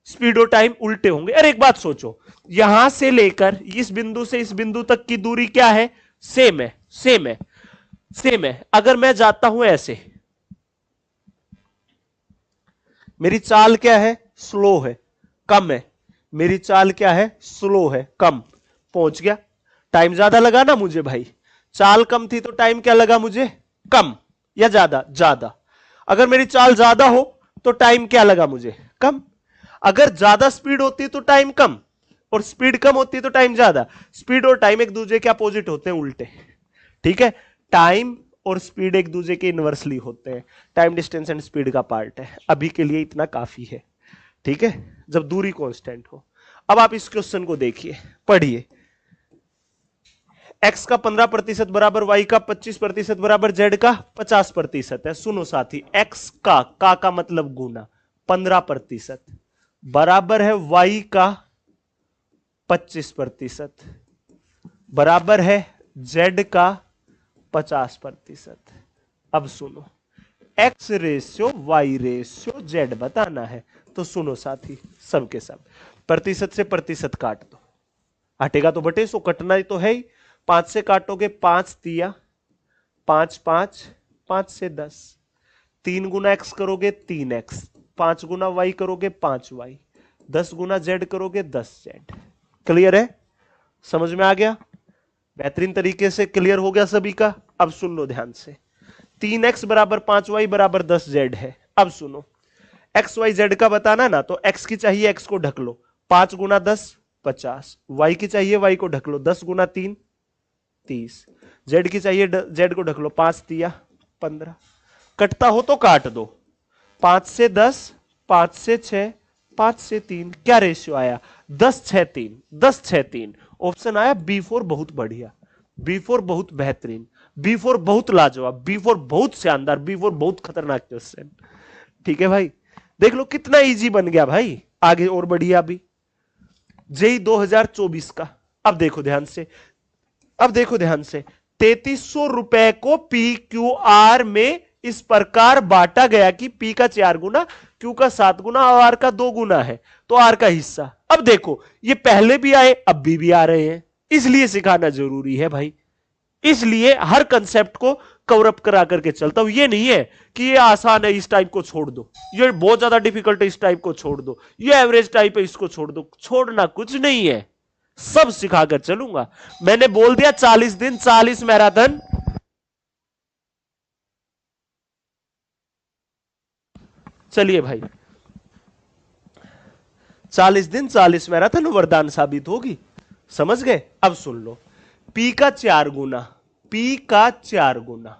स्पीड और टाइम उल्टे होंगे। अरे एक बात सोचो, यहां से लेकर इस बिंदु से इस बिंदु तक की दूरी क्या है, सेम है, सेम है, सेम है। अगर मैं जाता हूं ऐसे, मेरी चाल क्या है, स्लो है, कम है, मेरी चाल क्या है, स्लो है, कम, पहुंच गया। टाइम ज्यादा लगा ना मुझे भाई, चाल कम थी तो टाइम क्या लगा मुझे, कम, या ज्यादा, ज्यादा। अगर मेरी चाल ज्यादा हो तो टाइम क्या लगा मुझे, कम। अगर ज्यादा स्पीड होती तो टाइम कम, और स्पीड कम होती तो टाइम ज्यादा। स्पीड और टाइम एक दूसरे के अपोजिट होते हैं, उल्टे, ठीक है। टाइम और स्पीड एक दूसरे के इनवर्सली होते हैं, टाइम डिस्टेंस एंड स्पीड का पार्ट है। अभी के लिए इतना काफी है, ठीक है, जब दूरी कांस्टेंट हो। अब आप इस क्वेश्चन को देखिए, पढ़िए। x का 15% बराबर y का 25% बराबर z का 50% है। सुनो साथी, x का मतलब गुना 15% बराबर है y का 25% बराबर है z का 50%। अब सुनो, x ratio y ratio z बताना है, तो सुनो साथी सबके सब, प्रतिशत से प्रतिशत काट दो, हटेगा तो बटे सो, कटना ही तो है ही। 5 से काटोगे 5 तिया 5 5, 5 से 10, 3 गुना x करोगे 3x, 5 गुना y करोगे 5y, 10 गुना z करोगे 10z। क्लियर है, समझ में आ गया, बेहतरीन तरीके से क्लियर हो गया सभी का। अब सुन लो ध्यान से, 3x बराबर 5y बराबर 10z है। अब सुनो, एक्स वाई जेड का बताना ना, तो x की चाहिए, x को ढक लो, 5 गुना 10 50, y की चाहिए, y को ढक लो, 10 गुना 3 30, z की चाहिए, z को ढक लो, 5 तिया 15। कटता हो तो काट दो, 5 से 10, 5 से 6, 5 से 3, क्या रेशियो आया, 10 6 3, 10 6 3। ऑप्शन आया B4 बहुत बढ़िया, B4 बहुत बेहतरीन, B4 बहुत लाजवाब, B4 बहुत शानदार, B4 बहुत खतरनाक क्वेश्चन। ठीक है भाई, देख लो कितना इजी बन गया भाई। आगे और बढ़िया अभी जेई 2024 का। अब देखो ध्यान से, अब देखो ध्यान से, 3300 रुपए को पी क्यू आर में इस प्रकार बांटा गया कि पी का 4 गुना, क्यू का 7 गुना और आर का 2 गुना है, तो आर का हिस्सा। अब देखो ये पहले भी आए, अब भी आ रहे हैं, इसलिए सिखाना जरूरी है भाई, इसलिए हर कंसेप्ट को कवर अप करा करके चलता हूं। ये नहीं है कि ये आसान है इस टाइप को छोड़ दो, ये बहुत ज्यादा डिफिकल्ट है इस टाइप को छोड़ दो, ये एवरेज टाइप है इसको छोड़ दो, छोड़ना कुछ नहीं है, सब सिखाकर चलूंगा। मैंने बोल दिया 40 दिन 40 मैराथन। चलिए भाई 40 दिन 40 मैराथन वरदान साबित होगी। समझ गए? अब सुन लो, P का 4 गुना, P का 4 गुना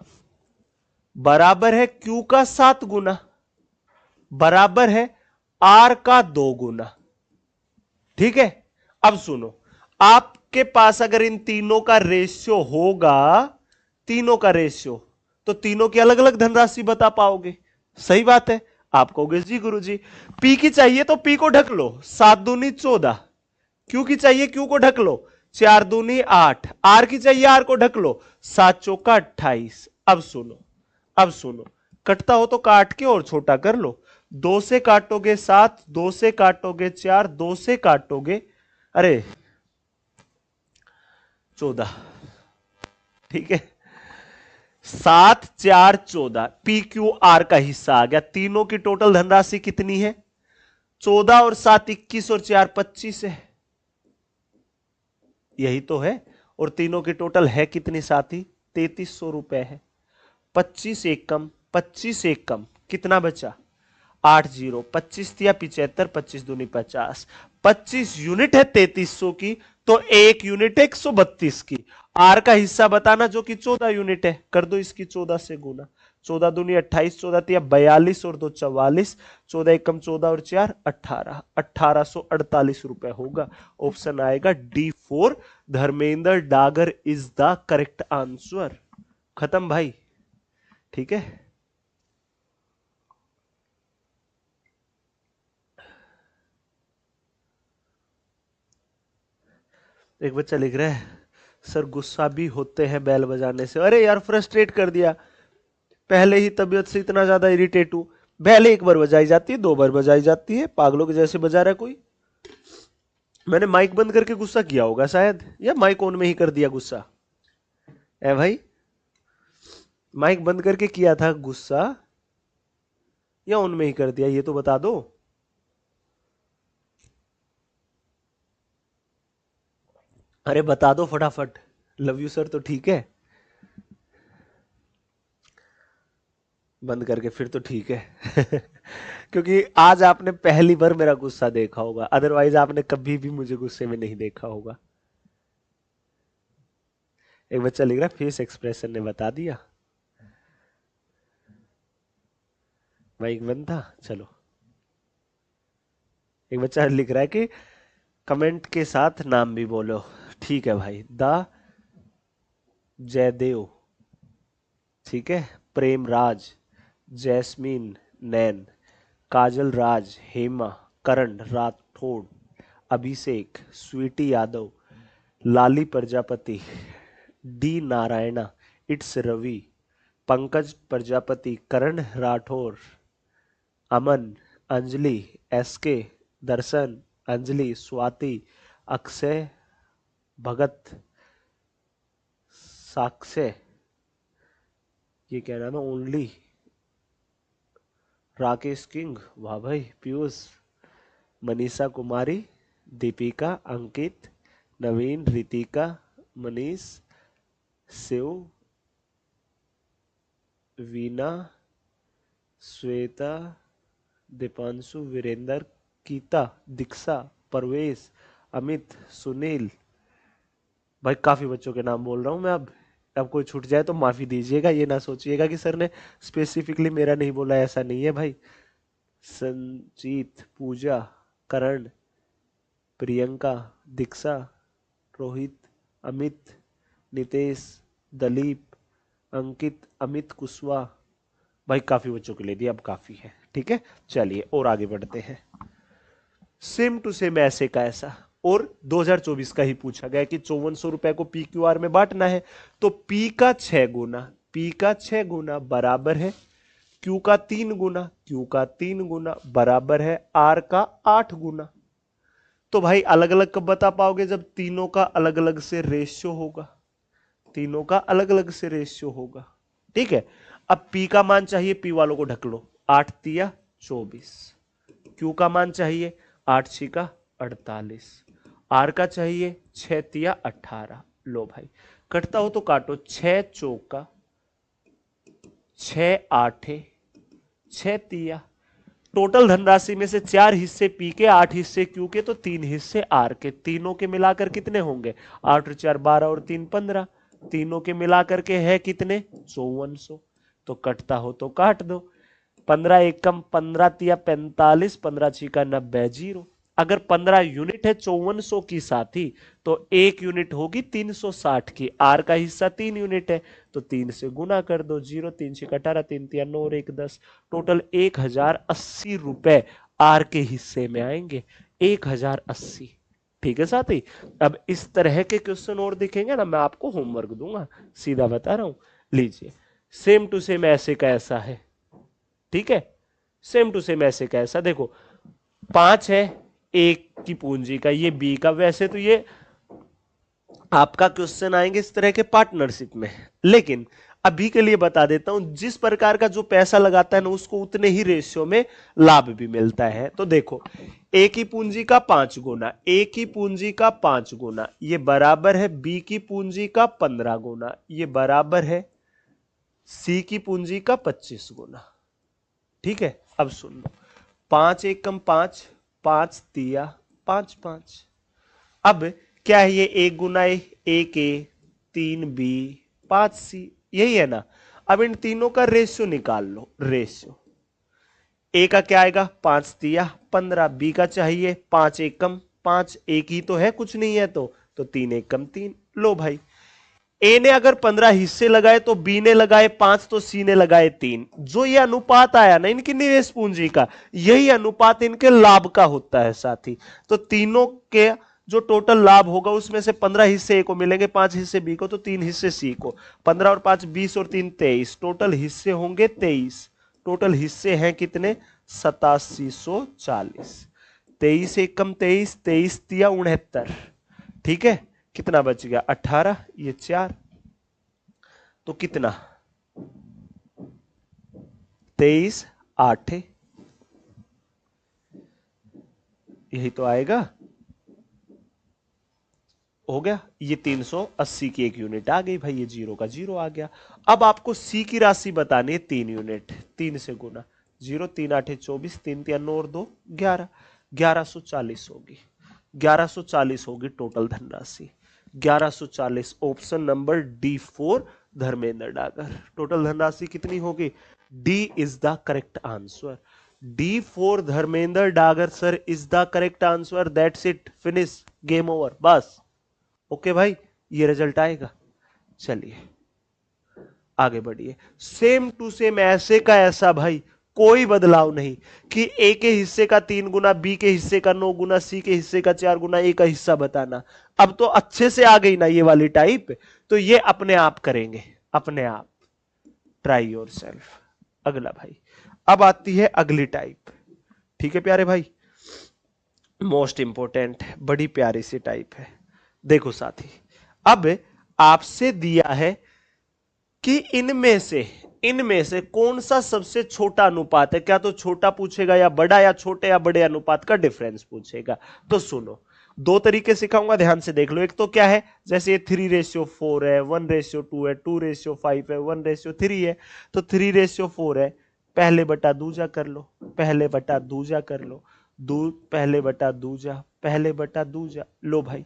बराबर है Q का 7 गुना बराबर है R का 2 गुना। ठीक है, अब सुनो, आपके पास अगर इन तीनों का रेशियो होगा, तीनों का रेशियो, तो तीनों की अलग अलग धनराशि बता पाओगे। सही बात है। आप कहोगे जी गुरुजी, पी की चाहिए तो पी को ढक लो, 7 दूनी 14। क्यू की चाहिए, क्यू को ढक लो, 4 दूनी 8। आर की चाहिए, आर को ढक लो, 7 चौका 28। अब सुनो, अब सुनो, कटता हो तो काट के और छोटा कर लो। 2 से काटोगे 7, 2 से काटोगे 4, 2 से काटोगे, अरे 14। ठीक है, 7 4 14, पी क्यू आर का हिस्सा आ गया। तीनों की टोटल धनराशि कितनी है? 14 और 7 21 और 4 25 है। यही तो है। और तीनों की टोटल है कितनी साथी? 3300 रुपए है। 25 एक कम, 25 एक कम, कितना बचा? 8 जीरो, 25 दिया 75, 25 दूनी 50। 25 यूनिट है 3300 की, तो एक यूनिट है 132 की। आर का हिस्सा बताना जो कि 14 यूनिट है, कर दो इसकी 14 से गुना। 14 दूनी 28, 14 तिया 42 और 2 44, 14 एक कम 14 और 4 18, 1848 रुपए होगा। ऑप्शन आएगा D4, Dharmendra Dagar is the correct answer. खत्म भाई। ठीक है, एक बच्चा लिख रहा है, सर गुस्सा भी होते हैं बैल बजाने से। अरे यार, फ्रस्ट्रेट कर दिया, पहले ही तबीयत से इतना ज्यादा इरिटेट हूं। बैल एक बार बजाई जाती है, 2 बार बजाई जाती है, पागलों के जैसे बजा रहा है कोई। मैंने माइक बंद करके गुस्सा किया होगा शायद, या माइक ऑन में ही कर दिया गुस्सा। ए भाई, माइक बंद करके किया था गुस्सा या ऑन में ही कर दिया, ये तो बता दो। अरे बता दो फटाफट। लव यू सर तो ठीक है, बंद करके फिर तो ठीक है। क्योंकि आज आपने पहली बार मेरा गुस्सा देखा होगा, अदरवाइज आपने कभी भी मुझे गुस्से में नहीं देखा होगा। एक बच्चा लिख रहा है फेस एक्सप्रेशन ने बता दिया। माइक बंद था, चलो। एक बच्चा लिख रहा है कि कमेंट के साथ नाम भी बोलो। ठीक है भाई, द जयदेव, ठीक है, Prem Raj, Jasmine, Nain, Kajal Raj, Hema, Karan Rathore, Abhishek, Sweety Yadav, Lali Prajapati, D Narayana, it's Ravi, Pankaj Prajapati, Karan Rathore, Aman, Anjali, SK, Darshan, Anjali, Swati, Akshay, Bhagat, Sakshay, ये क्या नाम है, ओनली, राकेश किंग, वाह भाई, पीयूष, मनीषा कुमारी, दीपिका, अंकित, नवीन, रितिका, मनीष, शिव, वीना, श्वेता, दीपांशु, वीरेंद्र, गीता, दीक्षा, परवेश, अमित, सुनील। भाई काफी बच्चों के नाम बोल रहा हूं मैं। अब कोई छूट जाए तो माफी दीजिएगा, ये ना सोचिएगा कि सर ने स्पेसिफिकली मेरा नहीं बोला, ऐसा नहीं है भाई। संजीत, पूजा, करण, प्रियंका, दीक्षा, रोहित, अमित, नितेश, दलीप, अंकित, अमित कुशवाहा। भाई काफी बच्चों के लिए दिया, अब काफी है। ठीक है, चलिए और आगे बढ़ते हैं। सेम टू सेम ऐसे का ऐसा, और 2024 का ही पूछा गया कि 5400 रुपए को पी क्यू आर में बांटना है। तो पी का 6 गुना, पी का 6 गुना बराबर है क्यू का 3 गुना, क्यू का 3 गुना बराबर है आर का 8 गुना। तो भाई अलग अलग कब बता पाओगे? जब तीनों का अलग अलग से रेशियो होगा, तीनों का अलग अलग से रेशियो होगा। ठीक है, अब पी का मान चाहिए, पी वालों को ढक लो, 8 तिया 24। क्यू का मान चाहिए, 8 छिका 48। आर का चाहिए 6 तिया 18। लो भाई, कटता हो तो काटो, 6 चौका 6 आठे 6 तिया टोटल धनराशि में से 4 हिस्से पी के, 8 हिस्से क्यू के, तो 3 हिस्से आर के। तीनों के मिलाकर कितने होंगे? 8 और 4 12 और 3 15। तीनों के मिलाकर के है कितने? 5400। तो कटता हो तो काट दो। 15 एकम 15 तिया 45, 15 छिका 90, जीरो। अगर 15 यूनिट है 5400 की साथी, तो 1 यूनिट होगी 360 की। आर का हिस्सा 3 यूनिट है, तो 3 से गुना कर दो। जीरो 3 छिक 18, 3 तिया 9 और 1 10। टोटल 1080 रुपए आर के हिस्से में आएंगे। 1080। ठीक है साथी। अब इस तरह के क्वेश्चन और दिखेंगे ना, मैं आपको होमवर्क दूंगा, सीधा बता रहा हूं। लीजिए, सेम टू सेम ऐसे का ऐसा है। ठीक है, सेम टू सेम ऐसे का ऐसा। देखो 5 है एक की पूंजी का, ये बी का। वैसे तो ये आपका क्वेश्चन आएंगे इस तरह के पार्टनरशिप में, लेकिन अभी के लिए बता देता हूं, जिस प्रकार का जो पैसा लगाता है ना, उसको उतने ही रेशियो में लाभ भी मिलता है। तो देखो, ए की पूंजी का 5 गुना, ए की पूंजी का 5 गुना, ये बराबर है बी की पूंजी का 15 गुना, ये बराबर है सी की पूंजी का 25 गुना। ठीक है, अब सुन लो, 5 एकम 5, 5 तिया 5 5। अब क्या है ये? 1 गुना एक ए, 3 बी, 5 सी, यही है ना। अब इन तीनों का रेशियो निकाल लो। रेशियो ए का क्या आएगा? 5 तिया 15, बी का चाहिए 5 एकम 5, एक ही तो है, कुछ नहीं है तो 3 एकम 3। लो भाई, ए ने अगर 15 हिस्से लगाए तो बी ने लगाए 5, तो सी ने लगाए 3। जो ये अनुपात आया ना इनकी निवेश पूंजी का, यही अनुपात इनके लाभ का होता है साथी। तो तीनों के जो टोटल लाभ होगा उसमें से 15 हिस्से ए को मिलेंगे, 5 हिस्से बी को, तो 3 हिस्से सी को। 15 और 5 20 और 3 23, टोटल हिस्से होंगे 23। टोटल हिस्से हैं कितने? 8740। 23 एकम 23, 23 तिया 69। ठीक है, कितना बच गया? 18, ये 4, तो कितना? 23 8, यही तो आएगा। हो गया, ये 380 की एक यूनिट आ गई भाई, ये जीरो का जीरो आ गया। अब आपको सी की राशि बतानी है 3 यूनिट। 3 से गुना, जीरो 3 8 24, 3 3 9 और 2 11, 1140 होगी। 1140 होगी टोटल धनराशि। 1140, option number D4 Dharmendra Dagar. Total धनराशि कितनी होगी? D is the correct answer. D4 Dharmendra Dagar sir is the correct answer. That's it, finish, game over, बस। ओके भाई, ये रिजल्ट आएगा। चलिए आगे बढ़िए। सेम टू सेम ऐसे का ऐसा भाई, कोई बदलाव नहीं कि ए के हिस्से का 3 गुना, बी के हिस्से का 9 गुना, सी के हिस्से का 4 गुना, ए का हिस्सा बताना। अब तो अच्छे से आ गई ना ये वाली टाइप, तो ये अपने आप करेंगे, अपने आप। Try your self. अगला भाई, अब आती है अगली टाइप। ठीक है प्यारे भाई, मोस्ट इंपोर्टेंट, बड़ी प्यारी सी टाइप है। देखो साथी, अब आपसे दिया है कि इनमें से कौन सा सबसे छोटा अनुपात है। क्या तो छोटा पूछेगा या बड़ा, या छोटे या बड़े अनुपात का डिफरेंस पूछेगा। तो सुनो, दो तरीके सिखाऊंगा, ध्यान से देख लो। एक तो क्या है, जैसे ये 3:4 है, 1:2 है, 2:5 है, 1:3 है, तो 3:4 है, पहले बटा दूजा कर लो, पहले बटा दूजा कर लो, पहले बटा दूजा, पहले बटा दूजा। लो भाई,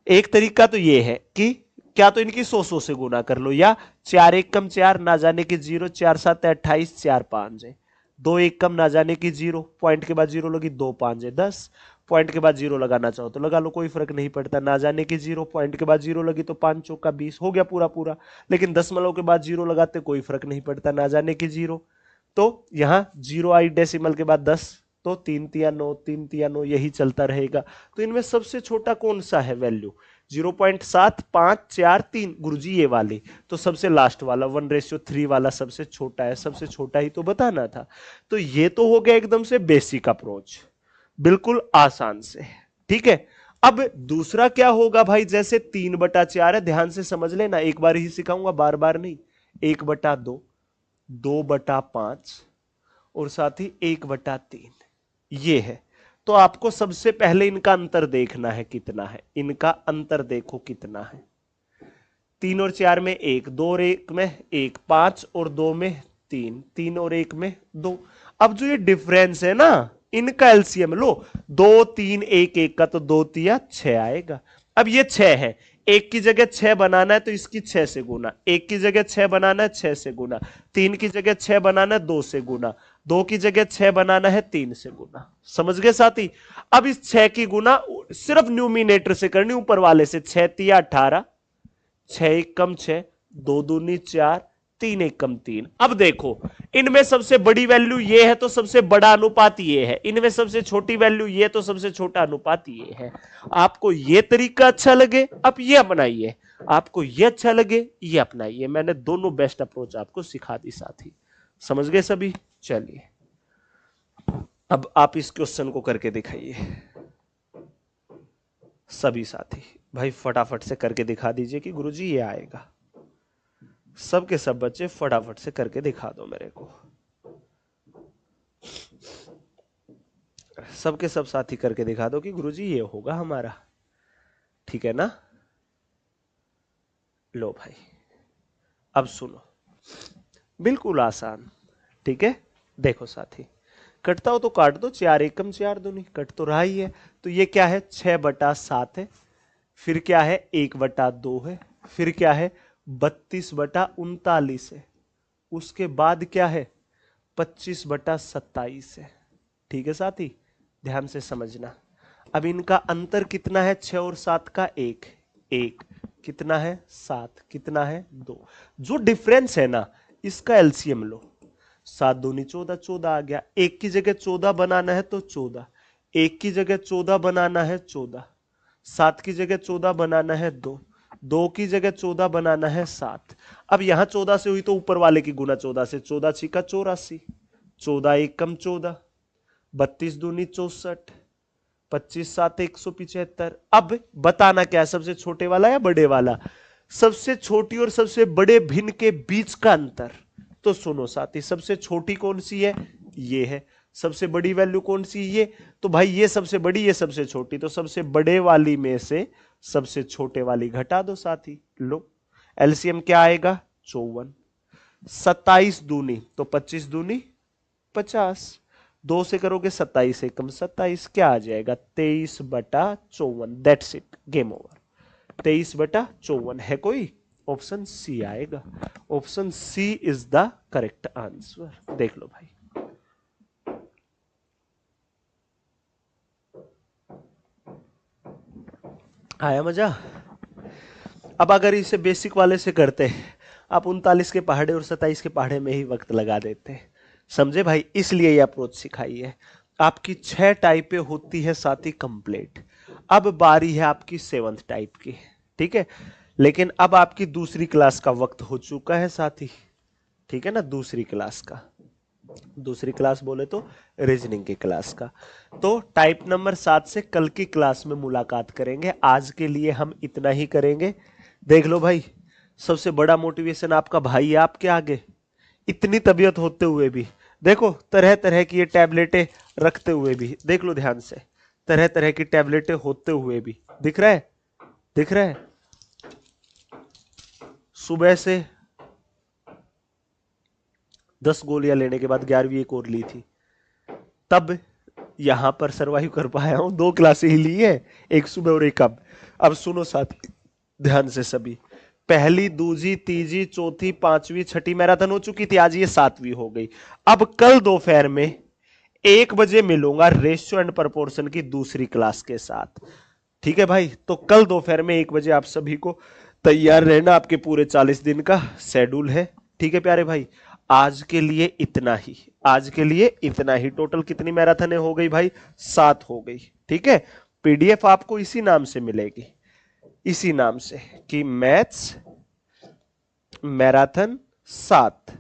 एक तरीका तो ये है कि क्या तो इनकी 100 से गुना कर लो, या 4 एकम 4 ना जाने की 0, 4 7 28, 4 5 है, 2 एकम ना जाने की 0, पॉइंट के बाद 0 लगी, 2 5 है 10, पॉइंट के बाद 0 लगाना चाहो तो लगा लो, कोई फर्क नहीं पड़ता। ना जाने की 0, पॉइंट के बाद 0 लगी तो 5 चौका 20, हो गया पूरा पूरा। लेकिन दशमलव के बाद 0 लगाते कोई फर्क नहीं पड़ता, ना जाने की 0, तो यहां 0 आई डेसिमल के बाद 10, तो 3 तिया 9, 3 तिया 9, यही चलता रहेगा। तो इनमें सबसे छोटा कौन सा है वैल्यू? 0.7 5 4 3, गुरुजी ये वाली। तो सबसे लास्ट वाला 1:3 वाला सबसे छोटा है, सबसे छोटा ही तो बताना था। तो ये तो हो गया एकदम से बेसिक अप्रोच, बिल्कुल आसान से। ठीक है, अब दूसरा क्या होगा भाई, जैसे 3/4 है, ध्यान से समझ लेना, एक बार ही सिखाऊंगा, बार बार नहीं। 1/2, 2/5 और साथ ही 1/3, ये है। तो आपको सबसे पहले इनका अंतर देखना है, कितना है इनका अंतर, देखो कितना है। 3 और 4 में 1, 2 और 1 में 1, 5 और 2 में 3, 3 और 1 में 2। अब जो ये डिफरेंस है ना, इनका एलसीएम लो, 2 3 1 1 का तो 2 तिया 6 आएगा। अब ये 6 है, एक की जगह 6 बनाना है तो इसकी 6 से गुना, एक की जगह 6 बनाना है 6 से गुना, 3 की जगह 6 बनाना है 2 से गुना, 2 की जगह 6 बनाना है 3 से गुना। समझ गए साथी? अब इस 6 की गुना सिर्फ न्यूमिनेटर से करनी, ऊपर वाले से। 6 तिया 18, 6 एक कम 6, 2 दूनी 4, 3 एक कम 3। अब देखो, इनमें सबसे बड़ी वैल्यू ये है तो सबसे बड़ा अनुपात ये है, इनमें सबसे छोटी वैल्यू ये तो सबसे छोटा अनुपात ये है। आपको ये तरीका अच्छा लगे आप ये अपनाइए, आपको ये अच्छा लगे ये अपनाइए। मैंने दोनों बेस्ट अप्रोच आपको सिखा दी साथी। समझ गए सभी? चलिए अब आप इस क्वेश्चन को करके दिखाइए सभी साथी। भाई फटाफट से करके दिखा दीजिए कि गुरुजी ये आएगा। सबके सब बच्चे फटाफट से करके दिखा दो मेरे को। सबके सब साथी करके दिखा दो कि गुरुजी ये होगा हमारा। ठीक है ना? लो भाई अब सुनो, बिल्कुल आसान। ठीक है, देखो साथी, कटता हो तो काट दो, 4 एकम 4 दूनी, कट तो रहा ही है। तो ये क्या है? 6/7 है, फिर क्या है? 1/2 है, फिर क्या है? 32/39 है, उसके बाद क्या है? 25/27 है। ठीक है साथी, ध्यान से समझना। अब इनका अंतर कितना है? 6 और 7 का 1 1, कितना है? 7, कितना है? 2। जो डिफरेंस है ना, इसका एलसीएम लो। 7 दूनी 14, 14 आ गया। एक की जगह 14 बनाना है तो 14, एक की जगह 14 बनाना है 14, 7 की जगह 14 बनाना है 2, 2 की जगह 14 बनाना है 7। अब यहां 14 से हुई तो ऊपर वाले की गुना 14 से, 14 छिका 84, 14 एक कम 14, 32 दूनी 64, 25 7 175। अब बताना क्या है, सबसे छोटे वाला या बड़े वाला? सबसे छोटी और सबसे बड़े भिन्न के बीच का अंतर। तो सुनो साथी, सबसे छोटी कौन सी है? ये है। सबसे बड़ी वैल्यू कौन सी? ये। तो भाई ये सबसे बड़ी, ये सबसे छोटी, तो सबसे बड़े वाली में से सबसे छोटे वाली घटा दो साथी। लो एलसीएम क्या आएगा? 54। 27 दूनी तो 25 दूनी 50, 2 से करोगे 27 एकम 27, क्या आ जाएगा? 23/54। That's it, game over. 23/54 है कोई? ऑप्शन सी आएगा। Option C is the correct answer. देख लो भाई, आया मजा? अब अगर इसे बेसिक वाले से करते, आप 39 के पहाड़े और 27 के पहाड़े में ही वक्त लगा देते। समझे भाई? इसलिए यह अप्रोच सिखाई है। आपकी 6 टाइपें होती है साथी कंप्लीट। अब बारी है आपकी 7th टाइप की। ठीक है, लेकिन अब आपकी दूसरी क्लास का वक्त हो चुका है साथी। ठीक है ना? दूसरी क्लास का, दूसरी क्लास बोले तो रीजनिंग की क्लास का। तो टाइप नंबर 7 से कल की क्लास में मुलाकात करेंगे। आज के लिए हम इतना ही करेंगे। देख लो भाई, सबसे बड़ा मोटिवेशन आपका भाई है आपके आगे। इतनी तबीयत होते हुए भी देखो, तरह तरह की ये टैबलेटें रखते हुए भी, देख लो ध्यान से, तरह तरह की टैबलेटें होते हुए भी, दिख रहा है? दिख रहा है? सुबह से 10 गोलियां लेने के बाद 11वीं एक और ली थी, तब यहां पर सरवाइव कर पाया हूं। 2 क्लासें ही ली है, एक सुबह और एक अब। अब सुनो साथी ध्यान से सभी, पहली, दूसरी, तीसरी, चौथी, 5वीं, 6ठी मैराथन हो चुकी थी, आज ये 7वीं हो गई। अब कल दोपहर में 1 बजे मिलूंगा रेशियो एंड प्रपोर्शन की दूसरी क्लास के साथ। ठीक है भाई? तो कल दोपहर में 1 बजे आप सभी को तैयार रहना, आपके पूरे 40 दिन का शेड्यूल है। ठीक है प्यारे भाई? आज के लिए इतना ही, आज के लिए इतना ही। टोटल कितनी मैराथन हो गई भाई? 7 हो गई। ठीक है, पीडीएफ आपको इसी नाम से मिलेगी, इसी नाम से कि मैथ्स मैराथन 7।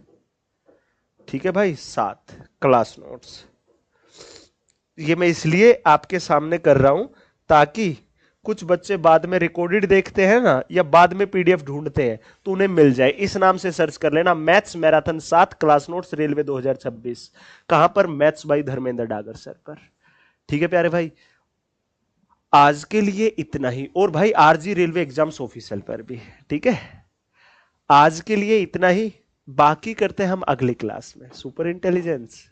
ठीक है भाई? 7 क्लास नोट्स। ये मैं इसलिए आपके सामने कर रहा हूं ताकि कुछ बच्चे बाद में रिकॉर्डेड देखते हैं ना, या बाद में पीडीएफ ढूंढते हैं तो उन्हें मिल जाए। इस नाम से सर्च कर लेना, maths marathon 7 class notes railway 2026। कहां पर? Maths by Dharmendra Dagar sir पर। ठीक है प्यारे भाई? आज के लिए इतना ही। और भाई आरजी रेलवे एग्जाम्स ऑफिशियल पर भी। ठीक है, आज के लिए इतना ही, बाकी करते हैं हम अगली क्लास में। Super intelligence.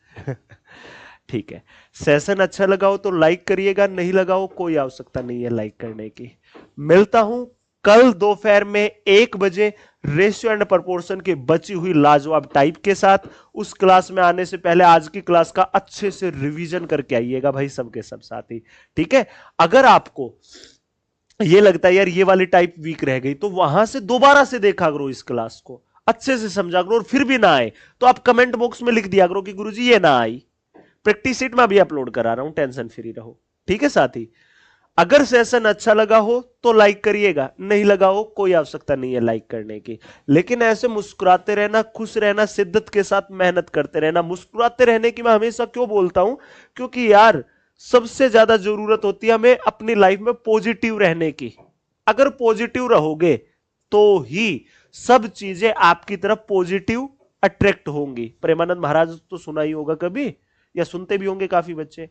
ठीक है। सेशन अच्छा लगा हो तो लाइक करिएगा, नहीं लगा हो कोई आवश्यकता नहीं है लाइक करने की। मिलता हूं कल दोपहर में 1 बजे रेशियो एंड प्रोपोर्शन की बची हुई लाजवाब टाइप के साथ। उस क्लास में आने से पहले आज की क्लास का अच्छे से रिवीजन करके आइएगा भाई, सबके सब साथी। ठीक है। अगर आपको ये लगता है यार ये वाली टाइप वीक रह गई, तो वहां से दोबारा से देखा करो, इस क्लास को अच्छे से समझा करो, और फिर भी ना आए तो आप कमेंट बॉक्स में लिख दिया करो कि गुरुजी ये ना आई। प्रैक्टिस सीट में भी अपलोड करा रहा हूं, टेंशन फ्री रहो। ठीक है साथी। अगर सेशन अच्छा लगा हो तो लाइक करिएगा, नहीं लगा हो कोई आवश्यकता नहीं है लाइक करने की। लेकिन ऐसे मुस्कुराते रहना, खुश रहना, शिद्दत के साथ मेहनत करते रहना। मुस्कुराते रहने की मैं हमेशा क्यों बोलता हूं, क्योंकि यार सबसे ज्यादा जरूरत होती है हमें अपनी लाइफ में पॉजिटिव रहने की। अगर पॉजिटिव रहोगे तो ही सब चीजें आपकी तरफ पॉजिटिव अट्रैक्ट होंगी। प्रेमानंद महाराज तो सुना ही होगा कभी, या सुनते भी होंगे काफी बच्चे।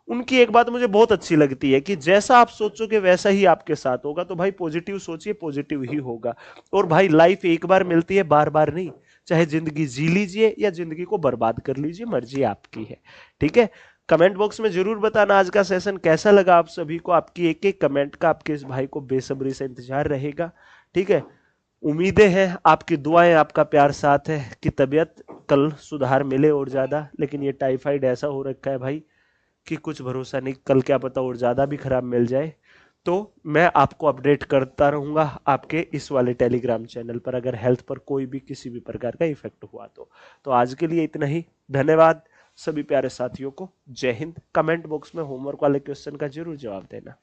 उनकी एक बात मुझे बहुत अच्छी लगती है कि जैसा आप सोचोगे वैसा ही आपके साथ होगा। तो भाई पॉजिटिव सोचिए, पॉजिटिव ही होगा। और भाई लाइफ एक बार मिलती है, बार बार नहीं। चाहे जिंदगी जी लीजिए या जिंदगी को बर्बाद कर लीजिए, मर्जी आपकी है। ठीक है। कमेंट बॉक्स में जरूर बताना आज का सेशन कैसा लगा आप सभी को। आपकी एक एक कमेंट का आपके इस भाई को बेसब्री से इंतजार रहेगा। ठीक है। उम्मीदें हैं, आपकी दुआएं, आपका प्यार साथ है कि तबीयत कल सुधार मिले और ज्यादा। लेकिन ये टाइफाइड ऐसा हो रखा है भाई कि कुछ भरोसा नहीं, कल क्या पता और ज्यादा भी खराब मिल जाए। तो मैं आपको अपडेट करता रहूंगा आपके इस वाले टेलीग्राम चैनल पर, अगर हेल्थ पर कोई भी किसी भी प्रकार का इफेक्ट हुआ तो आज के लिए इतना ही। धन्यवाद सभी प्यारे साथियों को। जय हिंद। कमेंट बॉक्स में होमवर्क वाले क्वेश्चन का जरूर जवाब देना।